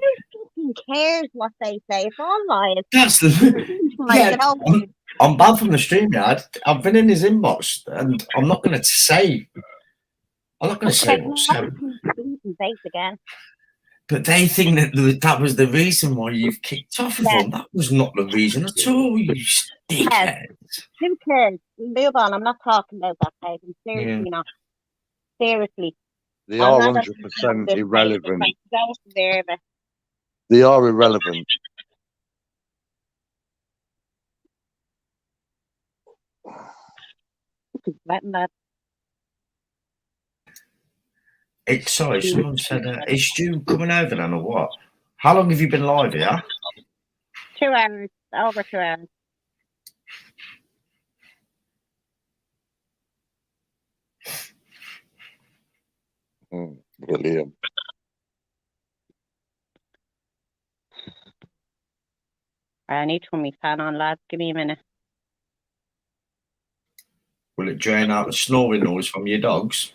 Who cares what they say? It's all lies. that's the yeah. I'm banned from the stream yard. I've been in his inbox, and I'm not going to say what's said. Again. But they think that was the reason why you've kicked off of them. That was not the reason at all, you dickhead. Who cares? Move on. I'm not talking about that, Hayden. Seriously not. Seriously. They are 100% irrelevant. Don't deserve it. They are irrelevant. Letting that. Sorry, someone said, is Stu coming over then or what? How long have you been live here? 2 hours. Over 2 hours. Brilliant. I need to put my fan on, lads. Give me a minute. Will it drain out the snoring noise from your dogs?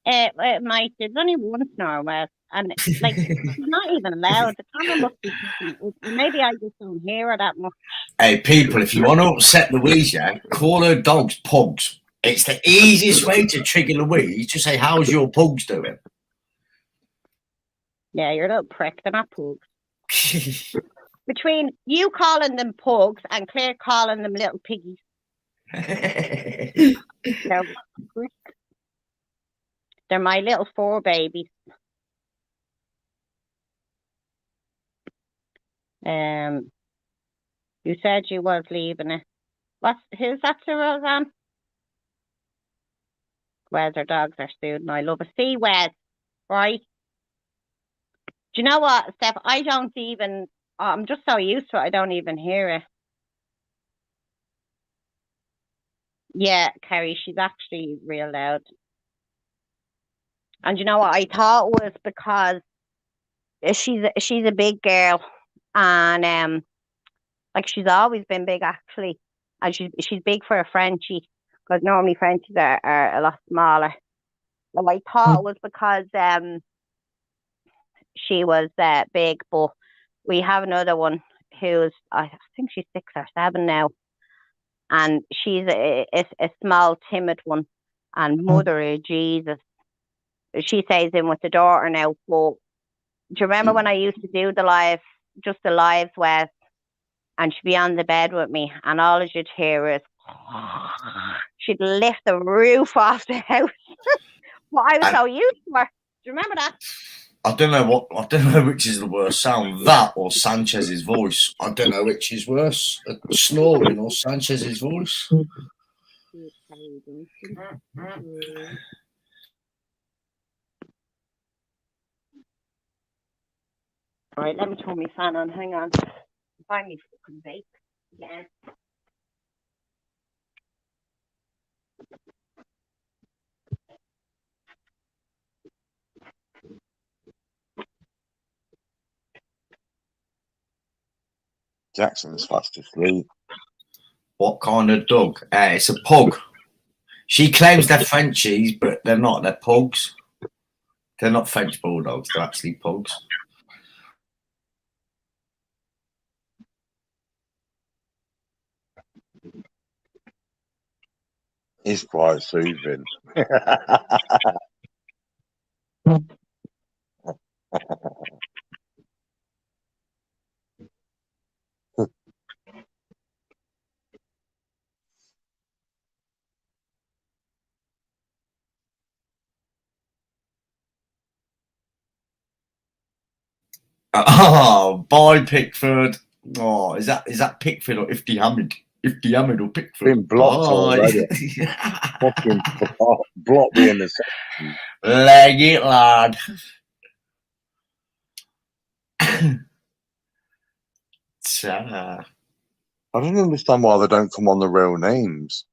It might. There's only one snore, Wes. And like, it's not even allowed. The camera must be. Maybe I just don't hear her that much. Hey, people, if you want to upset Louise, yeah, call her dogs pugs. It's the easiest way to trigger Louise to say, how's your pugs doing? Yeah, you're a little prick. They're not pugs. Between you calling them pugs and Claire calling them little piggies. They're my little 4 babies. You said you was leaving it. Who's that to Roseanne? Wes, our dogs are student. I love it. See, Wes, right? Do you know what, Steph? I don't even. I'm just so used to it. I don't even hear it. Yeah, Carrie, she's actually real loud. And you know what? I thought it was because she's a big girl, and like she's always been big actually, and she's big for a Frenchie, because normally Frenchies are a lot smaller. So I thought it was because she was big, but we have another one who's, I think she's 6 or 7 now, and she's a small, timid one. And mother of Jesus, she stays in with the daughter now. But do you remember when I used to do the lives, Wes, and she'd be on the bed with me, and all you'd hear is, she'd lift the roof off the house. Well, I was so used to her. Do you remember that? I don't know which is the worst sound, that or Sanchez's voice. I don't know which is worse, snoring or Sanchez's voice. Right, let me turn my fan on. Hang on. Find me fucking vape again. Jackson's fast asleep. What kind of dog? It's a pug. She claims they're Frenchies, but they're not. They're pugs. They're not French bulldogs. They're actually pugs. He's quite soothing. Oh, boy, Pickford. Oh, is that Pickford or Ifty Hamid? Ifty Hamid or Pickford? Been blocked already. Fucking blocked me in the section. Leg it, lad. I don't understand why they don't come on the real names.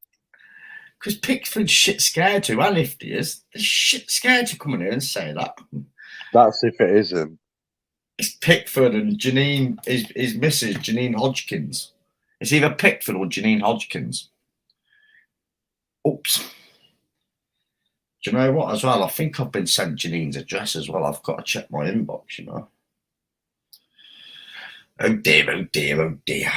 Because Pickford's shit scared to, and Ifty is. They're shit scared to come in here and say that. That's if it isn't. It's Pickford and Janine, his missus, Janine Hodgkins. It's either Pickford or Janine Hodgkins. Oops. Do you know what, as well? I think I've been sent Janine's address as well. I've got to check my inbox, you know. Oh dear, oh dear, oh dear.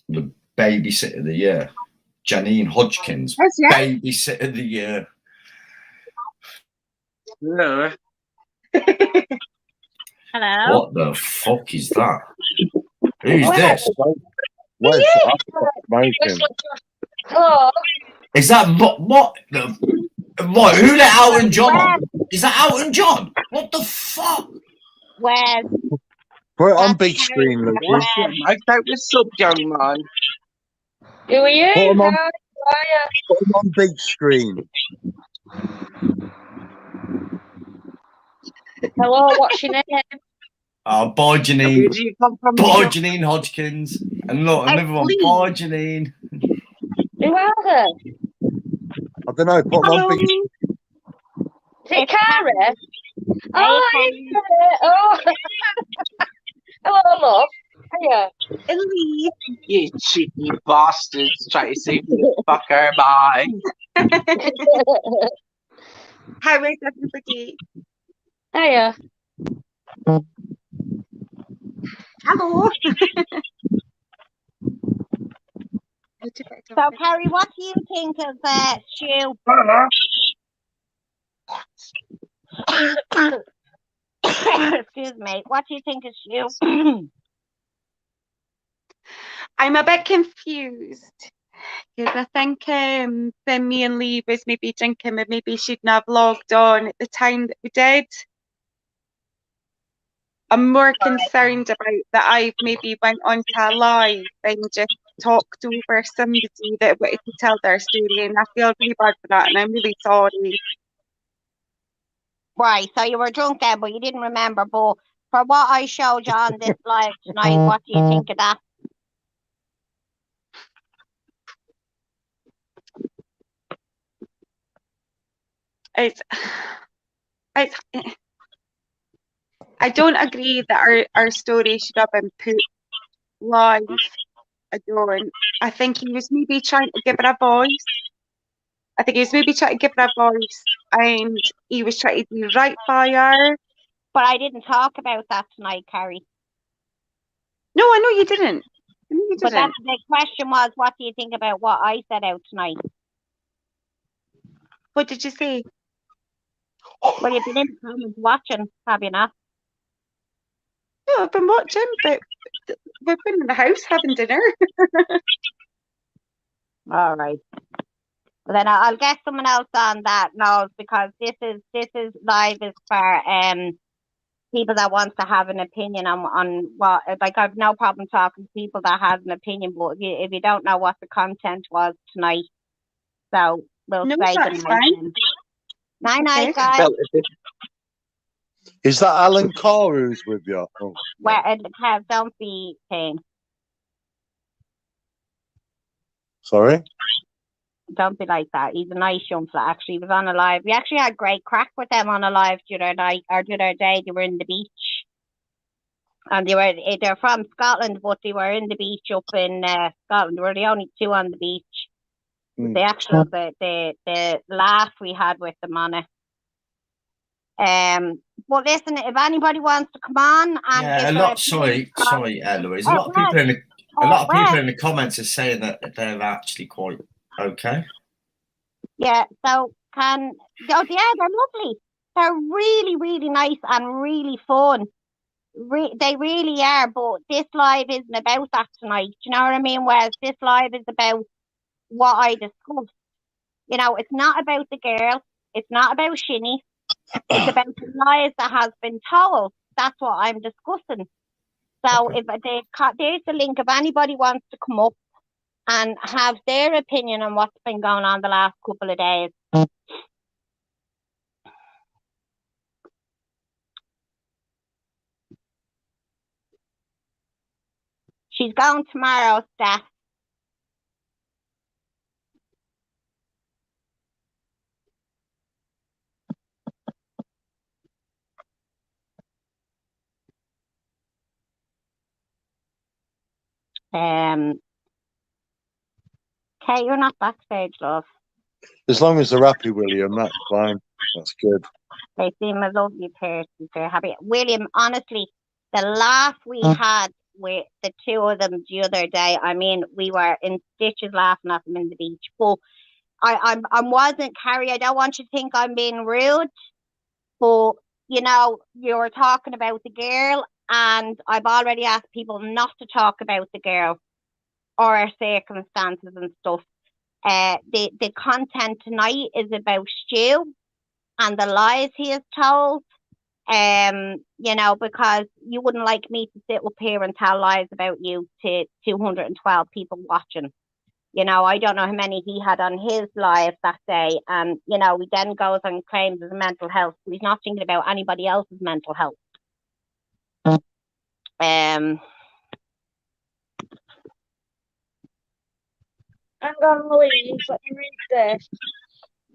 The babysitter of the year. Janine Hodgkins. Babysitter of the year. Hello. Hello. What the fuck is that? Who's this? Where's smoking? Hello. Is that what? Who let Elton John on? Is that Elton John? What the fuck? Wes. Put it on big screen, Lucas. What's your mic out with sub, young man? Who are you? Put 'em on- How are you? Put them on big screen. Hello, what's your name? Oh, bye, Where Janine. do you come from? Bye, Janine Hodgkins. And look, another one. Bye, Janine. Who are they? I don't know. Put them on big screen. Is it Cara? Oh, hey, Cara. Oh. Hello, love. Hiya. Ellie. You cheeky bastards. Try to save me the fucker. Bye. How is everybody? Hiya. Hello. So, Carrie, what do you think of Stu? Excuse me. What do you think of Stu? I'm a bit confused because I think when me and Lee was maybe drinking, we maybe shouldn't have logged on at the time that we did. I'm more concerned about that I've maybe went onto a live and just talked over somebody that wanted to tell their story, and I feel really bad for that, and I'm really sorry. Right, so you were drunk then, but you didn't remember. But for what I showed you on this live tonight, what do you think of that? It's I don't agree that our story should have been put live. I don't. I think he was maybe trying to give it a voice. I think he was maybe trying to give her a voice, and he was trying to do right by her. But I didn't talk about that tonight, Carrie. No, I know you didn't. I know you But didn't. the question was, what do you think about what I said out tonight? What did you say? Well, you've been in the comments watching, have you not? No, I've been watching, but we've been in the house having dinner. All right. Well, then I'll get someone else on that now, because this is live as for people that wants to have an opinion on what, like, I've no problem talking to people that have an opinion, but if you don't know what the content was tonight, so we'll No, say that's fine. goodnight. Night night, Okay. guys. Well, Is that Alan Carr who's with you? Oh, Well, don't be saying, sorry. don't be like that. He's a nice young fella. Actually, he was on a live. We actually had great crack with them on a live the other night, or the other day. They were in the beach, and they're from Scotland, but they were in the beach up in Scotland. They were the only two on the beach. Mm. The actual the laugh we had with them on it. But listen, if anybody wants to come on and Yeah, give a their lot. opinion Sorry, Louise. A Oh, lot of people well. in Well, the comments are saying that they're actually quite okay. yeah, so yeah, they're lovely. They're really, really nice and really fun. They really are, but this live isn't about that tonight. Do you know what I mean? Whereas this live is about what I discussed. You know, it's not about the girl. It's not about Shinny. It's about the lies that has been told. That's what I'm discussing. So Okay. if there's the link, if anybody wants to come up and have their opinion on what's been going on the last couple of days. She's going tomorrow, Steph. Kate, you're not backstage, love. As long as they're happy, William, that's fine. That's good. They seem a lovely pair, to be fair. Happy. William, honestly, the laugh we had with the two of them the other day, I mean, we were in stitches laughing at them in the beach. But I wasn't, Carrie, I don't want you to think I'm being rude, but, you know, you were talking about the girl, and I've already asked people not to talk about the girl or her circumstances and stuff. The content tonight is about Stu and the lies he has told. You know, because you wouldn't like me to sit up here and tell lies about you to 212 people watching. You know, I don't know how many he had on his live that day. And, you know, he then goes and claims his mental health. He's not thinking about anybody else's mental health. Hang on, Louise, let me read this.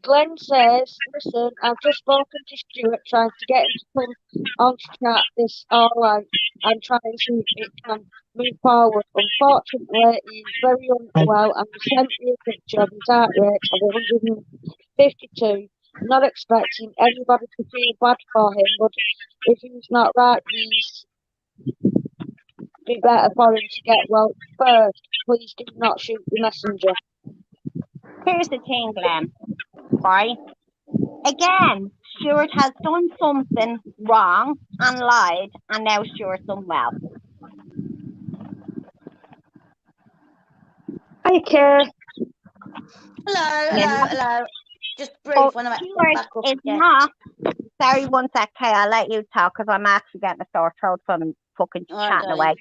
Glenn says, listen, I've just spoken to Stuart trying to get him to come on to chat this all out and try and see if it can move forward. Unfortunately, he's very unwell and he sent me a picture of his heart rate of 152. Not expecting anybody to feel bad for him, but if he's not right, he's be better for him to get well first. Please do not shoot the messenger. Here's the thing, Glenn. Right? Again, Stuart has done something wrong and lied, and now Stuart's unwell. Hi, Kay. Hello. Just brief But when I'm Stuart back up is again. not. Sorry, one sec, Kay. I'll let you talk because I'm actually getting a sore throat from fucking chatting away.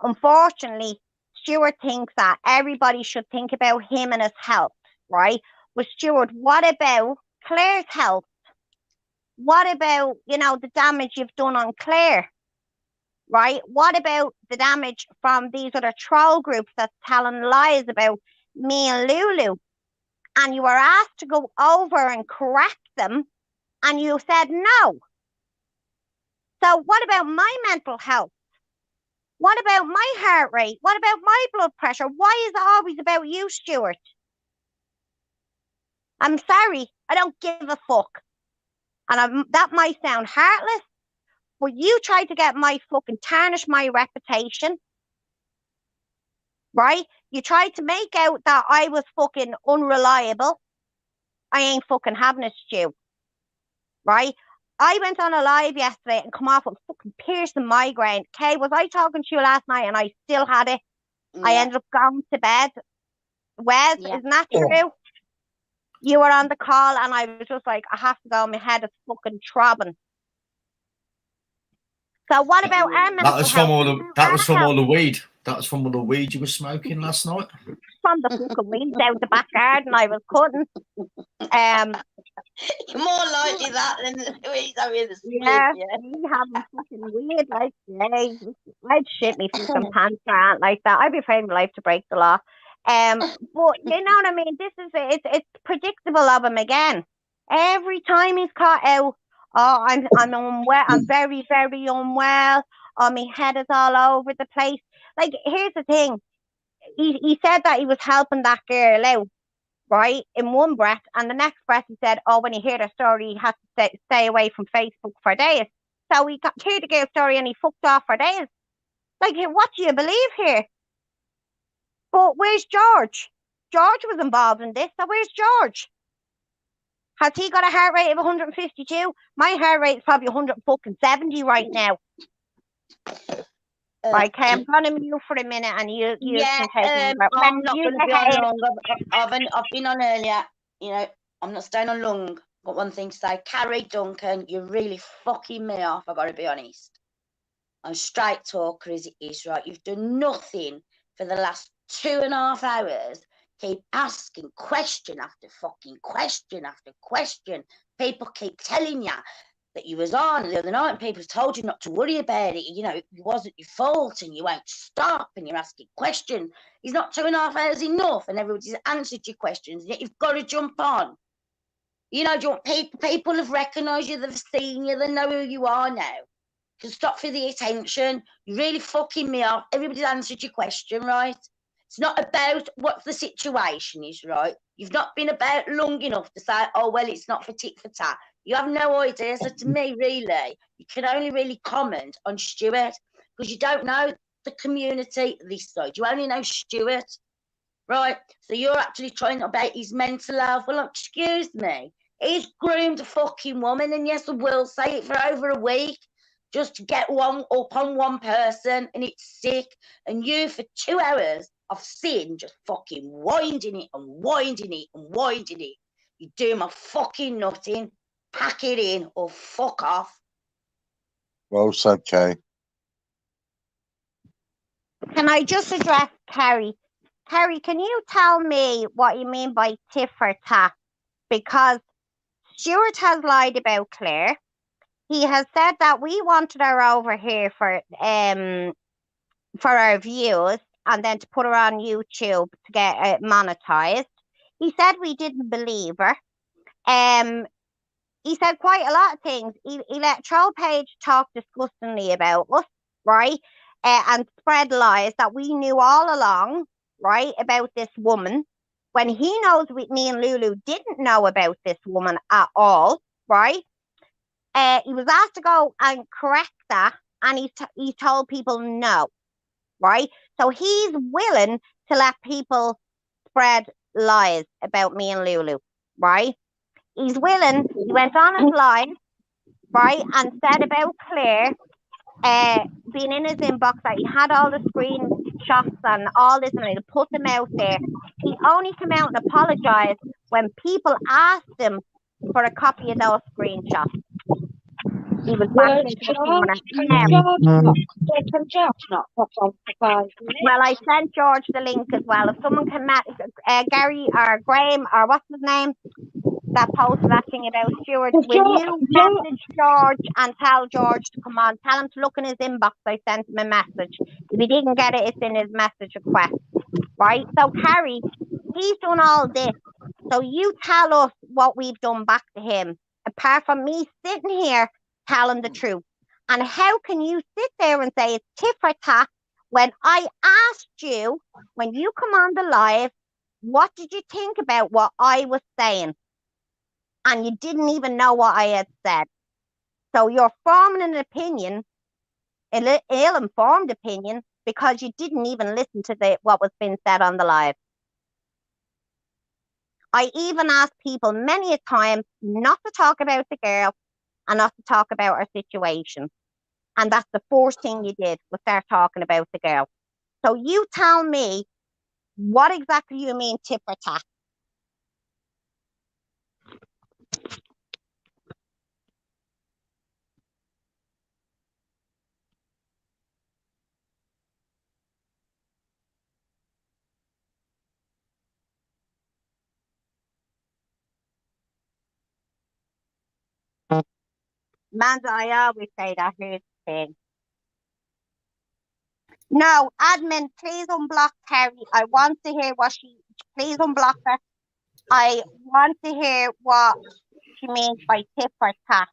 Unfortunately, Stuart thinks that everybody should think about him and his health, right? But Stuart, what about Claire's health? What about, you know, the damage you've done on Claire, right? What about the damage from these other troll groups that's telling lies about me and Lulu? And you were asked to go over and correct them, and you said no. So what about my mental health? What about my heart rate? What about my blood pressure? Why is it always about you, Stuart? I'm sorry, I don't give a fuck. And that might sound heartless, but you tried to get my fucking tarnish my reputation, right? You tried to make out that I was fucking unreliable. I ain't fucking having it, Stu, right? I went on a live yesterday and come off with fucking piercing migraine. Kay, was I talking to you last night and I still had it? I Yeah. ended up going to bed. Wes, Yeah. isn't that true? You were on the call and I was just like, I have to go, my head is fucking throbbing. So what about our That mental was from health? all the that was from all the weed. That was from all the weed you were smoking last night. From the fucking weeds out the back garden I was cutting. You're more likely that than he's having a split. Yeah, Yeah. me having fucking weed like today. I'd shit me fucking pants around like that. I'd be afraid of my life to break the law. But you know what I mean? This is it's predictable of him again. Every time he's caught out, oh, I'm unwell. I'm very very unwell. Oh, my head is all over the place. Like, here's the thing. He said that he was helping that girl out, right, in one breath, and the next breath he said, oh, when he heard her story, he had to stay away from Facebook for days. So he got heard the girl's story and he fucked off for days. Like, what do you believe here? But where's George? George was involved in this, so where's George? Has he got a heart rate of 152? My heart rate is probably 170 right now. Right, okay, I'm gonna mute for a minute, and you Yeah, can take over. I'm not going to be on ahead. long. I've been on earlier. You know, I'm not staying on long. Got one thing to say. Carrie Duncan, you're really fucking me off. I got to be honest. I'm straight talker as it is, right? You've done nothing for the last 2.5 hours. Keep asking question after fucking question after question. People keep telling you that you was on the other night and people told you not to worry about it. You know, it wasn't your fault and you won't stop and you're asking questions. It's not 2.5 hours enough and everybody's answered your questions. Yet you've got to jump on. You know, people have recognised you, they've seen you, they know who you are now. Can stop for the attention. You're really fucking me off. Everybody's answered your question, right? It's not about what the situation is, right? You've not been about long enough to say, oh, well, it's not for tit for tat. You have no idea. So to me, really, you can only really comment on Stuart because you don't know the community this side. You only know Stuart, right? So you're actually trying about his mental health. Well, excuse me. He's groomed a fucking woman, and yes, I will say it, for over a week just to get one up on one person, and it's sick. And you, for 2 hours, I've seen just fucking winding it and winding it and winding it. You do my fucking nutting, pack it in, or fuck off. Well said, Kay. Can I just address Carrie? Carrie, can you tell me what you mean by tit for tat? Because Stuart has lied about Claire. He has said that we wanted her over here for our views and then to put her on YouTube to get monetized. He said we didn't believe her. He said quite a lot of things. He let Troll Page talk disgustingly about us, right? And spread lies that we knew all along, right, about this woman, when he knows me and Lulu didn't know about this woman at all, right? He was asked to go and correct that, and he told people no, right? So he's willing to let people spread lies about me and Lulu, right? He's willing. He went on his live, right, and said about Claire being in his inbox that he had all the screenshots and all this, and he'll put them out there. He only came out and apologized when people asked him for a copy of those screenshots. He was back in George, can George not pop on for 5 minutes? Well, I sent George the link as well. If someone can Gary or Graham or what's his name that posted that thing about Stuart, will you message George and tell George to come on? Tell him to look in his inbox. I sent him a message. If he didn't get it, it's in his message request. Right? So, Carrie, he's done all this. So you tell us what we've done back to him, apart from me sitting here telling the truth. And how can you sit there and say it's tit for tat when I asked you, when you come on the live, what did you think about what I was saying? and you didn't even know what I had said. So you're forming an opinion, an ill-informed opinion, because you didn't even listen to what was being said on the live. I even asked people many a time not to talk about the girl and not to talk about her situation. And that's the first thing you did, was start talking about the girl. So you tell me, what exactly you mean tip or tap? Amanda, I always say that. Here's the thing. No, admin, please unblock Terry. I want to hear what please unblock her. I want to hear what she means by tip or tap.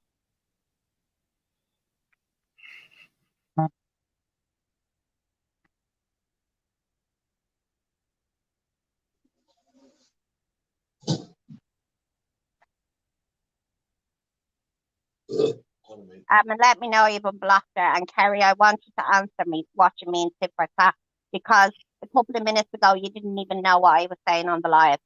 Let me know you've unblocked her. And Kerry, I want you to answer me what you mean tip or tap, because a couple of minutes ago you didn't even know what I was saying on the live.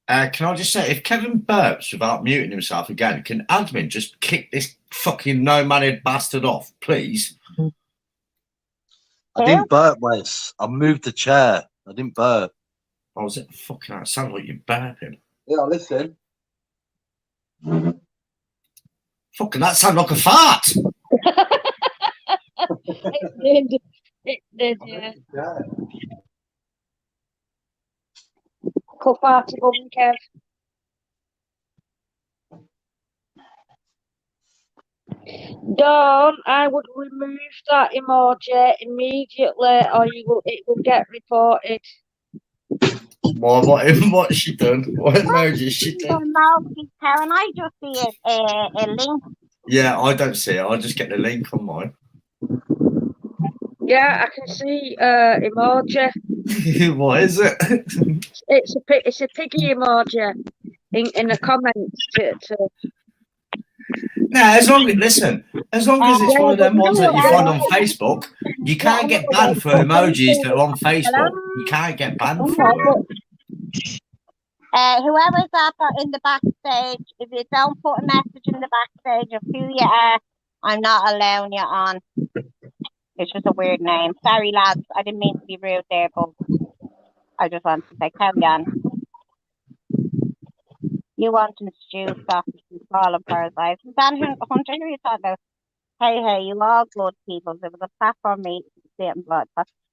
Can I just say, if Kevin burps without muting himself again, can admin just kick this fucking no-mannered bastard off, please? I didn't burp, Wes. I moved the chair. I didn't burp. Oh, was it fucking out? It sounded like you're burping. Yeah, listen. Fucking, that sounded like a fart. It did. It did, yeah. Cup out of oven, Kev. Dawn, I would remove that emoji immediately, or it will get reported. What's she done? What emoji has she done? Karen, I just see a link. Yeah, I don't see it. I just get the link on mine. Yeah, I can see emoji. What is it? It's a piggy emoji in the comments to No, as long as it's one of them ones that you find on Facebook, you can't get banned for emojis that are on Facebook. You can't get banned for it. Whoever's up in the backstage, if you don't put a message in the backstage of who you are, I'm not allowing you on. It's just a weird name. Sorry, lads. I didn't mean to be rude there, but I just wanted to say, carry on. You wanting stew, sausage, and falling for his eyes. Dan Hunter, who are you talking about? Hey, you all good people. There was a platform meeting, sitting blood.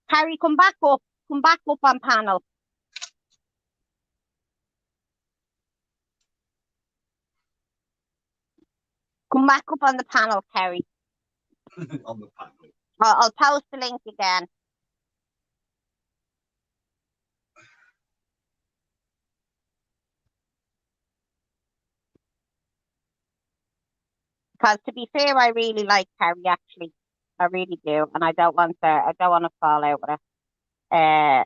Harry, come back up. Come back up on panel. Come back up on the panel, Kerry. On the panel. I'll post the link again. Because to be fair, I really like Kerry. Actually, I really do, and I don't want to fall out with her.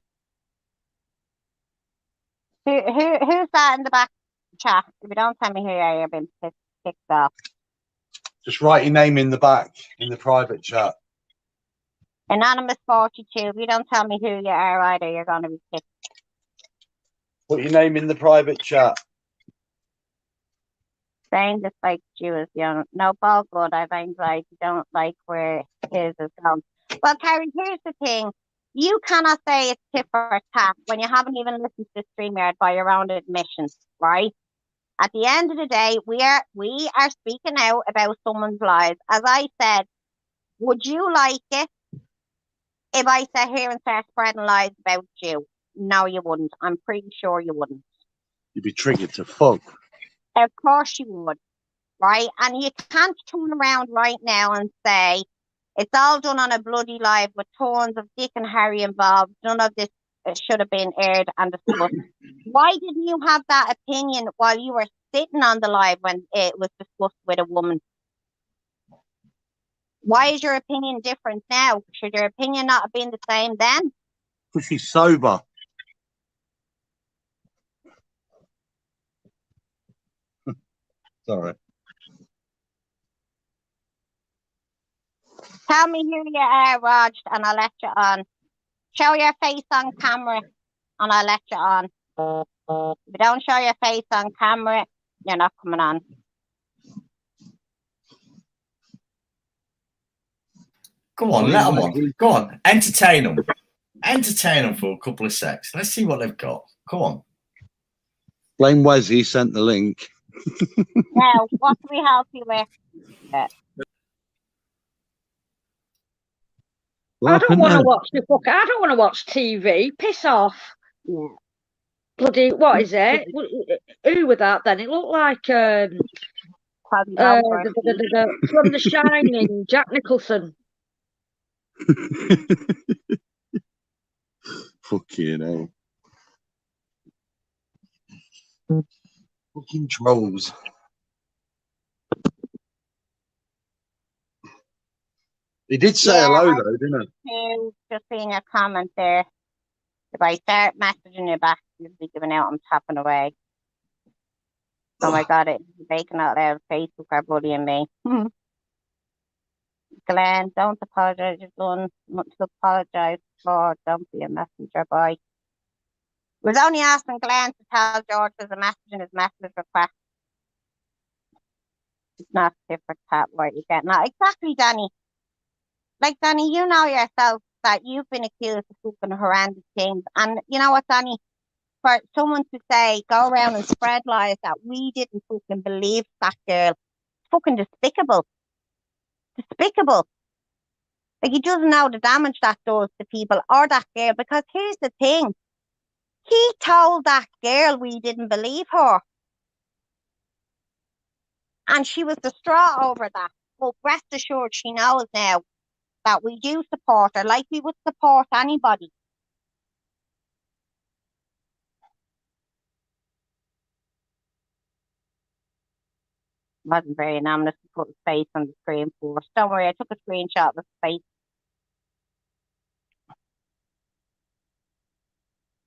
Who's that in the back chat? If you don't tell me who you are, you've been kicked off. Just write your name in the back in the private chat. Anonymous 42. If you don't tell me who you are either, you're going to be kicked. Put your name in the private chat. Saying this like you is young. No, all good. I've anxiety. Don't like where his is going. Well, Carrie, here's the thing. You cannot say it's tip or tap when you haven't even listened to StreamYard by your own admission, right? At the end of the day, we are speaking out about someone's lives. As I said, would you like it if I sat here and start spreading lies about you? No, you wouldn't. I'm pretty sure you wouldn't. You'd be triggered to fuck. Of course you would, right? And you can't turn around right now and say, it's all done on a bloody live with tons of Dick and Harry involved. None of this should have been aired and discussed. Why didn't you have that opinion while you were sitting on the live when it was discussed with a woman? Why is your opinion different now? Should your opinion not have been the same then? Because she's sober. Sorry. Tell me who you are, Rog, and I'll let you on. Show your face on camera, and I'll let you on. If you don't show your face on camera, you're not coming on. Go on, let them on. Go on, entertain them. Entertain them for a couple of secs. Let's see what they've got. Go on. Blame Wesley sent the link. Now, what can we help you with? I don't want to watch the fuck. I don't want to watch TV. Piss off. Yeah. Bloody, what is it? Who was that then? It looked like from The Shining, Jack Nicholson. Fucking hell. Fucking trolls. He did say hello though, didn't he? Just seeing your comment there. If I start messaging you back, you'll be giving out, I'm tapping away. Oh my god, it's making out loud. Facebook are bullying me. Glenn, don't apologise. You've done much to apologise for. Don't be a messenger boy. Was only asking Glenn to tell George there's a message in his message request. It's not different tap what you get. Now, exactly, Danny. Like, Danny, you know yourself that you've been accused of fucking horrendous things. And you know what, Danny? For someone to say, go around and spread lies that we didn't fucking believe that girl, it's fucking despicable. Despicable. Like, he doesn't know the damage that does to people or that girl. Because here's the thing. He told that girl we didn't believe her. And she was distraught over that. But rest assured, she knows now that we do support her like we would support anybody. Wasn't very anonymous to put his face on the screen for us. Don't worry, I took a screenshot of his face.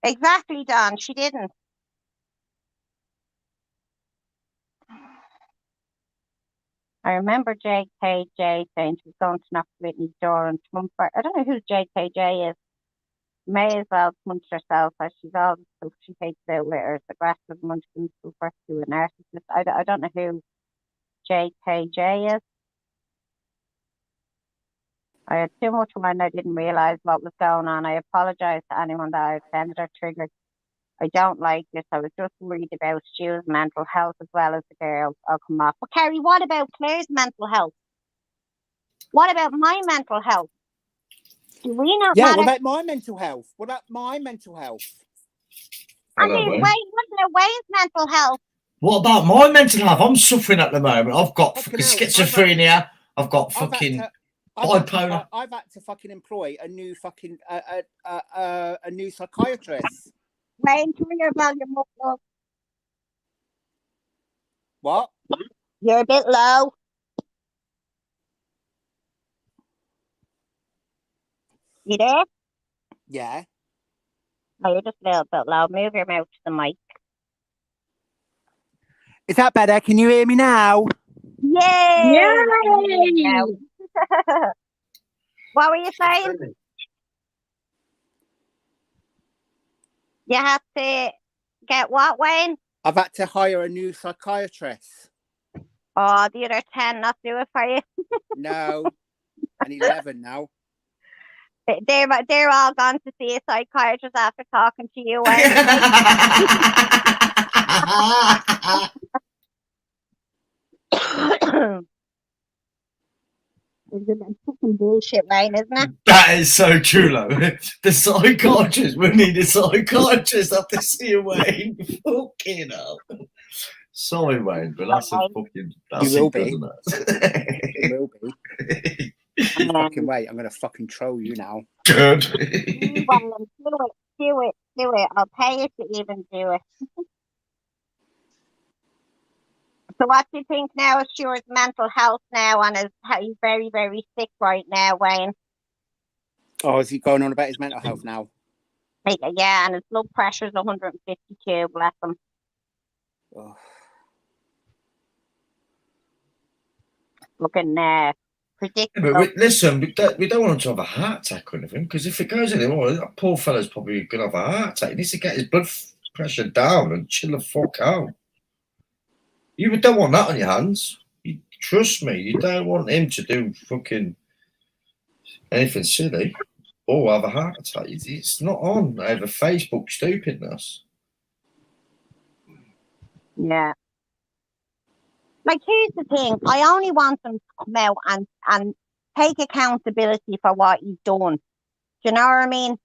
Exactly, Don. She didn't. I remember JKJ saying she was going to knock Whitney's door and Trump. I don't know who JKJ is. May as well punch herself as she's all the stuff she takes out with her. It's aggressive, munchkin, super to a narcissist. I don't know who JKJ is. I had too much wine. I didn't realise what was going on. I apologise to anyone that I offended or triggered. I don't like this. I was just worried about Stu's mental health as well as the girls. I'll come off. But Kerry, what about Claire's mental health? What about my mental health? Do we not Yeah, matter? what about my mental health? What about my mental health? I mean, what about Wayne's mental health? What about my mental health? I'm suffering at the moment. I've got fucking schizophrenia. I've got fucking bipolar. I've had to fucking employ a new fucking a new psychiatrist. Wayne, turn your volume up, love. What? You're a bit low. You there? Yeah. Oh, you're just a little bit low. Move your mouth to the mic. Is that better? Can you hear me now? Yay! Yay! What were you saying? You have to get what, Wayne? I've had to hire a new psychiatrist. Oh, the other 10 not do it for you? No. And 11 now. They're all gone to see a psychiatrist after talking to you, Wayne. It's fucking bullshit, Wayne, isn't it? That is so true, though. The psychiatrist, we need a psychiatrist after seeing Wayne. Fucking hell. Sorry, Wayne, but that's a fucking. That's You will good, be. isn't it? You will be. Fucking wait, I'm gonna fucking troll you now. Good. Well, do it. I'll pay you to even do it. So what do you think now of Stuart's mental health now and he's very, very sick right now, Wayne? Oh, is he going on about his mental health now? Yeah, and his blood pressure's 152, bless him. Oh. Looking Yeah, predictable. but listen, we don't want him to have a heart attack or anything, because if it goes anymore, that poor fella's probably going to have a heart attack. He needs to get his blood pressure down and chill the fuck out. You don't want that on your hands. Trust me, you don't want him to do fucking anything silly or have a heart attack. It's not on over Facebook stupidness. Yeah. Like, here's the thing. I only want him to come out and take accountability for what he's done. Do you know what I mean?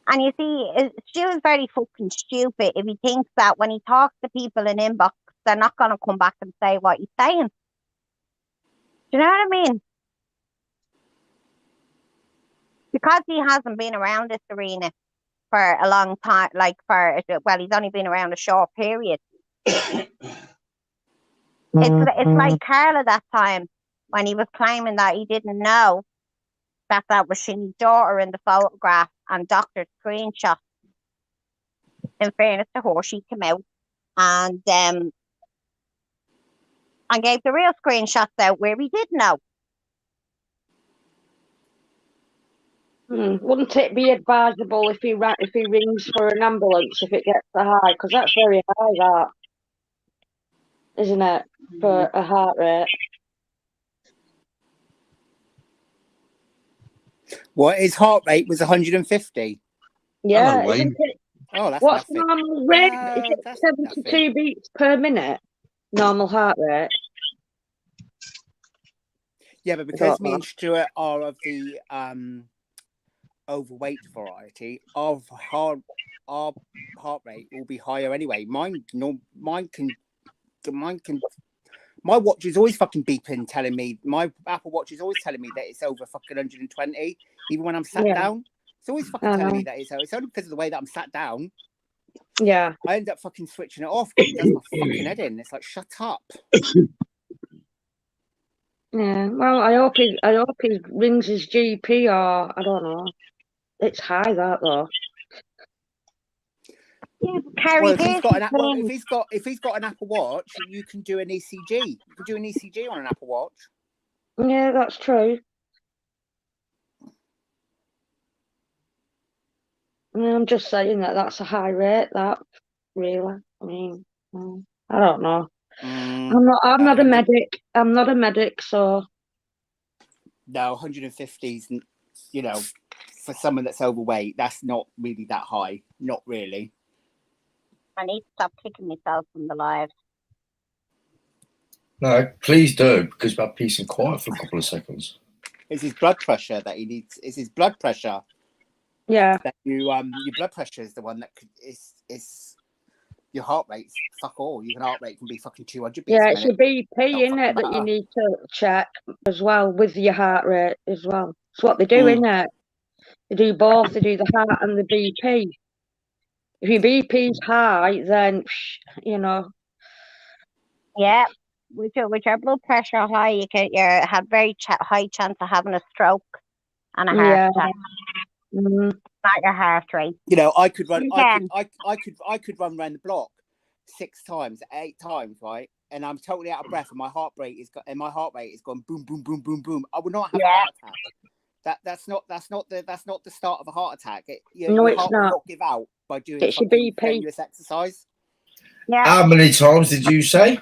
And you see, Stu is very fucking stupid if he thinks that when he talks to people in inbox, they're not going to come back and say what he's saying. Do you know what I mean? Because he hasn't been around this arena for a long time, he's only been around a short period. It's like Carla that time when he was claiming that he didn't know that was Shinny's daughter in the photograph and doctored screenshot. In fairness to her, she came out and gave the real screenshots out where he did know. Wouldn't it be advisable if he rings for an ambulance if it gets so high? Because that's very high, that, isn't it, for a heart rate? What, his heart rate was 150? Yeah, Hello, isn't Wayne. it? Oh, that's What's nothing. normal rate? No, Is it that's 72 nothing. beats per minute? Normal heart rate? Yeah, but because me and Stuart are of the overweight variety, our heart rate will be higher anyway. My watch is always fucking beeping, telling me, my Apple Watch is always telling me that it's over fucking 120, even when I'm sat down. It's always fucking telling me that it's only because of the way that I'm sat down. Yeah. I end up fucking switching it off because it does my fucking head in. It's like, shut up. Yeah. Well, I hope he rings his GP, or I don't know. It's high, that, though. Yeah, Carrie, Well, if he's got an Apple Watch, you can do an ECG. You can do an ECG on an Apple Watch. Yeah, that's true. I'm just saying that's a high rate, that, really. I mean, I don't know. I'm not a medic. I'm not a medic, so. No, 150s, you know, for someone that's overweight, that's not really that high. Not really. I need to stop kicking myself from the live. No, please do, because we've had peace and quiet for a couple of seconds. It's his blood pressure that he needs. It's his blood pressure. Yeah. That your blood pressure is the one that is your heart rate's fuck all. Your heart rate can be fucking 200 beats. Yeah, it's your BP, isn't it, that you need to check as well with your heart rate as well. It's what they do, isn't it? They do both. They do the heart and the BP. If your BP's high, then you know. Yeah, with your blood pressure high, you have very high chance of having a stroke and a heart attack. Not your heart rate. You know, I could run. I could run around the block 6 times, 8 times, right? And I'm totally out of breath, and my heart rate is going boom, boom, boom, boom, boom. I would not have a heart attack. That's not the start of a heart attack. No, your it's heart not. will not give out by doing It's your BP. strenuous exercise. Yeah. How many times did you say?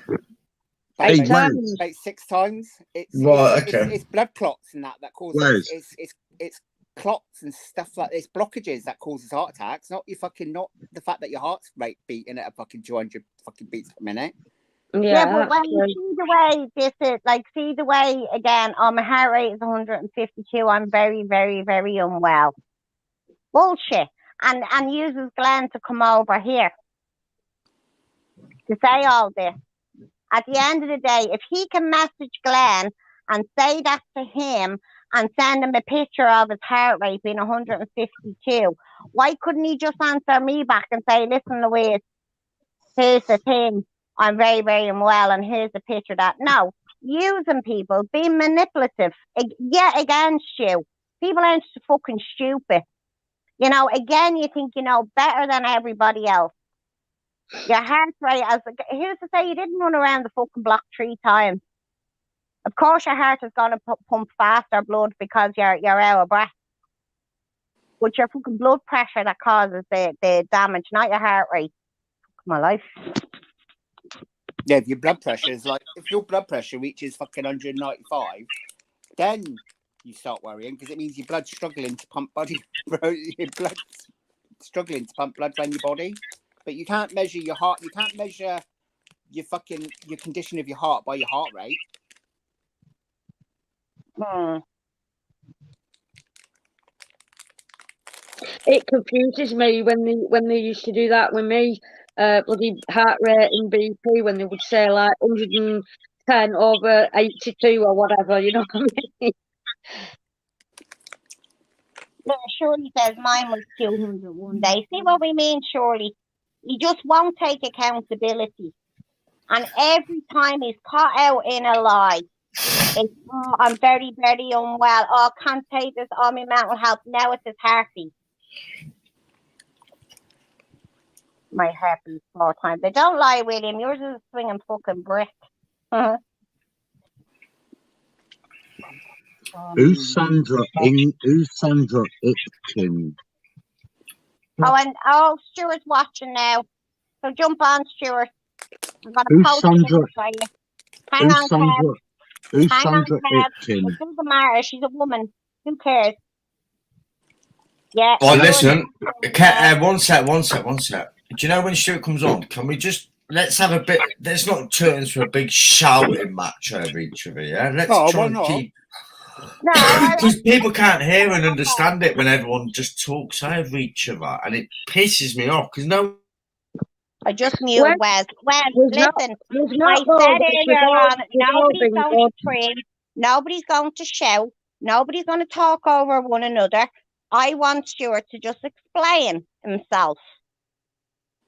8 times. 6 times. It's blood clots and that causes it's clots and stuff like this, blockages that causes heart attacks. Not the fact that your heart rate beating at a fucking 200 fucking beats per minute. Yeah, but when you see the way again, my heart rate is 152. I'm very, very, very unwell. Bullshit. And uses Glenn to come over here to say all this. At the end of the day, if he can message Glenn and say that to him and send him a picture of his heart rate being 152, why couldn't he just answer me back and say, listen, Louise, here's the thing. I'm very, very unwell, and here's a picture of that. No, using people, being manipulative. Yet again, Stu, people aren't fucking stupid. You know, again, you think you know better than everybody else. Your heart rate, who's to say you didn't run around the fucking block 3 times? Of course, your heart is going to pump faster blood because you're out of breath. But your fucking blood pressure that causes the damage, not your heart rate. My life. Yeah, if your blood pressure is like, if your blood pressure reaches fucking 195, then you start worrying because it means your blood's struggling to pump your blood's struggling to pump blood around your body. But you can't measure your heart. You can't measure your condition of your heart by your heart rate. It confuses me when they used to do that with me, bloody heart rate and BP, when they would say like 110 over 82 or whatever, you know what I mean? No, Shirley says mine was 200 one day. See what we mean, Shirley? He just won't take accountability. And every time he's caught out in a lie, it's, oh, I'm very, very unwell. Oh, I can't take this on my mental health. Now it's his heartbeat. My heartbeat 4 times. They don't lie, William. Yours is a swinging fucking brick. Who's Sandra Itkin? Oh, Stuart's watching now. So jump on, Stuart. I'm gonna Who's post Sandra? it for you. Hang on, Kev. Who's Hang on, Sandra Kev. Itkin? It doesn't matter. She's a woman. Who cares? Yeah. Oh, listen. One sec. Do you know when Stuart comes on? Can we just let's have a bit? Let's not turn into a big shouting match over each other. Yeah, let's try and keep. No, because people can't hear and understand it when everyone just talks over each other, and it pisses me off. Because no. I just muted Wes. Wes, listen. I said earlier on, nobody's going to scream, nobody's going to shout, nobody's going to talk over one another. I want Stuart to just explain himself.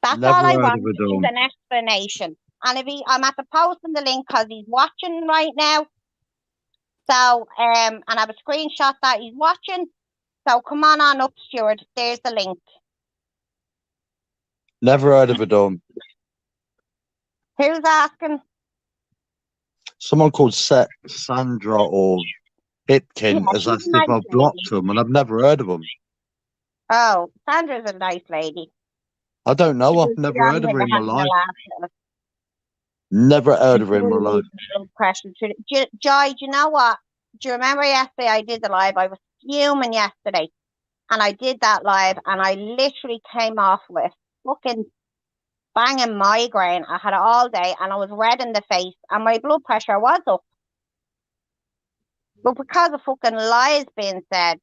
That's all I want, is an explanation. And if I'm at the posting the link because he's watching right now. So, and I have a screenshot that he's watching. So come on up, Stuart. There's the link. Never heard of a dome. Who's asking? Someone called Sandra or Itkin has asked if I've blocked them, and I've never heard of them. Oh, Sandra's a nice lady. I don't know. I've never heard of her in my life. Never heard of her in my life. Joy, do you know what? Do you remember yesterday I did the live? I was fuming yesterday. And I did that live and I literally came off with fucking banging migraine. I had it all day and I was red in the face and my blood pressure was up. But because of fucking lies being said,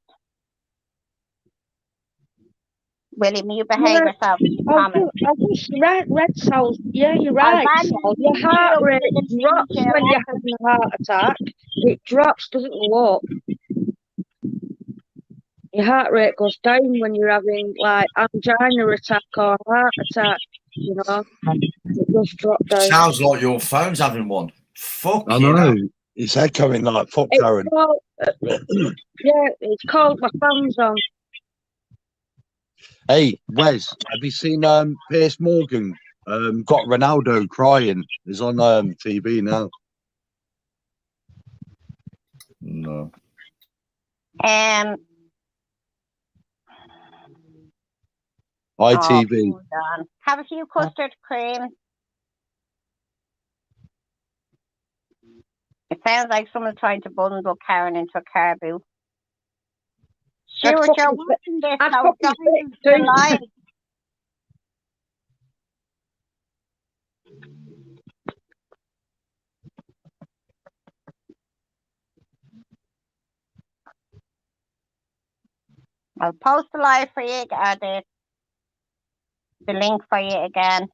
William, you behave yourself. I just red cells. Yeah, you're right. So your heart rate drops when you're having a heart attack. It drops, doesn't go up. Your heart rate goes down when you're having like angina attack or heart attack. You know, it does drop down. Sounds like your phone's having one. Fuck. I know. It's echoing like fuck, Karen. Yeah, it's called my phone's on. Hey, Wes, have you seen Piers Morgan got Ronaldo crying? He's on TV now. No. ITV. Have a few custard creams. It sounds like someone's trying to bundle Karen into a car boot. Stuart, you're watching this, so don't lie. I'll post the live for you, the link for you again.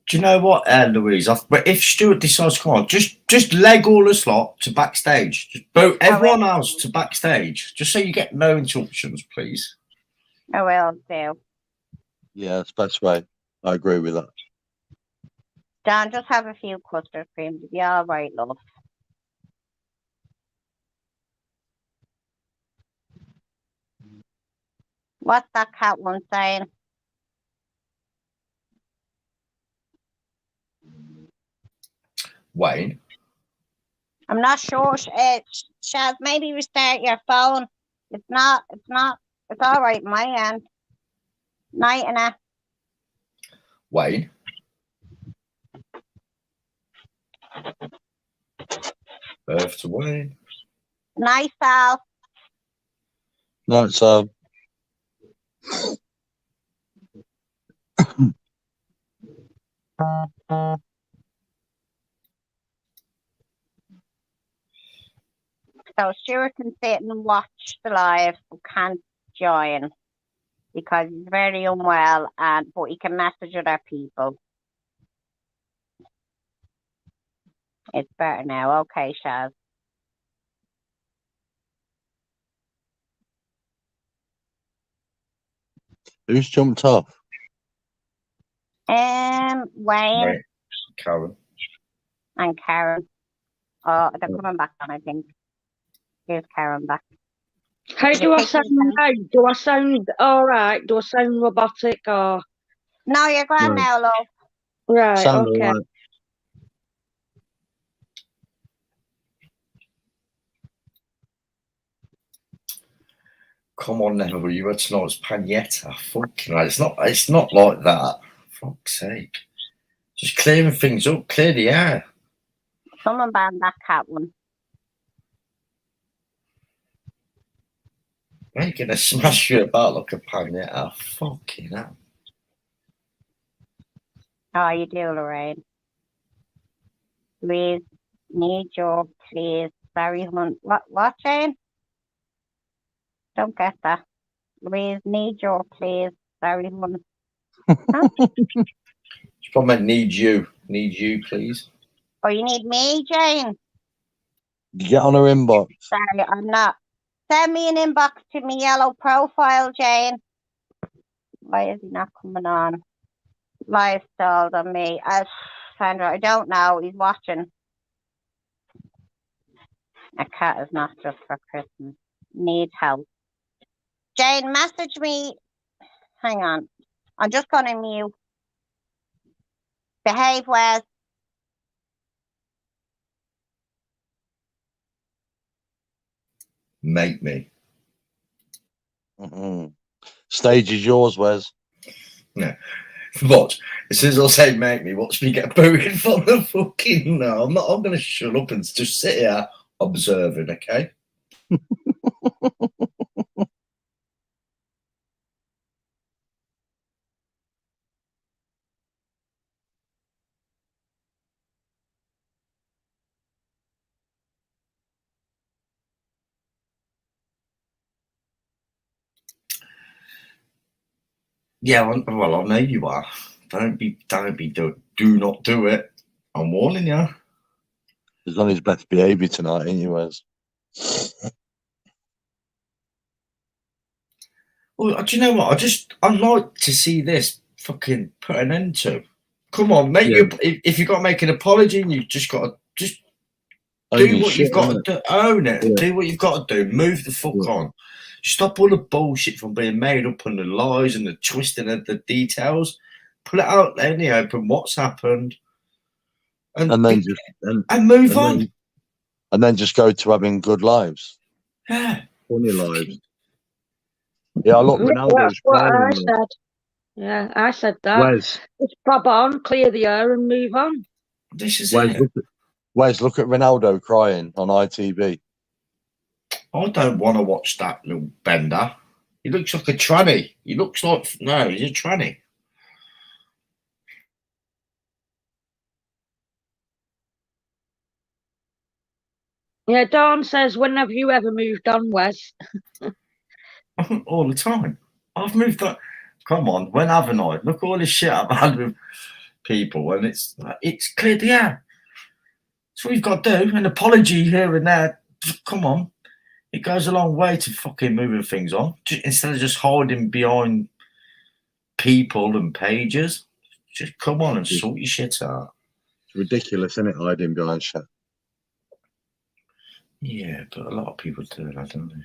Do you know what, Louise? But if Stuart decides to come on, just leg all us lot to backstage. Just boot everyone else to backstage, just so you get no interruptions, please. I will do. Yeah, that's the best way. I agree with that. Dan, just have a few custard creams. You'll be all right, love. What's that cat one saying? Wayne. I'm not sure. Shaz, maybe restart your phone. It's not. It's all right, my end. Night and a. Wayne. Earth to Wayne. Night, Sal. No, it's So Stuart can sit and watch the live, but can't join because he's very unwell, but he can message other people. It's better now. Okay, Shaz. who's jumped off? Wayne Right. Karen. and Karen. Oh, they're coming back on, I think. Here's Karen back. How Is do it I taking sound time? now? Do I sound all right? Do I sound robotic or No, you're grand No. now, love. right? Sound Okay. alright. Come on now, you had tonight's pagnetta. Fucking hell, it's not like that. Fuck's sake. Just clearing things up, clear the air. Someone banned that cat one. Ain't gonna smash you about like a pagnetta. Fucking hell. Oh, you do, Lorraine. Please, need your please. Sorry, hon. What, Jane? Don't get that. Louise, need your please. Sorry, hon. Huh? She probably meant need you. Need you, please. Oh, you need me, Jane? Get on her inbox. Sorry, I'm not. Send me an inbox to my yellow profile, Jane. Why is he not coming on? Live stalled on me. Sandra, I don't know. He's watching. A cat is not just for Christmas. Need help. Jane, message me. Hang on. I'm just going to mute. Behave, Wes. Make me. Mm-hmm. Stage is yours, Wes. No. Watch. As soon as I say make me, watch me get booed from the fucking. No, I'm not. I'm going to shut up and just sit here observing, okay? Yeah, well, I know you are. Do not do it. I'm warning you. He's on his best behaviour tonight, ain't you, Wes? Well, do you know what? I'd like to see this fucking put an end to. Come on, mate. Yeah. If you've got to make an apology, you've just got to just Own do your what shit, you've got innit? to do. Own it. Yeah. Do what you've got to do. Move the fuck Yeah. on. Stop all the bullshit from being made up and the lies and the twisting of the details. Pull it out there in the open. What's happened? And then move on. And then just go to having good lives. Yeah. Funny lives. Yeah, I look, Yeah, Ronaldo's that's what I crying. said. Yeah, I said that. Wes, Just bob on, clear the air, and move on. This is Wes, it. look at Ronaldo crying on ITV. I don't want to watch that little bender. He looks like a tranny. He looks like he's a tranny. Yeah, Dawn says, when have you ever moved on, Wes? All the time. I've moved on. Come on, when haven't I? Look all this shit I've had with people, and it's cleared the air. That's what you've got to do. An apology here and there. Come on. It goes a long way to fucking moving things on. Instead of just hiding behind people and pages, just come on and sort your shit out. It's ridiculous, isn't it, hiding behind shit? Yeah, but a lot of people do that, don't they?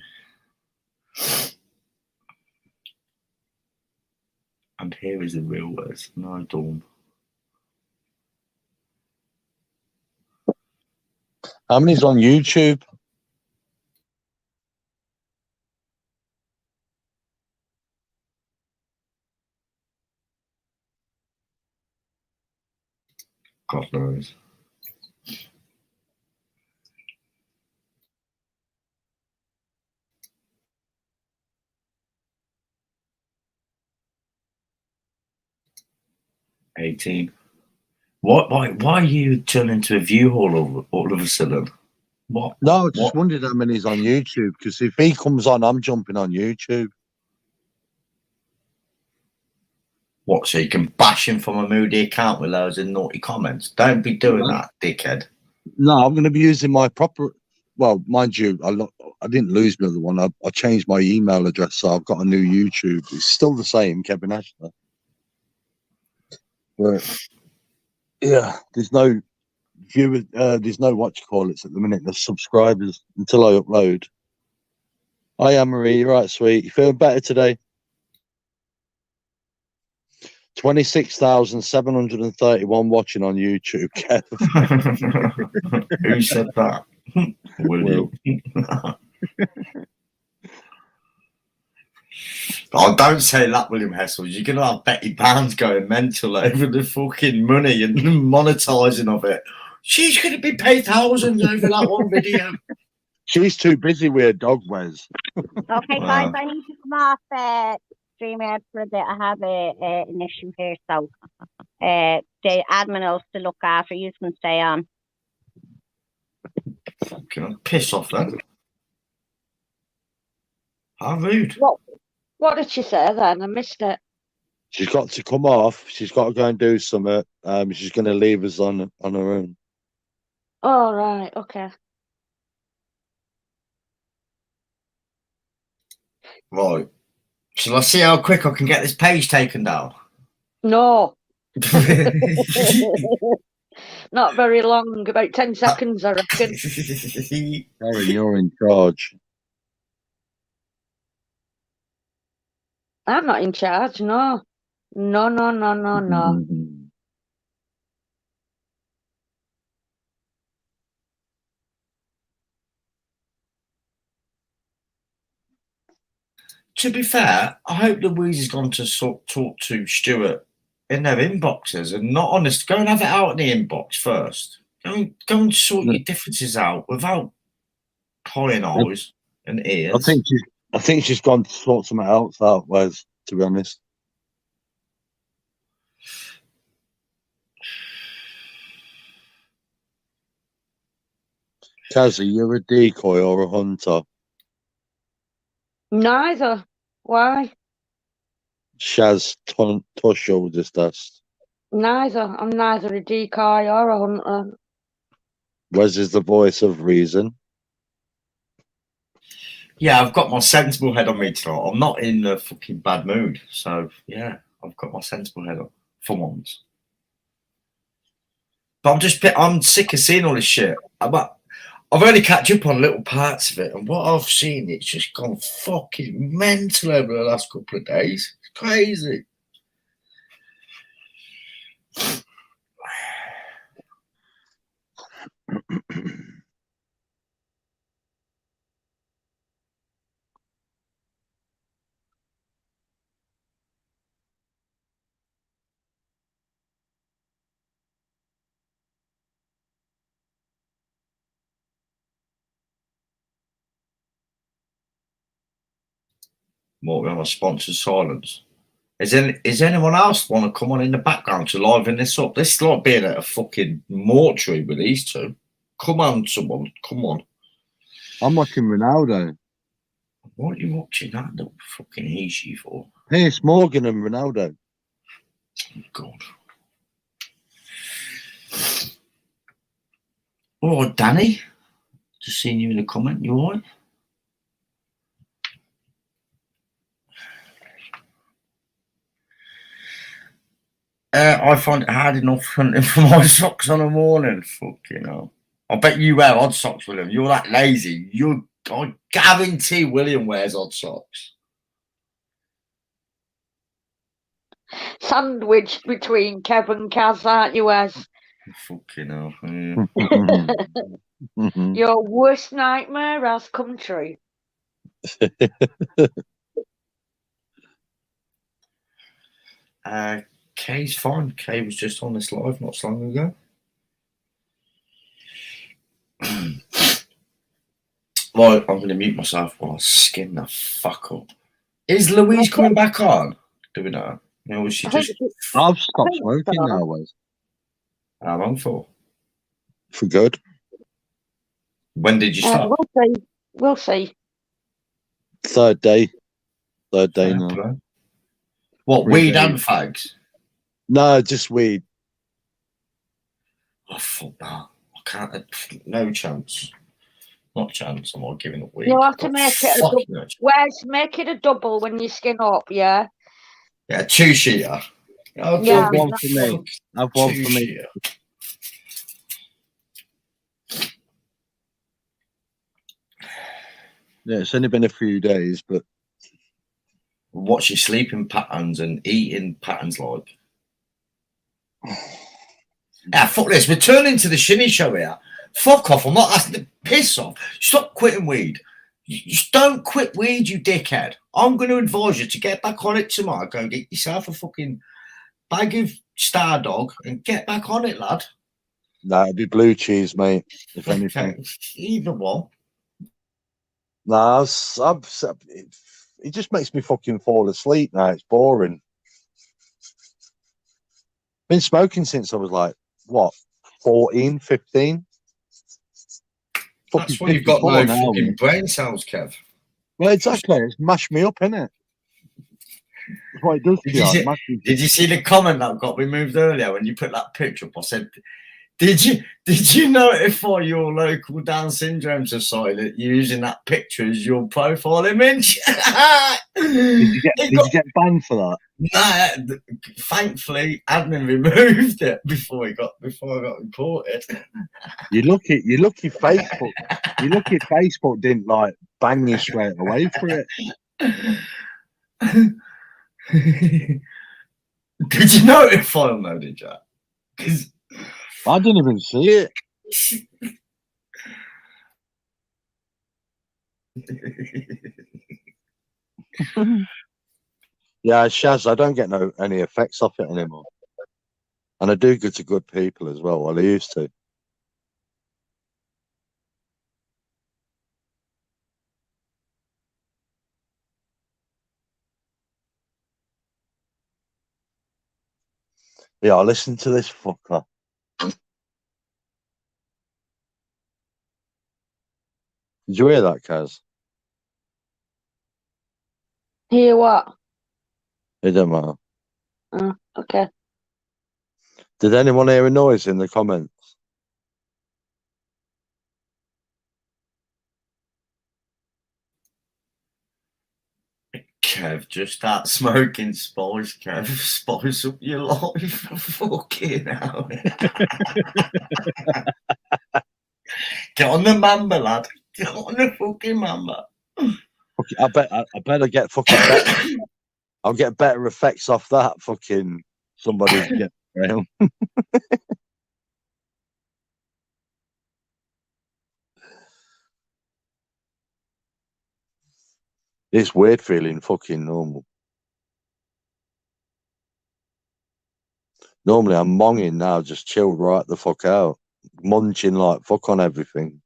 And here is the real words. No, Dawn. How many's on YouTube? God knows. $18. Why are you turning into a view hall all of a sudden? What? No, I just wondered how many's on YouTube, because if he comes on, I'm jumping on YouTube. What, so you can bash him from a moody account with loads of naughty comments? Don't be doing that, dickhead. No, I'm going to be using my proper. Well, mind you, I didn't lose my other one. I changed my email address, so I've got a new YouTube. It's still the same, Kevin Ashler. But yeah, there's no viewers. There's no what you call it at the minute. There's subscribers until I upload. Hi, Anne-Marie. You're right, sweet. You feeling better today? 26,731 watching on YouTube, Kev. Who said that? William. Oh, don't say that, William Hessels. You're going to have Betty Barnes going mental over the fucking money and monetising of it. She's going to be paid thousands over that one video. She's too busy with her dog, Wes. Okay, guys, I need to come off StreamYard for a bit. I have an issue here, so the admin will to look after. You can stay on. Fucking piss off then. How rude. What did she say then? I missed it. She's got to come off. She's got to go and do something. She's going to leave us on her own. Oh, right. Okay. Right. Shall I see how quick I can get this page taken down? No. Not very long. About 10 seconds, I reckon. Karen, you're in charge. I'm not in charge, no. No. To be fair, I hope Louise has gone to talk to Stuart in their inboxes and not honest. Go and have it out in the inbox first. Go and sort your differences out without prying eyes and ears. I think she's gone to sort something else out, Wes, to be honest. Kazzy, you're a decoy or a hunter? Neither. Why? Shaz Tushel will just asked. Neither. I'm neither a decoy or a hunter. Wes is the voice of reason. Yeah, I've got my sensible head on me tonight. I'm not in a fucking bad mood. So, yeah, I've got my sensible head on for once. But I'm sick of seeing all this shit. I've only catch up on little parts of it, and what I've seen, it's just gone fucking mental over the last couple of days. It's crazy. What, we have a sponsored silence? Is anyone else want to come on in the background to liven this up? This is like being at a fucking mortuary with these two. Come on, someone. Come on. I'm watching Ronaldo. What are you watching that little fucking easy for? Piers Morgan and Ronaldo. Oh, God. All right, Danny. Just seeing you in the comment. You all right? I find it hard enough hunting for my socks on a morning. Fucking hell. I bet you wear odd socks, William. You're that lazy. I guarantee William wears odd socks. Sandwiched between Kev and Kaz, aren't you, Wes? Fucking hell. Yeah. Your worst nightmare has come true. Kay's fine. Kay was just on this live not so long ago. Right, I'm going to mute myself while I skin the fuck up. Is Louise coming back on? Do we know? Or was she just... I've stopped smoking now, Wes. How long for? For good. When did you stop? We'll see. Third day now. What, weed and fags? No, just weed. Oh, fuck that. I can't. No chance. Not chance. I'm not giving up weed. You'll have to make it a double. Wes, make it a double when you skin up, yeah? Yeah, 2-sheeter. Have one for me. Have one for me. Yeah, it's only been a few days, but what's your sleeping patterns and eating patterns like? Fuck this. We're turning to the Shinny show here. Fuck off. I'm not asking. Piss off. Stop quitting weed. You just don't quit weed, you dickhead. I'm going to advise you to get back on it tomorrow. Go and get yourself a fucking bag of Star Dog and get back on it, lad. Nah, it'd be blue cheese, mate, if anything. Either one. Nah, it just makes me fucking fall asleep now. It's boring. Been smoking since I was like, what, 14, 15? That's when you've got no fucking brain cells, Kev. Well, exactly. It's mashed me up, innit? That's what it does to you. Did you see the comment that got removed earlier when you put that picture up? I said, did you notify your local Down Syndrome Society that you're using that picture as your profile image? Did you get banned for that? No, thankfully, admin removed it before I got reported. You're lucky Facebook. You're lucky Facebook didn't like bang you straight away for it. Did you notify them though, did you? Because I didn't even see it. Yeah, Shaz, I don't get any effects off it anymore. And I do good to good people as well. Well, I used to. Yeah, I listen to this fucker. Did you hear that, Kaz? Hear what? It don't matter. Oh, okay. Did anyone hear a noise in the comments? Kev, just start smoking spice, Kev. Spice up your life. Fucking hell. Get on the mamba, lad. Get on the fucking mamba. I better get fucking better. I'll get better effects off that fucking somebody get around. It's weird feeling fucking normal. Normally I'm monging now, just chilled right the fuck out. Munching like fuck on everything.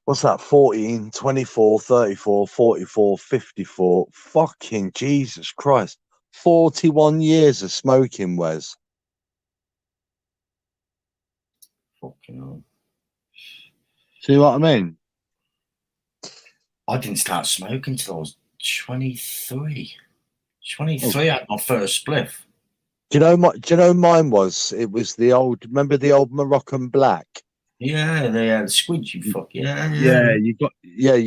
What's that? 14, 24, 34, 44, 54. Fucking Jesus Christ. 41 years of smoking, Wes. Fucking hell. See what I mean? I didn't start smoking until I was 23. 23, I had my first spliff. Do you know mine was? It was the old, remember the old Moroccan Black? Yeah, they had squid, you fuck. Yeah. You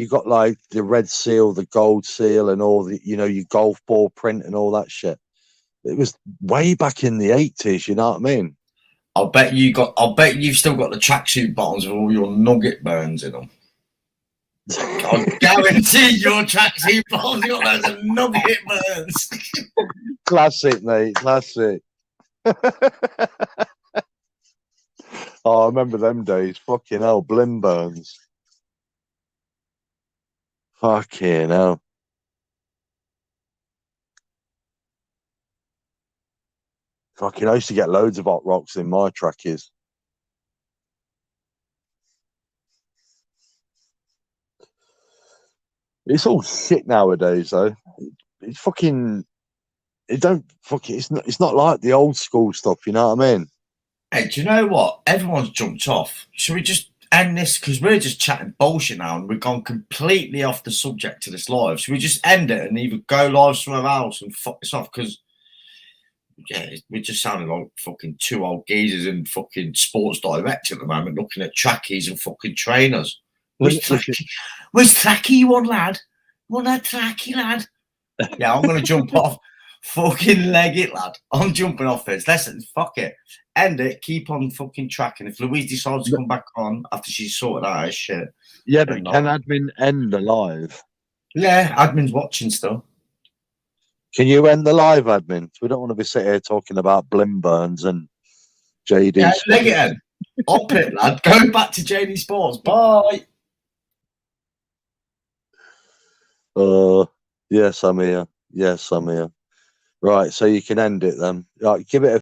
got like the red seal, the gold seal, and all the, your golf ball print and all that shit. It was way back in the 80s, you know what I mean? I bet you've still got the tracksuit bottoms with all your nugget burns in them. I guarantee your tracksuit balls got loads of nugget burns. Classic, mate. Classic. Oh, I remember them days. Fucking hell, Blim burns. Fucking hell. Fucking, I used to get loads of hot rocks in my trackies. It's all shit nowadays, though. It's fucking. It don't fucking. It's not like the old school stuff. You know what I mean? Hey, do you know what? Everyone's jumped off. Should we just end this? Because we're just chatting bullshit now and we've gone completely off the subject to this live. Should we just end it and either go live somewhere else and fuck this off? Because, yeah, we're just sounding like fucking two old geezers in fucking Sports Direct at the moment looking at trackies and fucking trainers. Where's Tracky, you want, lad? Want that Tracky, lad? Yeah, I'm going to jump off. Fucking leg it, lad. I'm jumping off this. Listen, fuck it. End it. Keep on fucking tracking. If Louise decides to come back on after she's sorted out her shit. Yeah, but can admin end the live? Yeah, admin's watching still. Can you end the live, admin? We don't want to be sitting here talking about Blim burns and JD. Yeah, leg it in. Up it, lad. Go back to JD Sports. Bye. Yes, I'm here. Yes, I'm here. Right, so you can end it then. Right, give it a